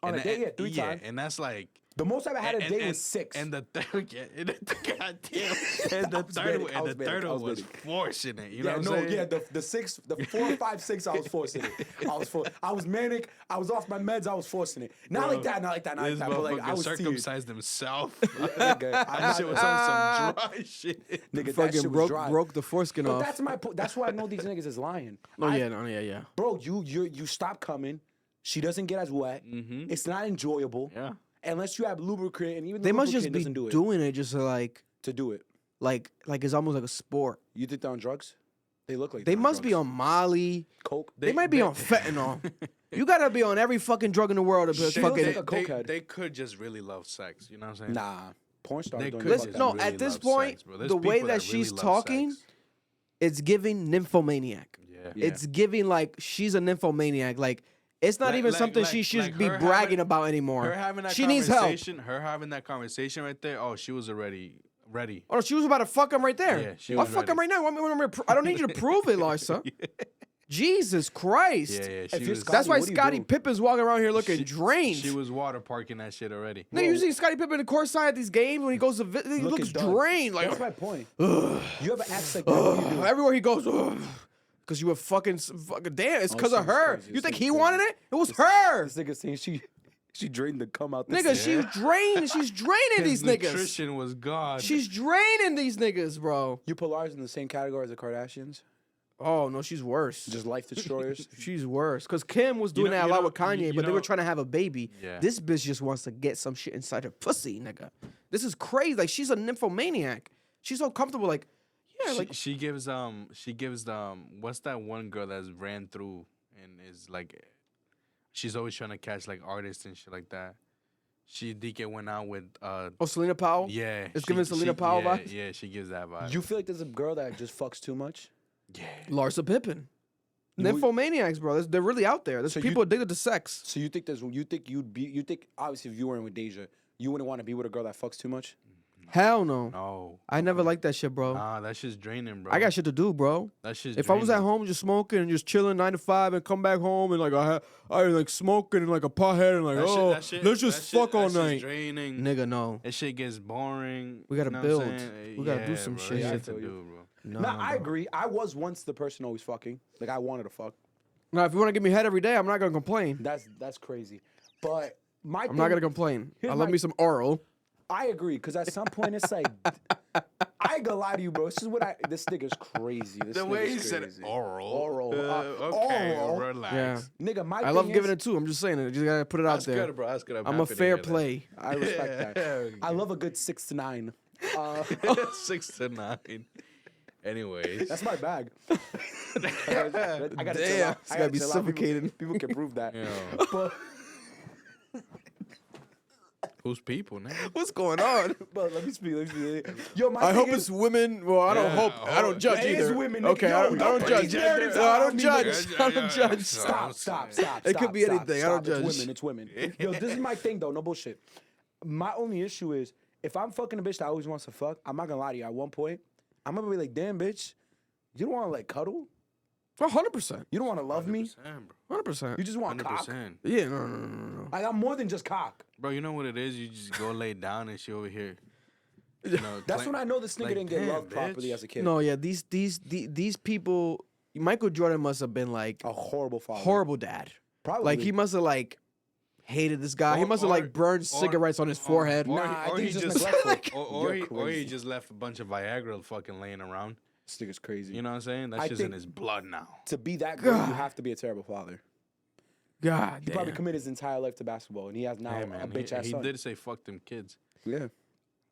On a day, yeah, 3 times. And that's like. The most I ever had a day was 6. And the third, goddamn, and the third one was forcing it. You know what I'm saying? Yeah, the 6, the 4, 5, 6, I was forcing it. I was manic. I was off my meds. I was forcing it. Not like that. This But like I was circumcised himself. Nigga, That shit was on some dry shit. Nigga, that Fucking shit was dry. broke the foreskin But off. that's my point. That's why I know these niggas is lying. Yeah. Bro, you stop coming. She doesn't get as wet. Mm-hmm. It's not enjoyable. Yeah. Unless you have lubricant, and even They the must just lubricant be doesn't do it. doing it just To do it. like it's almost like a sport. You think they're on drugs? They look like They they're on must be drugs. on Molly. Coke. They might be on fentanyl. You gotta be on every fucking drug in the world to be fucking. like a cokehead. They could just really love sex. You know what I'm saying? Nah, porn stars They don't could give a just fuck. No, really at this love point, sex, bro. There's the way people that that she's really love talking, sex. it's giving nymphomaniac. Yeah. It's giving like she's a nymphomaniac. Like it's not even something she should be her bragging having- about anymore. Her having that She needs help. conversation, her having that conversation right there. Oh, she was already ready. Oh, she was about to fuck him right there. Yeah, she I'll was fuck him right ready. now. I don't need you to prove it, Larsa. Jesus Christ. Yeah. If She you're was, Scotty, That's why what do you Scottie do? Pippen's walking around here looking drained. she was water parking that shit already. No, you see Scottie Pippen in the courtside at these games when he goes to he Looking looks done. drained. Like That's my point. You have an ex like that. What do you do? everywhere he goes, because you were fucking damn. It's because of this is her. crazy. You This think is he crazy. wanted it? It was her. This nigga saying she drained the cum out. Nigga, she's draining. She's draining His these niggas. nutrition was gone. She's draining these niggas, bro. You put Lars in the same category as the Kardashians? Oh no, she's worse. Just life destroyers? She's worse. Cause Kim was doing know- that a you lot know- with Kanye, you but they know- were trying to have a baby. Yeah. This bitch just wants to get some shit inside her pussy, nigga. This is crazy. Like she's a nymphomaniac. She's so comfortable. Like, yeah, like she gives what's that one girl that's ran through and is like, she's always trying to catch like artists and shit like that. She DK went out with Selena Powell. yeah. It's giving Selena Powell yeah, vibes? Yeah, she gives that vibe. You feel like there's a girl that just fucks too much? Yeah. Larsa Pippen. You- Nymphomaniacs, bro. They're really out there. There's So people addicted to sex. So you think obviously if you were in with Deja, you wouldn't want to be with a girl that fucks too much? Hell no. No. I never liked that shit, bro. Nah, that shit's draining, bro. I got shit to do, bro. that shit's If I was at draining. home just smoking and just chilling 9 to 5 and come back home and like I like smoking and like a pothead and like let's just fuck all night. Draining. Nigga, no. That shit gets boring. We gotta you know what I'm build. saying? We gotta do Yeah, some bro, shit. that I shit to feel you. do, bro. No, Nah, I bro. agree. I was once the person always fucking. Like I wanted to fuck. Now, if you want to give me head every day, I'm not gonna complain. That's crazy. But my I'm not gonna complain. I love me some oral. I agree, because at some point it's like, I ain't gonna lie to you, bro. This nigga's crazy. The way he said oral. Oral. Okay, oral. relax. Yeah. Nigga, my I thing love is, giving it too. I'm just saying it. You just gotta put it out That's there. good, bro. That's good. I'm a happy to fair hear that. play. I respect that. I love a good 6 to 9. 6 to 9. Anyways. That's my bag. I gotta chill Damn, out. it's I gotta be chill out. suffocating. People can prove that. Yeah. But, Who's people, nigga? What's going on? but let me speak. Yo, my I thing hope is, it's women. Well, I don't Yeah, hope. I don't judge it is either. women, Okay, nigga. I Yo, don't don't put judge. these narratives No, I out don't on me, judge. nigga. I don't judge. Stop. It could be anything. I don't judge. It's women. Yo, this is my thing though. No bullshit. My only issue is if I'm fucking a bitch that always wants to fuck, I'm not gonna lie to you. At one point, I'm gonna be like, damn, bitch, you don't want to like cuddle. 100%. You don't want to love me. 100%. You just want cock. 100%. Yeah, no. I got more than just cock. Bro, you know what it is? You just go lay down and she over here. You know, That's when I know this nigga like, didn't get damn, loved properly bitch. as a kid. No, yeah, these people. Michael Jordan must have been like A horrible father. horrible dad. Probably. Like he must have like hated this guy. He must have like burned cigarettes on his forehead. Nah, I think he he's just just neglectful. or You're he crazy. just left a bunch of Viagra fucking laying around. This nigga's crazy. You know what I'm saying? That's I just in think- his blood now. To be that good, you have to be a terrible father. God He damn. probably committed his entire life to basketball, and he has now Hey, a man, bitch ass he son. did say fuck them kids. Yeah.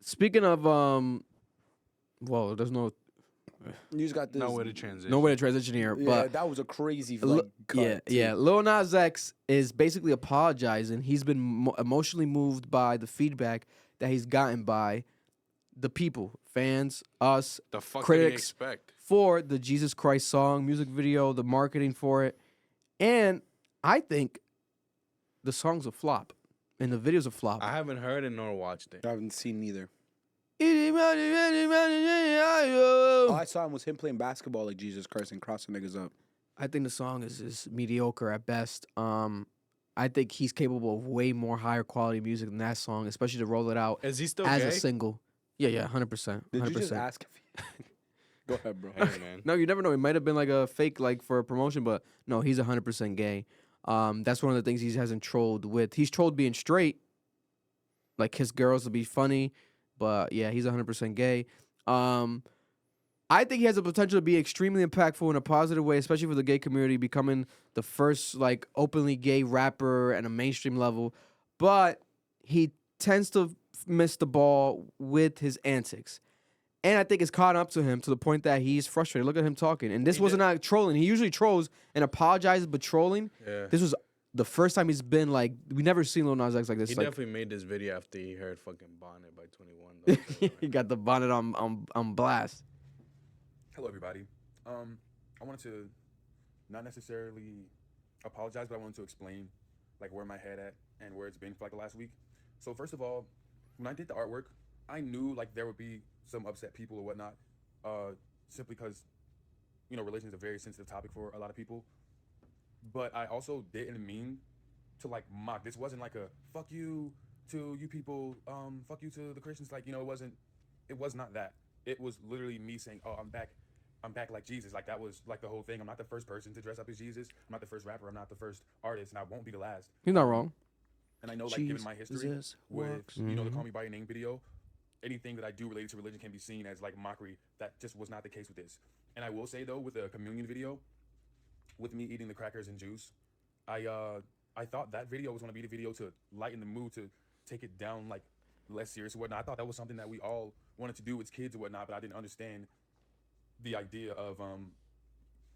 Speaking of well, there's no You just got this. No way to transition. way to transition here, Yeah, but that was a crazy Li- like, cut. yeah. Lil Nas X is basically apologizing. He's been emotionally moved by the feedback that he's gotten by the people, fans, us, The fuck did he critics, expect? for the Jesus Christ song, music video, the marketing for it. And I think the song's a flop and the video's a flop. I haven't heard it nor watched it. I haven't seen neither. All I saw was him playing basketball like Jesus Christ and crossing niggas up. I think the song is mediocre at best. I think he's capable of way more higher quality music than that song, especially to roll it out Is he still as gay? a single. Yeah, 100%. Did you just 100%. ask if he... Go ahead, bro. Hey, man. No, you never know. It might have been like a fake, like for a promotion, but no, he's 100% gay. That's one of the things he hasn't trolled with. He's trolled being straight, like his girls will be funny, but yeah, he's 100% gay. I think he has the potential to be extremely impactful in a positive way, especially for the gay community, becoming the first like openly gay rapper at a mainstream level. But he tends to miss the ball with his antics. And I think it's caught up to him to the point that he's frustrated. Look at him talking. And this wasn't not trolling. He usually trolls and apologizes, but trolling. Yeah. This was the first time he's been like, we never seen Lil Nas X like this. He Like, definitely made this video after he heard fucking Bonnet by 21. Though. he got the bonnet on blast. Hello, everybody. I wanted to not necessarily apologize, but I wanted to explain like where my head at and where it's been for like the last week. So first of all, when I did the artwork, I knew like there would be some upset people or whatnot, simply because, you know, religion is a very sensitive topic for a lot of people. But I also didn't mean to like mock. This wasn't like a fuck you to you people, fuck you to the Christians. Like, you know, it was not that. It was literally me saying, oh, I'm back like Jesus. Like that was like the whole thing. I'm not the first person to dress up as Jesus. I'm not the first rapper. I'm not the first artist, and I won't be the last. He's not wrong. And I know, like, given my history Jesus with, walks. you know, the Call Me By Your Name video, anything that I do related to religion can be seen as like mockery. That just was not the case with this. And I will say though, with the communion video, with me eating the crackers and juice, I thought that video was gonna be the video to lighten the mood, to take it down like less serious or whatnot. I thought that was something that we all wanted to do as kids or whatnot, but I didn't understand the idea of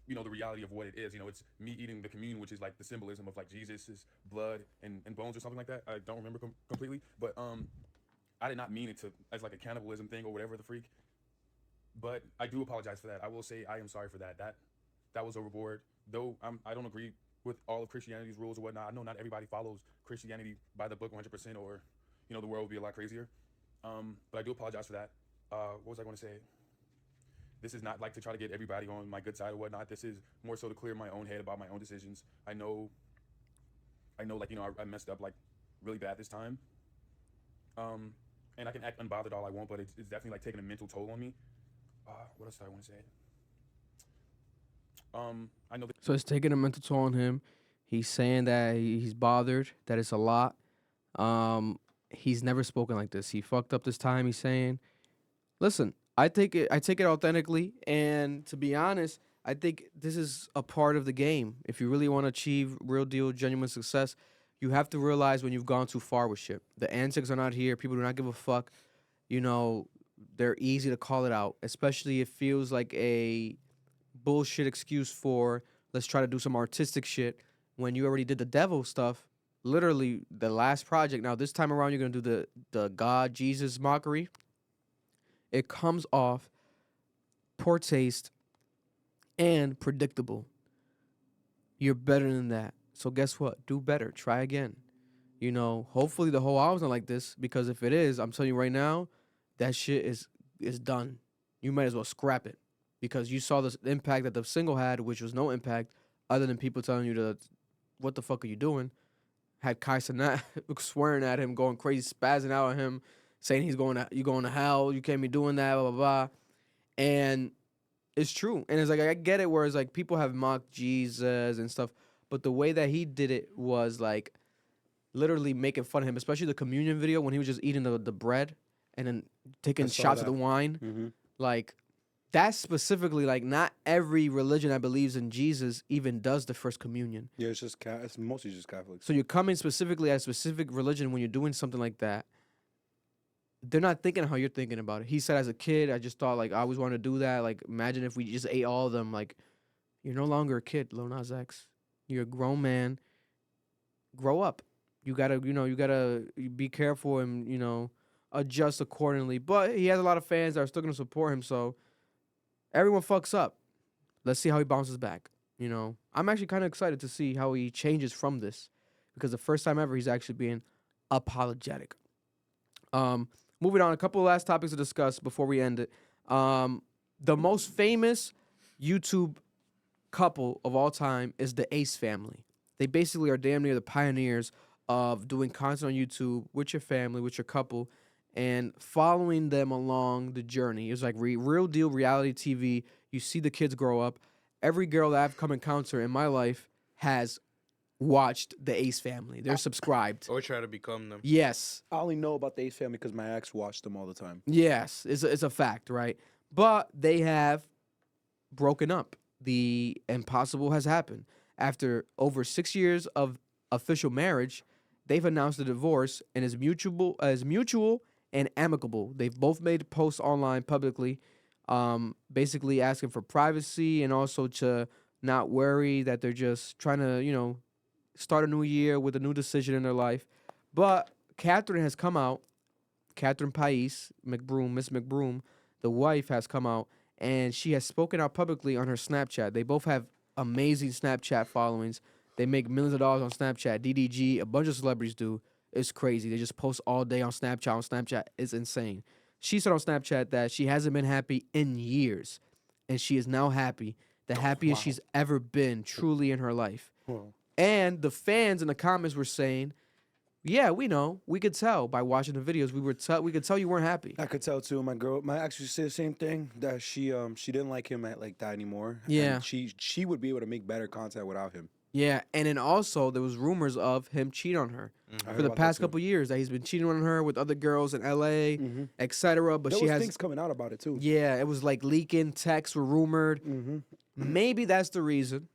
you know, the reality of what it is. You know, it's me eating the communion, which is like the symbolism of like Jesus's blood and bones or something like that. I don't remember completely, but I did not mean it to as like a cannibalism thing or whatever the freak. But I do apologize for that. I will say I am sorry for that. That was overboard. Though I don't agree with all of Christianity's rules or whatnot. I know not everybody follows Christianity by the book 100%, or you know, the world would be a lot crazier. But I do apologize for that. What was I going to say? This is not like to try to get everybody on my good side or whatnot. This is more so to clear my own head about my own decisions. I know like, you know, I messed up like really bad this time. And I can act unbothered all I want, but it's definitely like taking a mental toll on me. what else do I want to say? I know. So it's taking a mental toll on him. He's saying that he's bothered, that it's a lot. He's never spoken like this. He fucked up this time. He's saying, listen, I take it authentically, and to be honest, I think this is a part of the game. If you really want to achieve real deal, genuine success, you have to realize when you've gone too far with shit. The antics are not here. People do not give a fuck. You know, they're easy to call it out, especially it feels like a bullshit excuse for let's try to do some artistic shit when you already did the devil stuff. Literally, the last project. Now, this time around, you're going to do the God, Jesus mockery. It comes off poor taste and predictable. You're better than that. So guess what? Do better. Try again. You know, hopefully the whole album's not like this, because if it is, I'm telling you right now, that shit is done. You might as well scrap it, because you saw the impact that the single had, which was no impact other than people telling you to, what the fuck are you doing? Had Kai Cenat swearing at him, going crazy, spazzing out at him, saying you going to hell, you can't be doing that, blah, blah, blah. And it's true. And it's like, I get it, whereas like people have mocked Jesus and stuff, but the way that he did it was like literally making fun of him, especially the communion video when he was just eating the bread and then taking shots of the wine. Mm-hmm. Like, that's specifically, like, not every religion that believes in Jesus even does the first communion. Yeah, it's mostly just Catholics. So you're coming specifically at a specific religion when you're doing something like that. They're not thinking how you're thinking about it. He said, as a kid, I just thought, like, I always wanted to do that. Like, imagine if we just ate all of them. Like, you're no longer a kid, Lil Nas X. You're a grown man. Grow up. You gotta be careful and, adjust accordingly. But he has a lot of fans that are still gonna support him, so everyone fucks up. Let's see how he bounces back. I'm actually kind of excited to see how he changes from this, because the first time ever he's actually being apologetic. Moving on, a couple of last topics to discuss before we end it. The most famous YouTube couple of all time is the Ace family. They basically are damn near the pioneers of doing content on YouTube with your family, with your couple, and following them along the journey. It's like real deal reality TV. You see the kids grow up. Every girl that I've come encounter in my life has watched the Ace family. They're subscribed. Or try to become them. Yes. I only know about the Ace family because my ex watched them all the time. Yes, it's a fact, right? But they have broken up. The impossible has happened. After over 6 years of official marriage, they've announced a divorce, and is mutual and amicable. They've both made posts online publicly, basically asking for privacy and also to not worry that they're just trying to, start a new year with a new decision in their life. But Catherine has come out, Catherine Pais McBroom, Miss McBroom, the wife, has come out, and she has spoken out publicly on her Snapchat. They both have amazing Snapchat followings. They make millions of dollars on Snapchat. DDG, a bunch of celebrities do. It's crazy. They just post all day on Snapchat. It's insane. She said on Snapchat that she hasn't been happy in years, and she is now happy, the happiest she's ever been truly in her life. Wow. And the fans in the comments were saying, yeah, we know. We could tell by watching the videos. We could tell you weren't happy. I could tell too. My girl might actually say the same thing, that she didn't like him like that anymore. Yeah. And she would be able to make better content without him. Yeah, and then also there was rumors of him cheating on her for the past couple years, that he's been cheating on her with other girls in LA, etc. But there she was has things coming out about it too. Yeah, it was like leaking, texts were rumored. Maybe that's the reason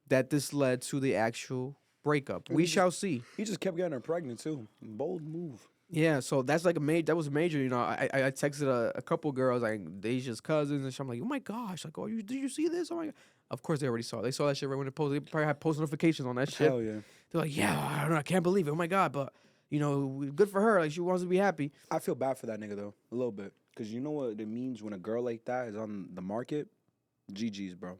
that this led to the actual breakup. We shall see. He just kept getting her pregnant too. Bold move. Yeah, so that's like that was major. I texted a couple girls, like Deja's cousins, and I'm like, oh my gosh, like, did you see this? Oh my god. Of course they already saw it. They saw that shit right when it posted. They probably had post notifications on that shit. Hell yeah. They're like, yeah, I don't know, I can't believe it. Oh my god, but good for her. Like, she wants to be happy. I feel bad for that nigga though, a little bit, because you know what it means when a girl like that is on the market. GG's, bro.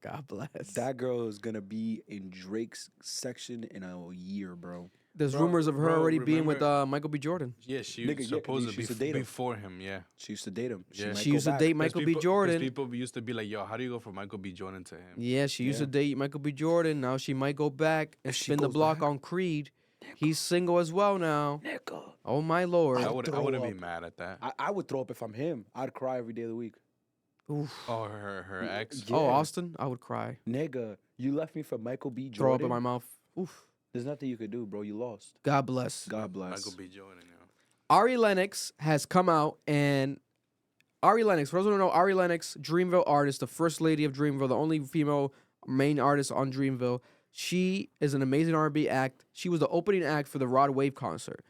God bless. That girl is gonna be in Drake's section in a year, bro. There's rumors of her already being with Michael B. Jordan. Yeah, she supposed to be before him. Yeah, she used to date him. Yeah. She used to date Michael B. Jordan. People used to be like, "Yo, how do you go from Michael B. Jordan to him?" Yeah, she used to date Michael B. Jordan. Now she might go back and spin the block on Creed. He's single as well now. Nigga. Oh my lord. I wouldn't be up. mad at that. I would throw up if I'm him. I'd cry every day of the week. Oof. Oh, her ex. Yeah. Oh, Austin, I would cry. Nigga, you left me for Michael B. Jordan. Throw up in my mouth. Oof. There's nothing you could do, bro. You lost. God bless. God bless. Michael B. Jordan. Yeah. Ari Lennox has come out, and Ari Lennox, for those who don't know, Ari Lennox, Dreamville artist, the first lady of Dreamville, the only female main artist on Dreamville. She is an amazing R&B act. She was the opening act for the Rod Wave concert,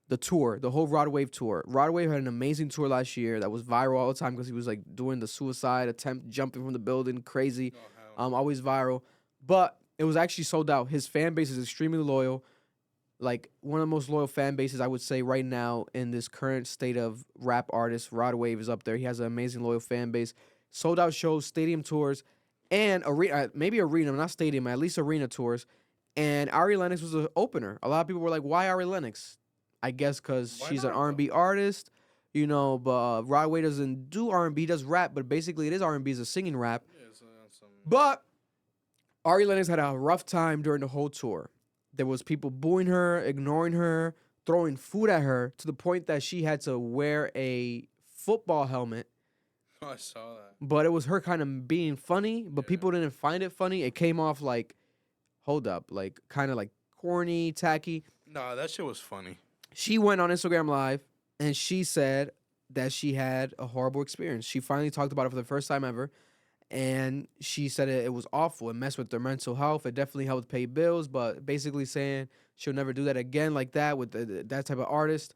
the tour, the whole Rod Wave tour. Rod Wave had an amazing tour last year that was viral all the time because he was like doing the suicide attempt, jumping from the building, crazy, always viral. But it was actually sold out. His fan base is extremely loyal. Like one of the most loyal fan bases I would say right now in this current state of rap artists. Rod Wave is up there. He has an amazing loyal fan base. Sold out shows, stadium tours, and not stadium, at least arena tours. And Ari Lennox was an opener. A lot of people were like, "Why Ari Lennox?" I guess because she's an R&B artist, you know. But Rod Wave doesn't do R&B, does rap, but basically it is R&B, is a singing rap. But Ari Lennox had a rough time during the whole tour. There was people booing her, ignoring her, throwing food at her to the point that she had to wear a football helmet. Oh, I saw that. But it was her kind of being funny, but people didn't find it funny. It came off like, hold up, like kind of like corny, tacky. Nah, that shit was funny. She went on Instagram Live and she said that she had a horrible experience. She finally talked about it for the first time ever. And she said it was awful. It messed with her mental health. It definitely helped pay bills, but basically saying she'll never do that again like that with that type of artist.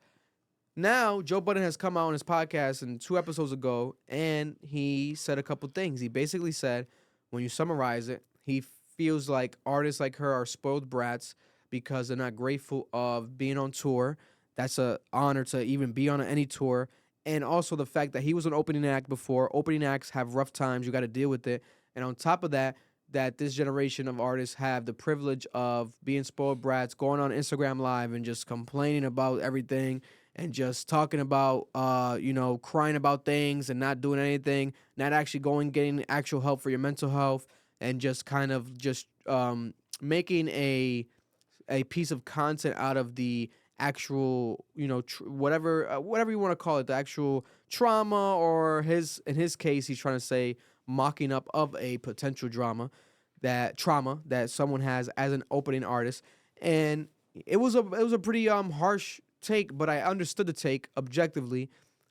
Now, Joe Budden has come out on his podcast 2 episodes ago, and he said a couple things. He basically said, when you summarize it, he feels like artists like her are spoiled brats because they're not grateful of being on tour. That's an honor to even be on any tour. And also the fact that he was an opening act before. Opening acts have rough times. You got to deal with it. And on top of that, that this generation of artists have the privilege of being spoiled brats, going on Instagram Live and just complaining about everything and just talking about, crying about things and not doing anything, not actually getting actual help for your mental health, and just kind of just making a piece of content out of the actual, whatever you want to call it, the actual trauma, or in his case, he's trying to say mocking up of a potential trauma that someone has as an opening artist. And it was a pretty harsh take, but I understood the take objectively.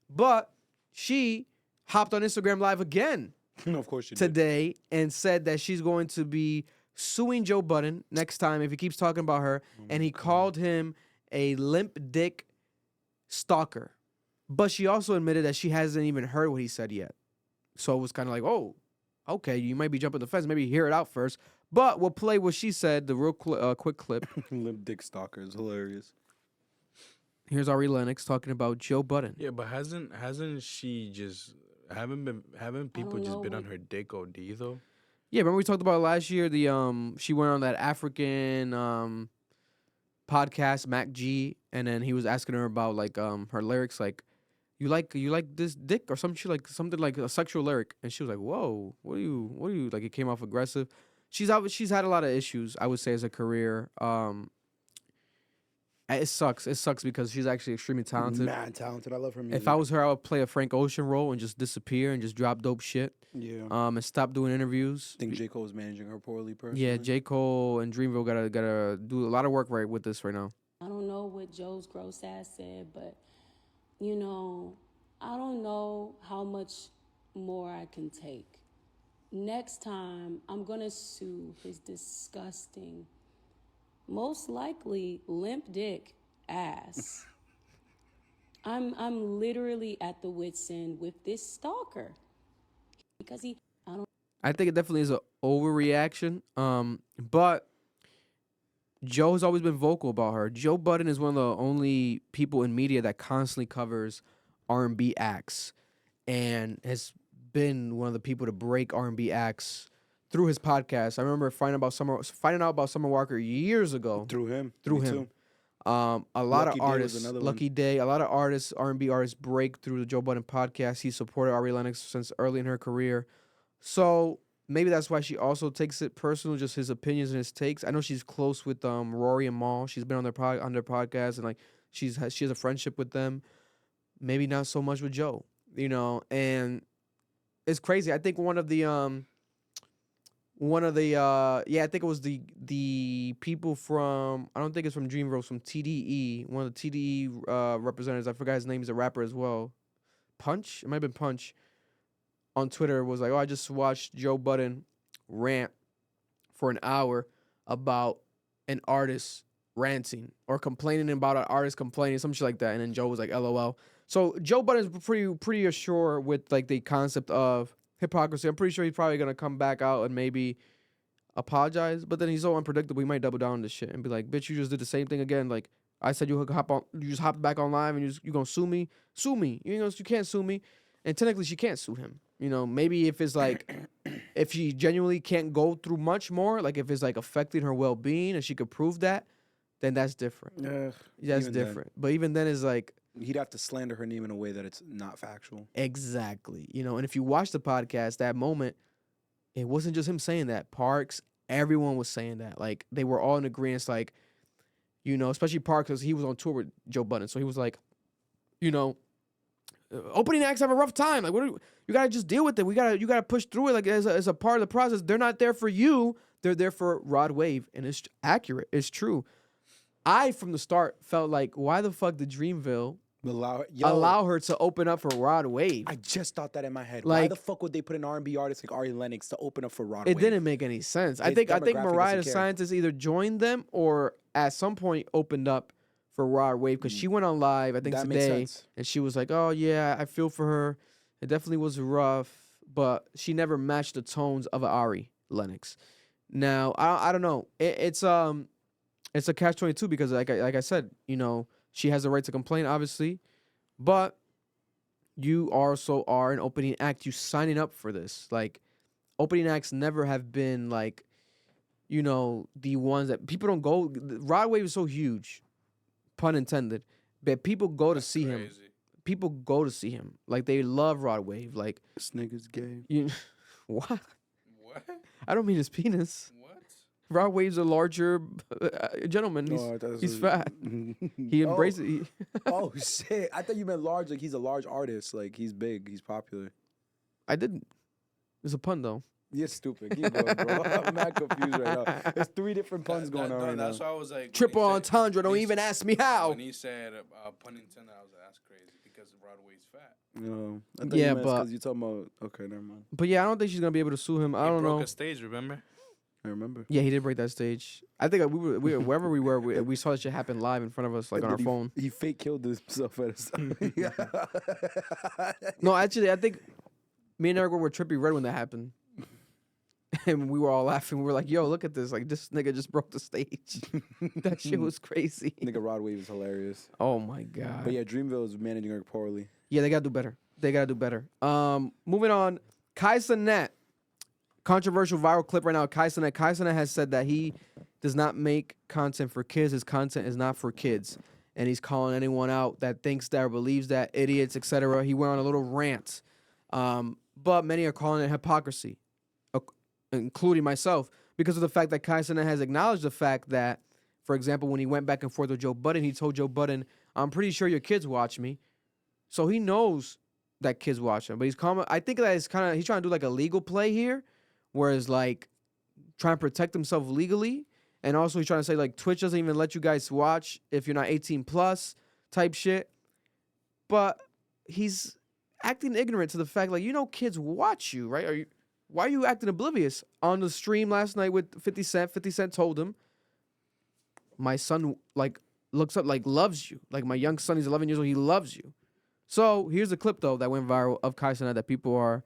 But she hopped on Instagram Live again of course she today did. And said that she's going to be suing Joe Budden next time if he keeps talking about her. And he called him a limp dick stalker. But she also admitted that she hasn't even heard what he said yet. So it was kind of like, oh, okay, you might be jumping the fence. Maybe hear it out first. But we'll play what she said, the real quick clip. Limp dick stalker is hilarious. Here's Ari Lennox talking about Joe Budden. Yeah, but hasn't she just haven't people just been on her dick OD though? Yeah, remember we talked about last year, she went on that African podcast, Mac G, and then he was asking her about like her lyrics, like you like this dick or some shit, like something like a sexual lyric, and she was like, whoa, what are you like? It came off aggressive. She's had a lot of issues, I would say, as a career. It sucks because she's actually extremely talented. Mad talented. I love her music. If I was her, I would play a Frank Ocean role and just disappear and just drop dope shit. Yeah. And stop doing interviews. I think J. Cole is managing her poorly, personally. Yeah, J. Cole and Dreamville gotta do a lot of work right with this right now. I don't know what Joe's gross ass said, but I don't know how much more I can take. Next time, I'm gonna sue his disgusting, most likely limp dick ass. I'm literally at the wit's end with this stalker because I think it definitely is an overreaction. But Joe's always been vocal about her. Joe Budden is one of the only people in media that constantly covers R&B acts, and has been one of the people to break R&B acts through his podcast. I remember finding out about Summer Walker years ago. Through him. A lot of artists, Lucky Day, a lot of artists, R&B artists break through the Joe Budden podcast. He supported Ari Lennox since early in her career. So maybe that's why she also takes it personal, just his opinions and his takes. I know she's close with Rory and Mal. She's been on their podcast, and like she has a friendship with them. Maybe not so much with Joe, you know. And it's crazy. I think one of the I think it was the people from, I don't think it's from Dreamville, from TDE, one of the TDE representatives. I forgot his name. He's a rapper as well. Punch? It might have been Punch. On Twitter was like, oh, I just watched Joe Budden rant for an hour about an artist ranting or complaining about an artist complaining, some shit like that. And then Joe was like, LOL. So Joe Budden's pretty assured with like the concept of hypocrisy. I'm pretty sure he's probably gonna come back out and maybe apologize, but then he's so unpredictable. He might double down on this shit and be like, "Bitch, you just did the same thing again. Like I said, you just hopped back on live and you gonna sue me? Sue me? You know, you can't sue me." And technically, she can't sue him. You know, maybe if it's like, if she genuinely can't go through much more, like if it's like affecting her well-being and she could prove that, then that's different. Yeah, that's different. But even then, it's like, he'd have to slander her name in a way that it's not factual. Exactly. You know, and if you watch the podcast, that moment, it wasn't just him saying that. Parks, everyone was saying that. Like, they were all in agreement. Like, you know, especially Parks, because he was on tour with Joe Budden. So he was like, you know, opening acts have a rough time. Like, you gotta just deal with it. You gotta push through it. Like, as a part of the process. They're not there for you. They're there for Rod Wave. And it's accurate. It's true. I, from the start, felt like, why the fuck did Dreamville allow her to open up for Rod Wave? I just thought that in my head. Like, why the fuck would they put an R&B artist like Ari Lennox to open up for Rod It Wave? didn't make any sense. I think Mariah the Scientist either joined them or at some point opened up for Rod Wave, because she went on live, I think That makes today, sense. and she was like, oh yeah, I feel for her. It definitely was rough, but she never matched the tones of Ari Lennox. Now, I don't know. It's a catch-22 because like I said, you know, she has the right to complain, obviously, but you also are an opening act. You signing up for this. Like, opening acts never have been like, you know, the ones that people don't go. Rod Wave is so huge, pun intended, but people go to see him. People go to see him. Like, they love Rod Wave. Like, this nigga's gay. What? What? I don't mean his penis. What? Rod Wave's a larger gentleman. He's fat. He embraces it. Oh shit! I thought you meant large. Like, he's a large artist. Like, he's big. He's popular. I didn't. It's a pun though. You're stupid. Keep going, bro. I'm not confused right now. There's 3 different puns going on right now. That's why I was like, triple entendre. Don't even ask me how. When he said pun intended, I was like, that's crazy because Rod Wave's fat. No, I thought you meant because you talking about. Okay, never mind. But yeah, I don't think she's gonna be able to sue him. I don't know. He broke a stage, remember? I remember. Yeah, he did break that stage. I think we were wherever we were, we saw that shit happen live in front of us, like on our phone. He fake killed himself at his No, actually, I think me and Eric were trippy red when that happened. And we were all laughing. We were like, yo, look at this. Like, this nigga just broke the stage. That shit was crazy. Nigga Rod Wave is hilarious. Oh, my God. But yeah, Dreamville is managing her poorly. Yeah, they got to do better. Moving on. Kai Cenat. Controversial viral clip right now. Kai Cenat. Kai Cenat has said that he does not make content for kids. His content is not for kids. And he's calling anyone out that thinks that or believes that, idiots, etc. He went on a little rant. But many are calling it hypocrisy, including myself, because of the fact that Kai Cenat has acknowledged the fact that, for example, when he went back and forth with Joe Budden, he told Joe Budden, I'm pretty sure your kids watch me. So he knows that kids watch him. But I think that he's trying to do like a legal play here, whereas like trying to protect himself legally. And also he's trying to say like Twitch doesn't even let you guys watch if you're not 18 plus type shit. But he's acting ignorant to the fact, like, you know, kids watch you, right? Why are you acting oblivious? On the stream last night with 50 Cent, 50 Cent told him, my son, like, looks up, like, loves you. Like, my young son, he's 11 years old, he loves you. So, here's a clip, though, that went viral of Kai Cenat that people are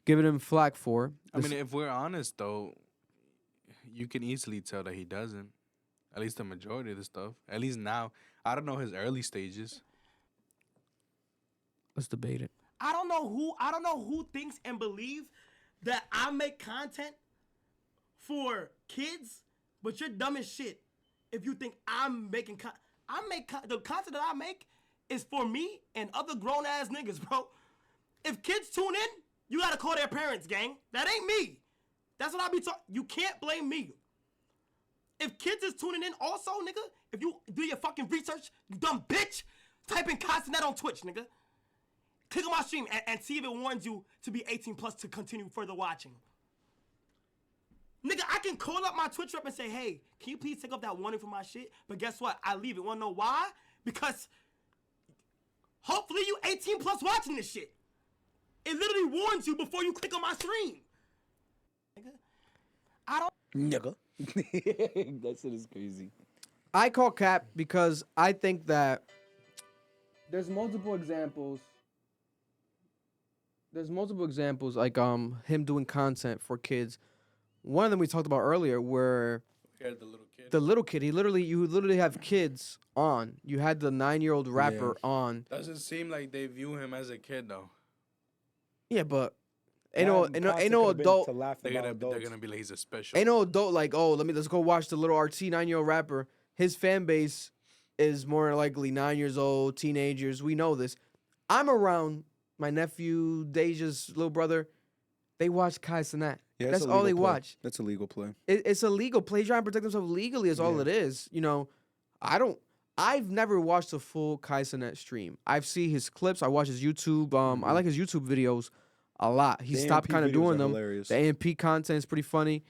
giving him flack for. I mean, if we're honest, though, you can easily tell that he doesn't. At least the majority of the stuff. At least now. I don't know his early stages. Let's debate it. I don't know who thinks and believes that I make content for kids, but you're dumb as shit if you think I'm making the content that I make is for me and other grown ass niggas, bro. If kids tune in, you gotta call their parents, gang. That ain't me. That's what I be talking. You can't blame me. If kids is tuning in also, nigga, if you do your fucking research, you dumb bitch, type in Castanet on Twitch, nigga. Click on my stream and see if it warns you to be 18 plus to continue further watching. Nigga, I can call up my Twitch rep and say, hey, can you please take off that warning from my shit? But guess what? I leave it. Wanna know why? Because hopefully you 18 plus watching this shit. It literally warns you before you click on my stream. Nigga, I don't. Nigga. That shit is crazy. I call cap because I think that there's multiple examples. There's multiple examples like him doing content for kids. One of them we talked about earlier where Yeah, the little kid. the little kid, you literally have kids on. You had the 9-year-old rapper on. Doesn't seem like they view him as a kid though. Yeah, but ain't no adult. They're gonna be like he's a special. Ain't no adult like, oh, let's go watch the little RT 9-year-old rapper. His fan base is more likely 9 years old, teenagers. We know this. I'm around my nephew, Deja's little brother. They watch Kai Cenat. Yeah, that's all they watch. That's a legal play. It's a legal play. He's trying to protect himself legally is all it is. You know, I've never watched a full Kai Cenat stream. I've seen his clips. I watch his YouTube. I like his YouTube videos a lot. He stopped kind of doing them. Hilarious. The AMP content is pretty funny.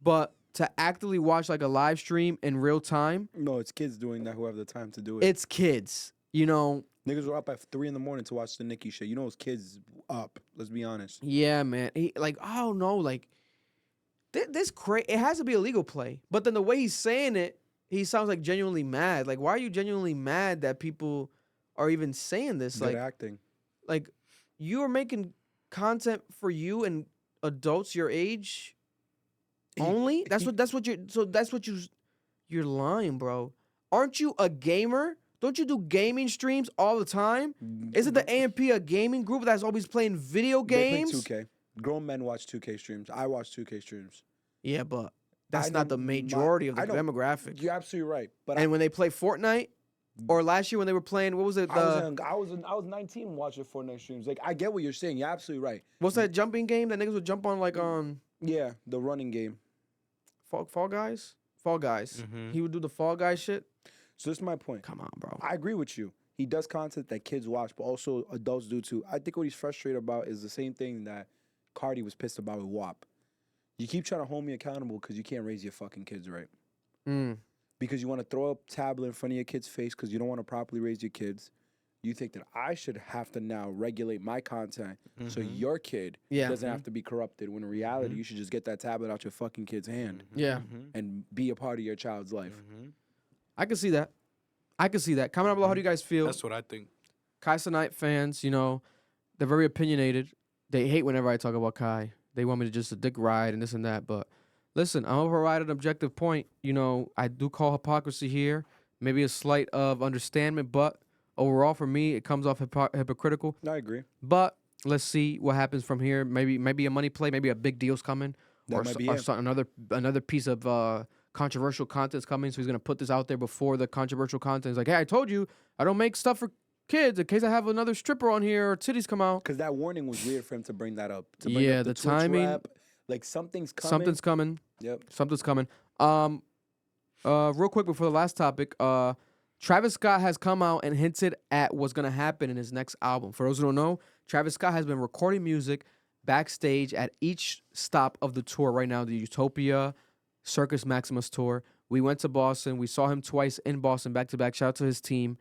But to actively watch like a live stream in real time. No, it's kids doing that who have the time to do it. It's kids. You know. Niggas were up at 3 a.m. to watch the Nicki shit. You know it's kids up. Let's be honest. Yeah, man. I don't know. Like, this crazy. It has to be a legal play. But then the way he's saying it, he sounds like genuinely mad. Like, why are you genuinely mad that people are even saying this? Good like, acting. Like, you are making content for you and adults your age only? You're lying, bro. Aren't you a gamer? Don't you do gaming streams all the time? Isn't the AMP a gaming group that's always playing video games? They play 2K. Grown men watch 2K streams. I watch 2K streams. Yeah, but that's not the majority of the demographic. You're absolutely right. But when they play Fortnite, or last year when they were playing, what was it? I was 19 watching Fortnite streams. Like, I get what you're saying. You're absolutely right. What's that jumping game that niggas would jump on like Yeah, the running game. Fall Guys? Fall Guys. Mm-hmm. He would do the Fall Guys shit. So this is my point. Come on, bro. I agree with you. He does content that kids watch, but also adults do too. I think what he's frustrated about is the same thing that Cardi was pissed about with WAP. You keep trying to hold me accountable because you can't raise your fucking kids right. Because you want to throw a tablet in front of your kid's face because you don't want to properly raise your kids. You think that I should have to now regulate my content so your kid doesn't have to be corrupted, when in reality you should just get that tablet out your fucking kid's hand. And be a part of your child's life. I can see that. Comment down below, how do you guys feel? That's what I think. Kai Cenat fans, you know, they're very opinionated. They hate whenever I talk about Kai. They want me to just a dick ride and this and that. But listen, I'm going to provide an objective point. You know, I do call hypocrisy here. Maybe a slight of understanding, but overall for me, it comes off hypocritical. I agree. But let's see what happens from here. Maybe a money play. Maybe a big deal's coming. Another piece of controversial content's coming. So he's going to put this out there before the controversial content. He's like, hey, I told you I don't make stuff for kids in case I have another stripper on here or titties come out. Because that warning was weird for him to bring that up. Yeah, the timing. Rap, like something's coming. Something's coming. Yep. Something's coming. Real quick before the last topic, Travis Scott has come out and hinted at what's going to happen in his next album. For those who don't know, Travis Scott has been recording music backstage at each stop of the tour right now, the Utopia Circus Maximus tour. We went to Boston. We saw him twice in Boston, back-to-back. Shout out to his team.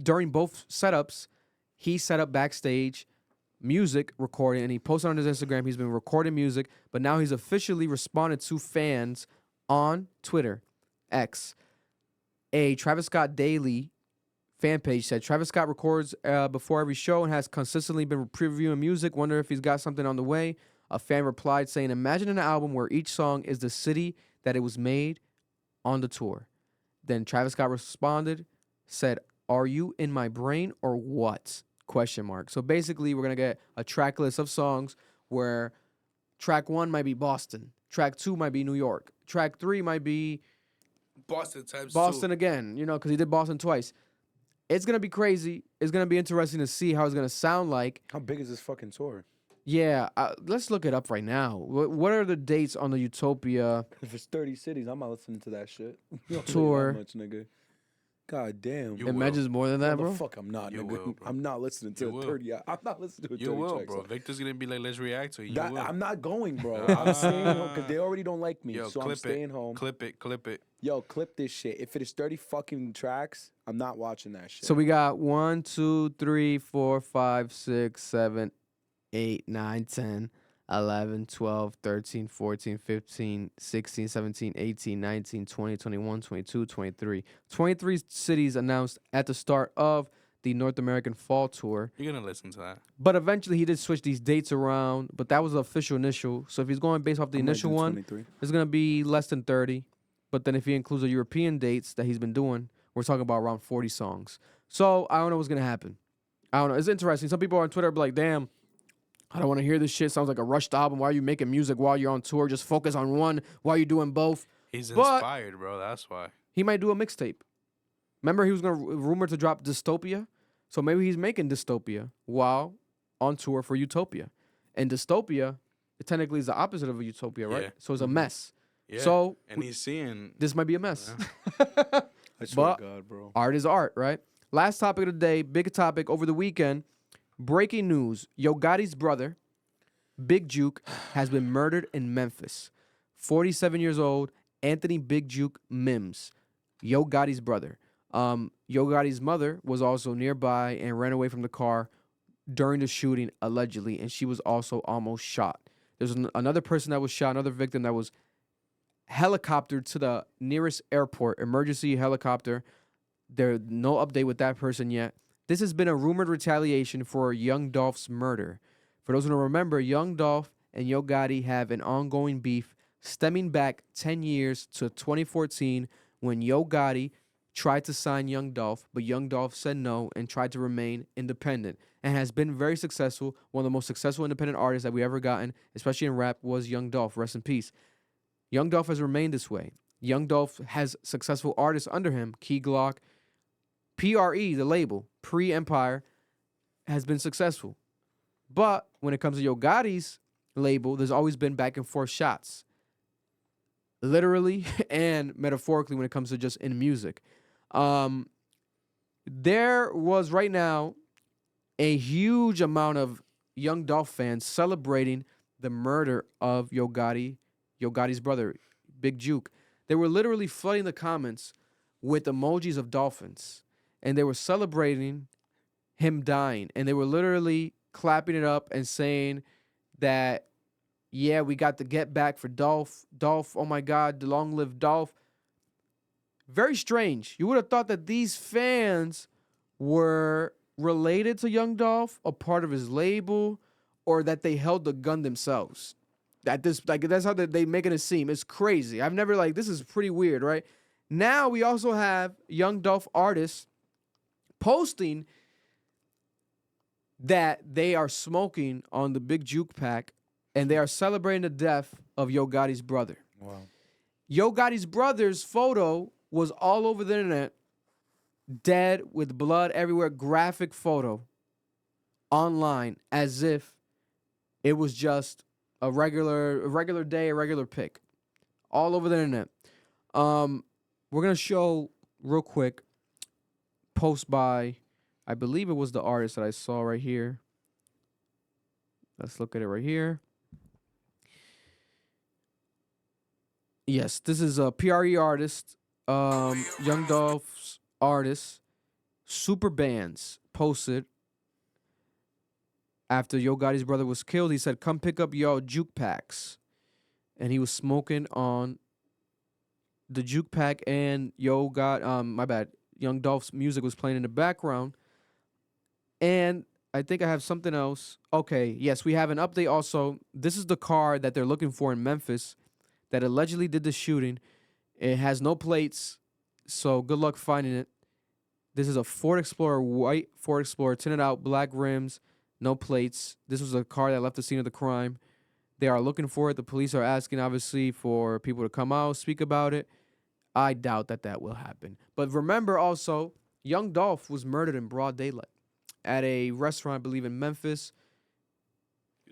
During both setups, he set up backstage music recording, and he posted on his Instagram. He's been recording music, but now he's officially responded to fans on Twitter, X. A Travis Scott Daily fan page said, Travis Scott records before every show and has consistently been previewing music. Wonder if he's got something on the way. A fan replied saying, imagine an album where each song is the city that it was made on the tour. Then Travis Scott responded, said, are you in my brain or what? Question mark. So basically, we're going to get a track list of songs where track 1 might be Boston. Track 2 might be New York. Track 3 might be Boston again, you know, because he did Boston twice. It's going to be crazy. It's going to be interesting to see how it's going to sound like. How big is this fucking tour? Yeah, let's look it up right now. What are the dates on the Utopia If it's 30 cities, I'm not listening to that shit. You don't tour? that much, nigga. God damn. Imagines more than that, bro. Fuck, I'm not, You nigga. will, bro. I'm not listening to You will. 30. I'm not listening to a 30 You will, tracks. bro. Victor's gonna be like, let's react to it. You That, will. I'm not going, bro. I'm staying home because they already don't like me. Yo, so I'm clip staying it. home. Clip it. Yo, clip this shit. If it is 30 fucking tracks, I'm not watching that shit. So we got 1, 2, 3, 4, 5, 6, 7, 8, 9, 10, 11, 12, 13, 14, 15, 16, 17, 18, 19, 20, 21, 22, 23. 23 cities announced at the start of the North American Fall Tour. You're gonna listen to that. But eventually he did switch these dates around, but that was the official initial. So if he's going based off the initial one, 23. it's going to be less than 30. But then if he includes the European dates that he's been doing, we're talking about around 40 songs. So I don't know what's going to happen. I don't know. It's interesting. Some people on Twitter be like, damn, I don't want to hear this shit. Sounds like a rushed album. Why are you making music while you're on tour? Just focus on one while you're doing both. He's But inspired, bro. That's why. he might do a mixtape. Remember he was going to rumor to drop Dystopia? So maybe he's making Dystopia while on tour for Utopia. And Dystopia, it technically is the opposite of a Utopia, right? Yeah. So it's a mess. Yeah. So and he's seeing this might be a mess. I swear But to God, bro. art is art, right? Last topic of the day, big topic over the weekend. Breaking news. Yo Gotti's brother, Big Jook, has been murdered in Memphis. 47 years old, Anthony Big Jook Mims. Yo Gotti's brother. Yo Gotti's mother was also nearby and ran away from the car during the shooting, allegedly, and she was also almost shot. There's another person that was shot, another victim that was helicoptered to the nearest airport, emergency helicopter. There's no update with that person yet. This has been a rumored retaliation for Young Dolph's murder. For those who don't remember, Young Dolph and Yo Gotti have an ongoing beef stemming back 10 years to 2014 when Yo Gotti tried to sign Young Dolph, but Young Dolph said no and tried to remain independent and has been very successful. One of the most successful independent artists that we ever gotten, especially in rap, was Young Dolph. Rest in peace. Young Dolph has remained this way. Young Dolph has successful artists under him. Key Glock, PRE, the label, pre-Empire, has been successful. But when it comes to Yo Gotti's label, there's always been back and forth shots. Literally and metaphorically when it comes to just in music. There was right now a huge amount of Young Dolph fans celebrating the murder of Yo Gotti's brother, Big Jook. They were literally flooding the comments with emojis of dolphins. And they were celebrating him dying. And they were literally clapping it up and saying that, yeah, we got the get back for Dolph. Dolph, oh my God, long live Dolph. Very strange. You would have thought that these fans were related to Young Dolph, a part of his label, or that they held the gun themselves. That's how they making it seem. It's crazy. I've never this is pretty weird, right? Now we also have Young Dolph artists posting that they are smoking on the Big Jook pack and they are celebrating the death of Yo Gotti's brother. Wow. Yo Gotti's brother's photo was all over the internet, dead with blood everywhere, graphic photo online as if it was just a regular day, a regular pic, all over the internet. We're gonna show real quick post by, I believe it was the artist that I saw right here. Let's look at it right here. Yes, this is a PRE artist, Young Dolph's artist, Super Bands posted after Yo Gotti's brother was killed. He said, "Come pick up your Jook packs," and he was smoking on the Jook pack, and Young Dolph's music was playing in the background. And I think I have something else. Okay, yes, we have an update also. This is the car that they're looking for in Memphis that allegedly did the shooting. It has no plates, so good luck finding it. This is a Ford Explorer, white Ford Explorer, tinted out, black rims, no plates. This was a car that left the scene of the crime. They are looking for it. The police are asking, obviously, for people to come out, speak about it. I doubt that will happen. But remember also, Young Dolph was murdered in broad daylight at a restaurant, I believe, in Memphis.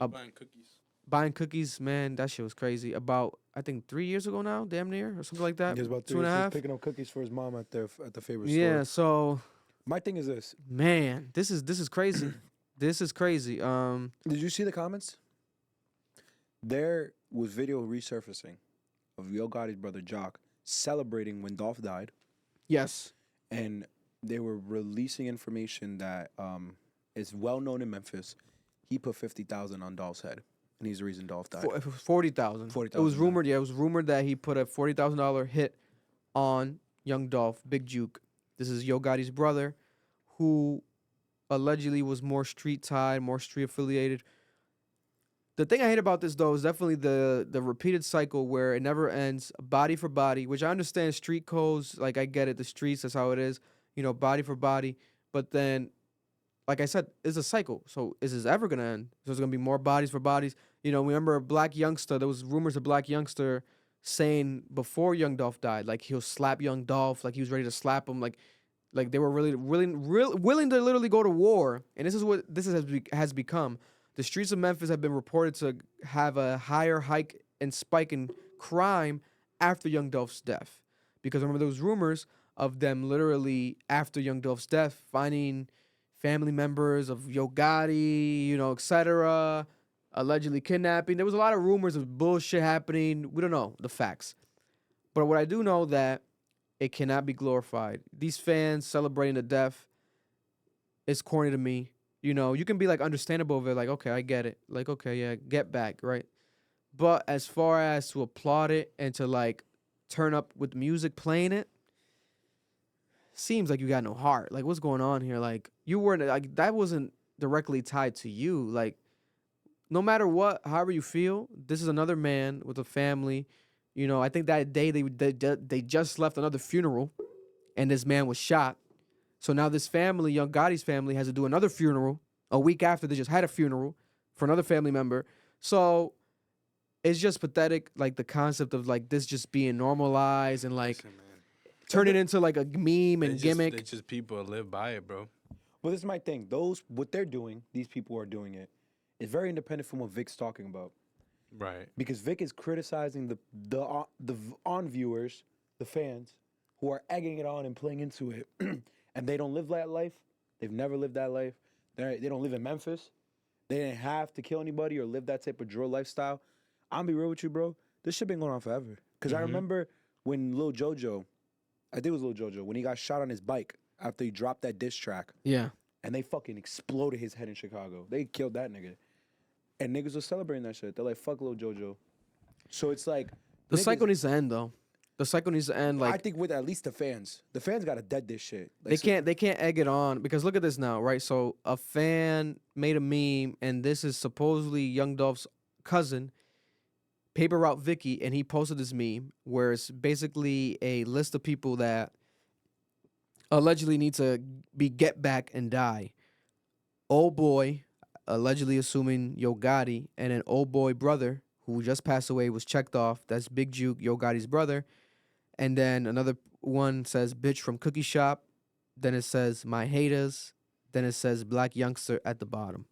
Buying cookies. Buying cookies, man, that shit was crazy. About, I think, 3 years ago now, damn near, or something like that. He was about 2.5. He was picking up cookies for his mom at the favorite store. Yeah, so My thing is this. man, this is crazy. This is crazy. Did you see the comments? There was video resurfacing of Yo Gotti's brother Jock celebrating when Dolph died, Yes. and they were releasing information that is well known in Memphis. He put 50,000 on Dolph's head, and he's the reason Dolph died. 40,000. 40,000. It was rumored. Yeah, it was rumored that he put a $40,000 hit on young Dolph, Big Jook. This is Yo Gotti's brother, who allegedly was more street tied, more street affiliated. The thing I hate about this though is definitely the repeated cycle where it never ends, body for body, which I understand street codes, like I get it, the streets, that's how it is, body for body. But then, like I said, it's a cycle. So is this ever gonna end? So there's gonna be more bodies for bodies. Remember a Black Youngster, there was rumors of Black Youngster saying before Young Dolph died, like he'll slap Young Dolph, like he was ready to slap him, like they were really willing to literally go to war. And this is what has become. The streets of Memphis have been reported to have a higher hike and spike in crime after Young Dolph's death. Because remember, there was rumors of them literally, after Young Dolph's death, finding family members of Yo Gotti, etc., allegedly kidnapping. There was a lot of rumors of bullshit happening. We don't know the facts. But what I do know that it cannot be glorified. These fans celebrating the death is corny to me. You can be like understandable of it, like, okay, I get it. Like, okay, yeah, get back, right? But as far as to applaud it and to like turn up with music playing it, seems like you got no heart. Like, what's going on here? Like, you weren't, like, that wasn't directly tied to you. Like, no matter what, however you feel, this is another man with a family. I think that day they just left another funeral and this man was shot. So now this family, Young Gotti's family, has to do another funeral a week after they just had a funeral for another family member. So it's just pathetic, like the concept of like this just being normalized and like turn it into like a meme and gimmick. They just people live by it, bro. Well, this is my thing. What they're doing, these people who are doing it, is very independent from what Vic's talking about. Right. Because Vic is criticizing the on viewers, the fans, who are egging it on and playing into it. And they don't live that life. They've never lived that life. They don't live in Memphis. They didn't have to kill anybody or live that type of drill lifestyle. I'm be real with you, bro. This shit been going on forever. Because I remember when Lil Jojo, I think it was Lil Jojo, when he got shot on his bike after he dropped that diss track. Yeah. And they fucking exploded his head in Chicago. They killed that nigga. And niggas were celebrating that shit. They're like, fuck Lil Jojo. So it's like... The cycle needs to end, though. The cycle needs to end. Like, I think with at least the fans gotta dead this shit. Like, they can't egg it on because look at this now, right? So a fan made a meme, and this is supposedly Young Dolph's cousin, Paper Route Vicky, and he posted this meme where it's basically a list of people that allegedly need to be get back and die. Old boy, allegedly assuming Yo Gotti, and an old boy brother who just passed away was checked off. That's Big Jook, Yo Gotti's brother. And then another one says, bitch from Cookie Shop. Then it says, my haters. Then it says, Black Youngster at the bottom.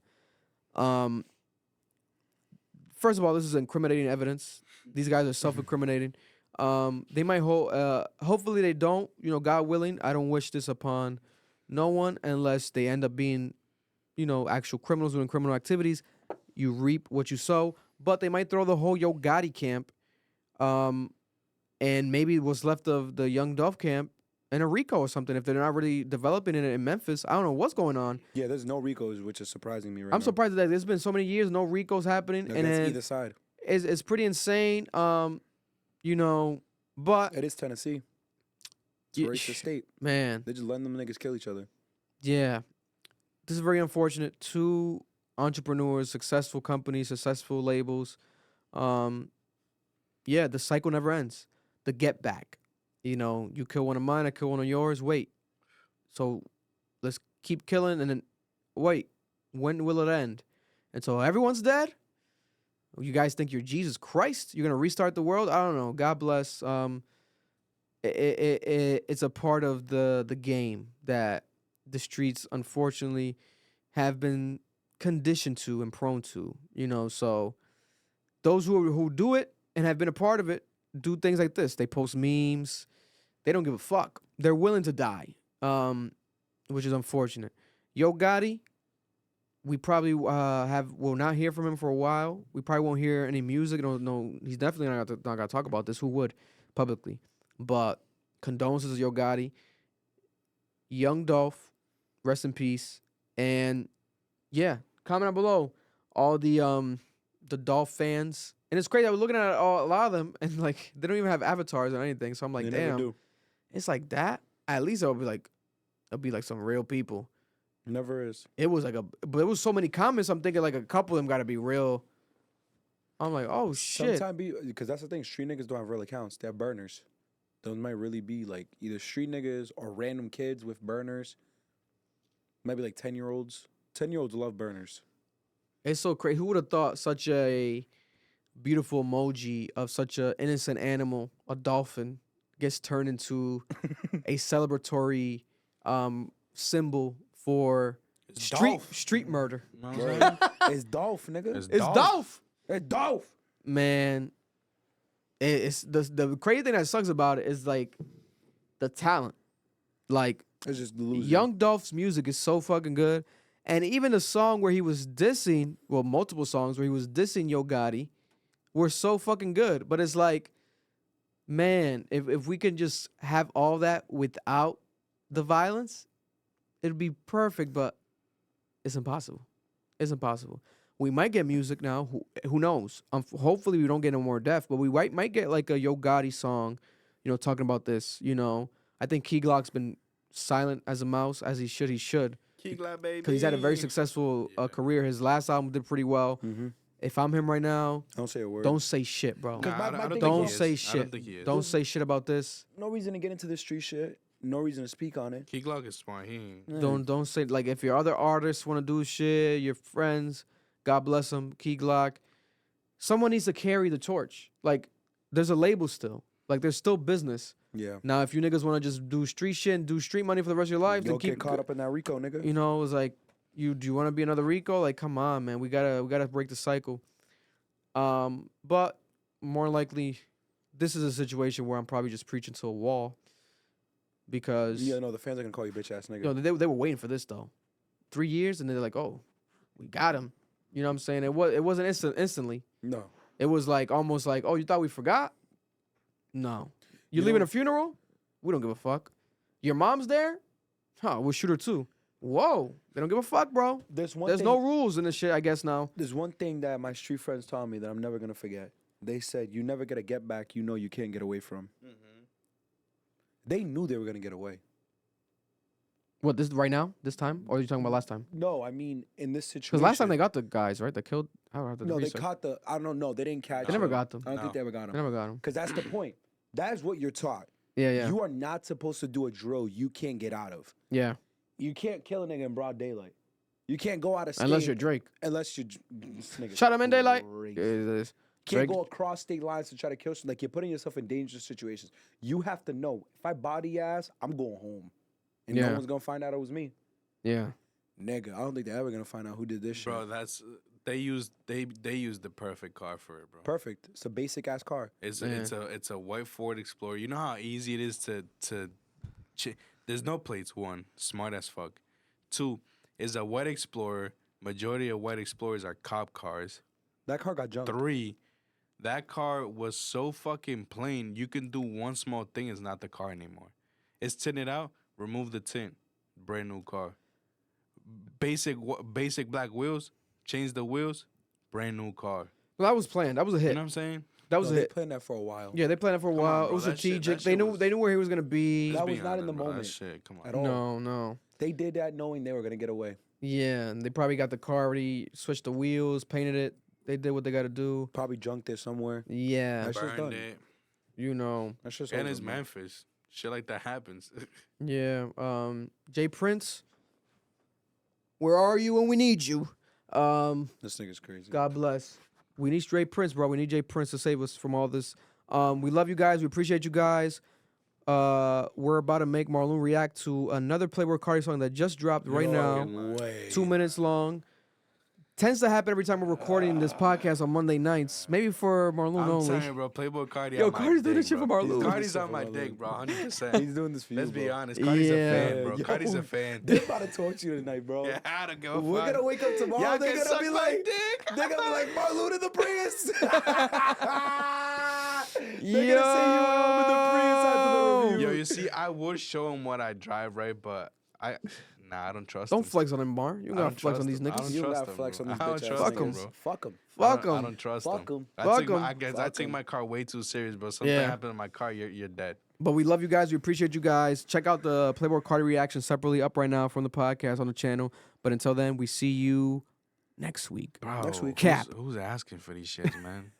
First of all, this is incriminating evidence. These guys are self-incriminating. They might hopefully they don't, God willing. I don't wish this upon no one unless they end up being, actual criminals doing criminal activities. You reap what you sow. But they might throw the whole Yo Gotti camp. And maybe what's left of the Young Dolph camp in a RICO or something if they're not really developing it in Memphis. I don't know what's going on. Yeah, there's no RICOs, which is surprising me right now. I'm surprised that there's been so many years, no RICOs happening. And that's either side. It's pretty insane, but... It is Tennessee. It's a racist state. Man. They're just letting them niggas kill each other. Yeah. This is very unfortunate. Two entrepreneurs, successful companies, successful labels. Yeah, the cycle never ends. The get back. You kill one of mine, I kill one of yours. Wait. So let's keep killing and then wait. When will it end? Until everyone's dead? You guys think you're Jesus Christ? You're gonna restart the world? I don't know. God bless. It's a part of the game that the streets unfortunately have been conditioned to and prone to, you know. So those who do it and have been a part of it do things like this. They post memes. They don't give a fuck. They're willing to die, which is unfortunate. Yo Gotti, we probably will not hear from him for a while. We probably won't hear any music. No, he's definitely not gonna talk about this. Who would publicly? But condolences to Yo Gotti. Young Dolph, rest in peace. And yeah, comment down below all the Dolph fans. And it's crazy. I was looking at a lot of them, and like they don't even have avatars or anything. So I'm like, They never damn, do. it's like that. At least it'll be like some real people. Never is. It was but it was so many comments. I'm thinking like a couple of them got to be real. I'm like, oh shit. Sometimes because that's the thing. Street niggas don't have real accounts. They have burners. Those might really be like either street niggas or random kids with burners. Maybe like 10-year-olds. 10-year-olds love burners. It's so crazy. Who would have thought such a beautiful emoji of such an innocent animal, a dolphin, gets turned into a celebratory symbol for street murder. It's Dolph, nigga. It's Dolph. It's Dolph. Man, it's the crazy thing that sucks about it is like the talent. Like it's just losing. Young Dolph's music is so fucking good. And even the song where he was dissing, well, multiple songs where he was dissing Yo Gotti were so fucking good. But it's like, man, if we can just have all that without the violence, it'd be perfect, but it's impossible. It's impossible. We might get music now. Who knows? Hopefully we don't get no more death, but we might get like a Yo Gotti song, you know, talking about this. You know, I think Key Glock's been silent as a mouse, as he should. He should. Key Glock, baby. Because he's had a very successful career. His last album did pretty well. Mm-hmm. If I'm him right now, don't say a word. Don't say shit, bro. Nah, don't say shit. Don't say shit about this. No reason to get into this street shit. No reason to speak on it. Key Glock is smart. He ain't. Don't say, like, if your other artists want to do shit, your friends, God bless them, Key Glock. Someone needs to carry the torch. Like, there's a label still. Like, there's still business. Yeah. Now, if you niggas want to just do street shit and do street money for the rest of your life, Don't get caught up in that Rico, nigga. You know, it was like, do you want to be another Rico? Like, come on, man. We gotta break the cycle. But more likely, this is a situation where I'm probably just preaching to a wall. Because yeah, no, the fans are gonna call you bitch ass nigga. You know, they were waiting for this though, 3 years, and they're like, oh, we got him. You know what I'm saying? It wasn't instantly. No. It was like almost like, oh, you thought we forgot? No. You leaving a funeral? We don't give a fuck. Your mom's there? Huh? We'll shoot her too. Whoa. They don't give a fuck, bro. There's no rules in this shit, I guess now. There's one thing that my street friends taught me that I'm never gonna forget. They said, you never get a get back you know you can't get away from. Mm-hmm. They knew they were gonna get away. What, this right now? This time? Or are you talking about last time? No, I mean in this situation. Because last time they got the guys, right? They killed. They caught the. I don't know. They didn't catch. They never got them. I don't think they ever got them. They never got them. Because that's the point. That is what you're taught. Yeah. You are not supposed to do a drill you can't get out of. Yeah. You can't kill a nigga in broad daylight. You can't go out of state. Unless you're Drake. Unless you're. Shot him in daylight. Can't go across state lines to try to kill someone. Like, you're putting yourself in dangerous situations. You have to know, if I body ass, I'm going home. And no one's going to find out it was me. Yeah. Nigga, I don't think they're ever going to find out who did this shit. Bro, that's... They used the perfect car for it, bro. Perfect. It's a basic ass car. It's a white Ford Explorer. You know how easy it is to there's no plates. 1, smart as fuck. 2, is a white Explorer. Majority of white Explorers are cop cars. That car got jumped. 3, that car was so fucking plain. You can do one small thing. It's not the car anymore. It's tinted out. Remove the tint. Brand new car. Basic black wheels. Change the wheels, brand new car. Well, that was planned. That was a hit. You know what I'm saying? That was a hit. They planned that for a while. Yeah, they planned it for a while. It was strategic. They knew where he was gonna be. That was not in the moment. Shit, come on. At all. No. They did that knowing they were gonna get away. Yeah, and they probably got the car already, switched the wheels, painted it. They did what they got to do. Probably junked it somewhere. Yeah. That's just done. It. You know. That's just and it's Memphis. Shit like that happens. Yeah. Jay Prince, where are you when we need you? This nigga's crazy. God bless. We need straight Prince, bro. We need Jay Prince to save us from all this. We love you guys. We appreciate you guys. We're about to make Marlon react to another Playboy Cardi song that just dropped right now. 2 minutes long. tends to happen every time we're recording this podcast on Monday nights. Maybe for Marloon I'm only. telling you, bro. Playboy Cardi. Yo, on my Cardi's doing dick, this shit bro. for Marloon. Cardi's on my dick, bro. 100%. He's doing this for you. Let's be bro. honest. Cardi's a fan, bro. Yo, Cardi's a fan. They're about to talk to you tonight, bro. Yeah, I don't go. We're gonna wake up tomorrow. Y'all They're can gonna suck be my like, dick. they're gonna be like Marloon in the Prius. They're Yo. gonna say you went home in the Prius after the review. Yo, you see, I would show him what I drive, right? But I don't trust Don't him. flex on him, Mar. You I gotta don't flex trust on these him. I niggas. don't You trust gotta him, flex bro. on these I don't bitch ass trust Fuck him, 'em. bro. Fuck them. Fuck I 'em. don't trust Fuck him. 'em. I Fuck take my, 'em. I guess I Fuck take 'em. my car way too serious, bro. Something Yeah. happened in my car, you're dead. But we love you guys. We appreciate you guys. Check out the Playboy Cardi reaction separately up right now from the podcast on the channel. But until then, we see you next week. Bro, Next week. Cap. Who's asking for these shits, man?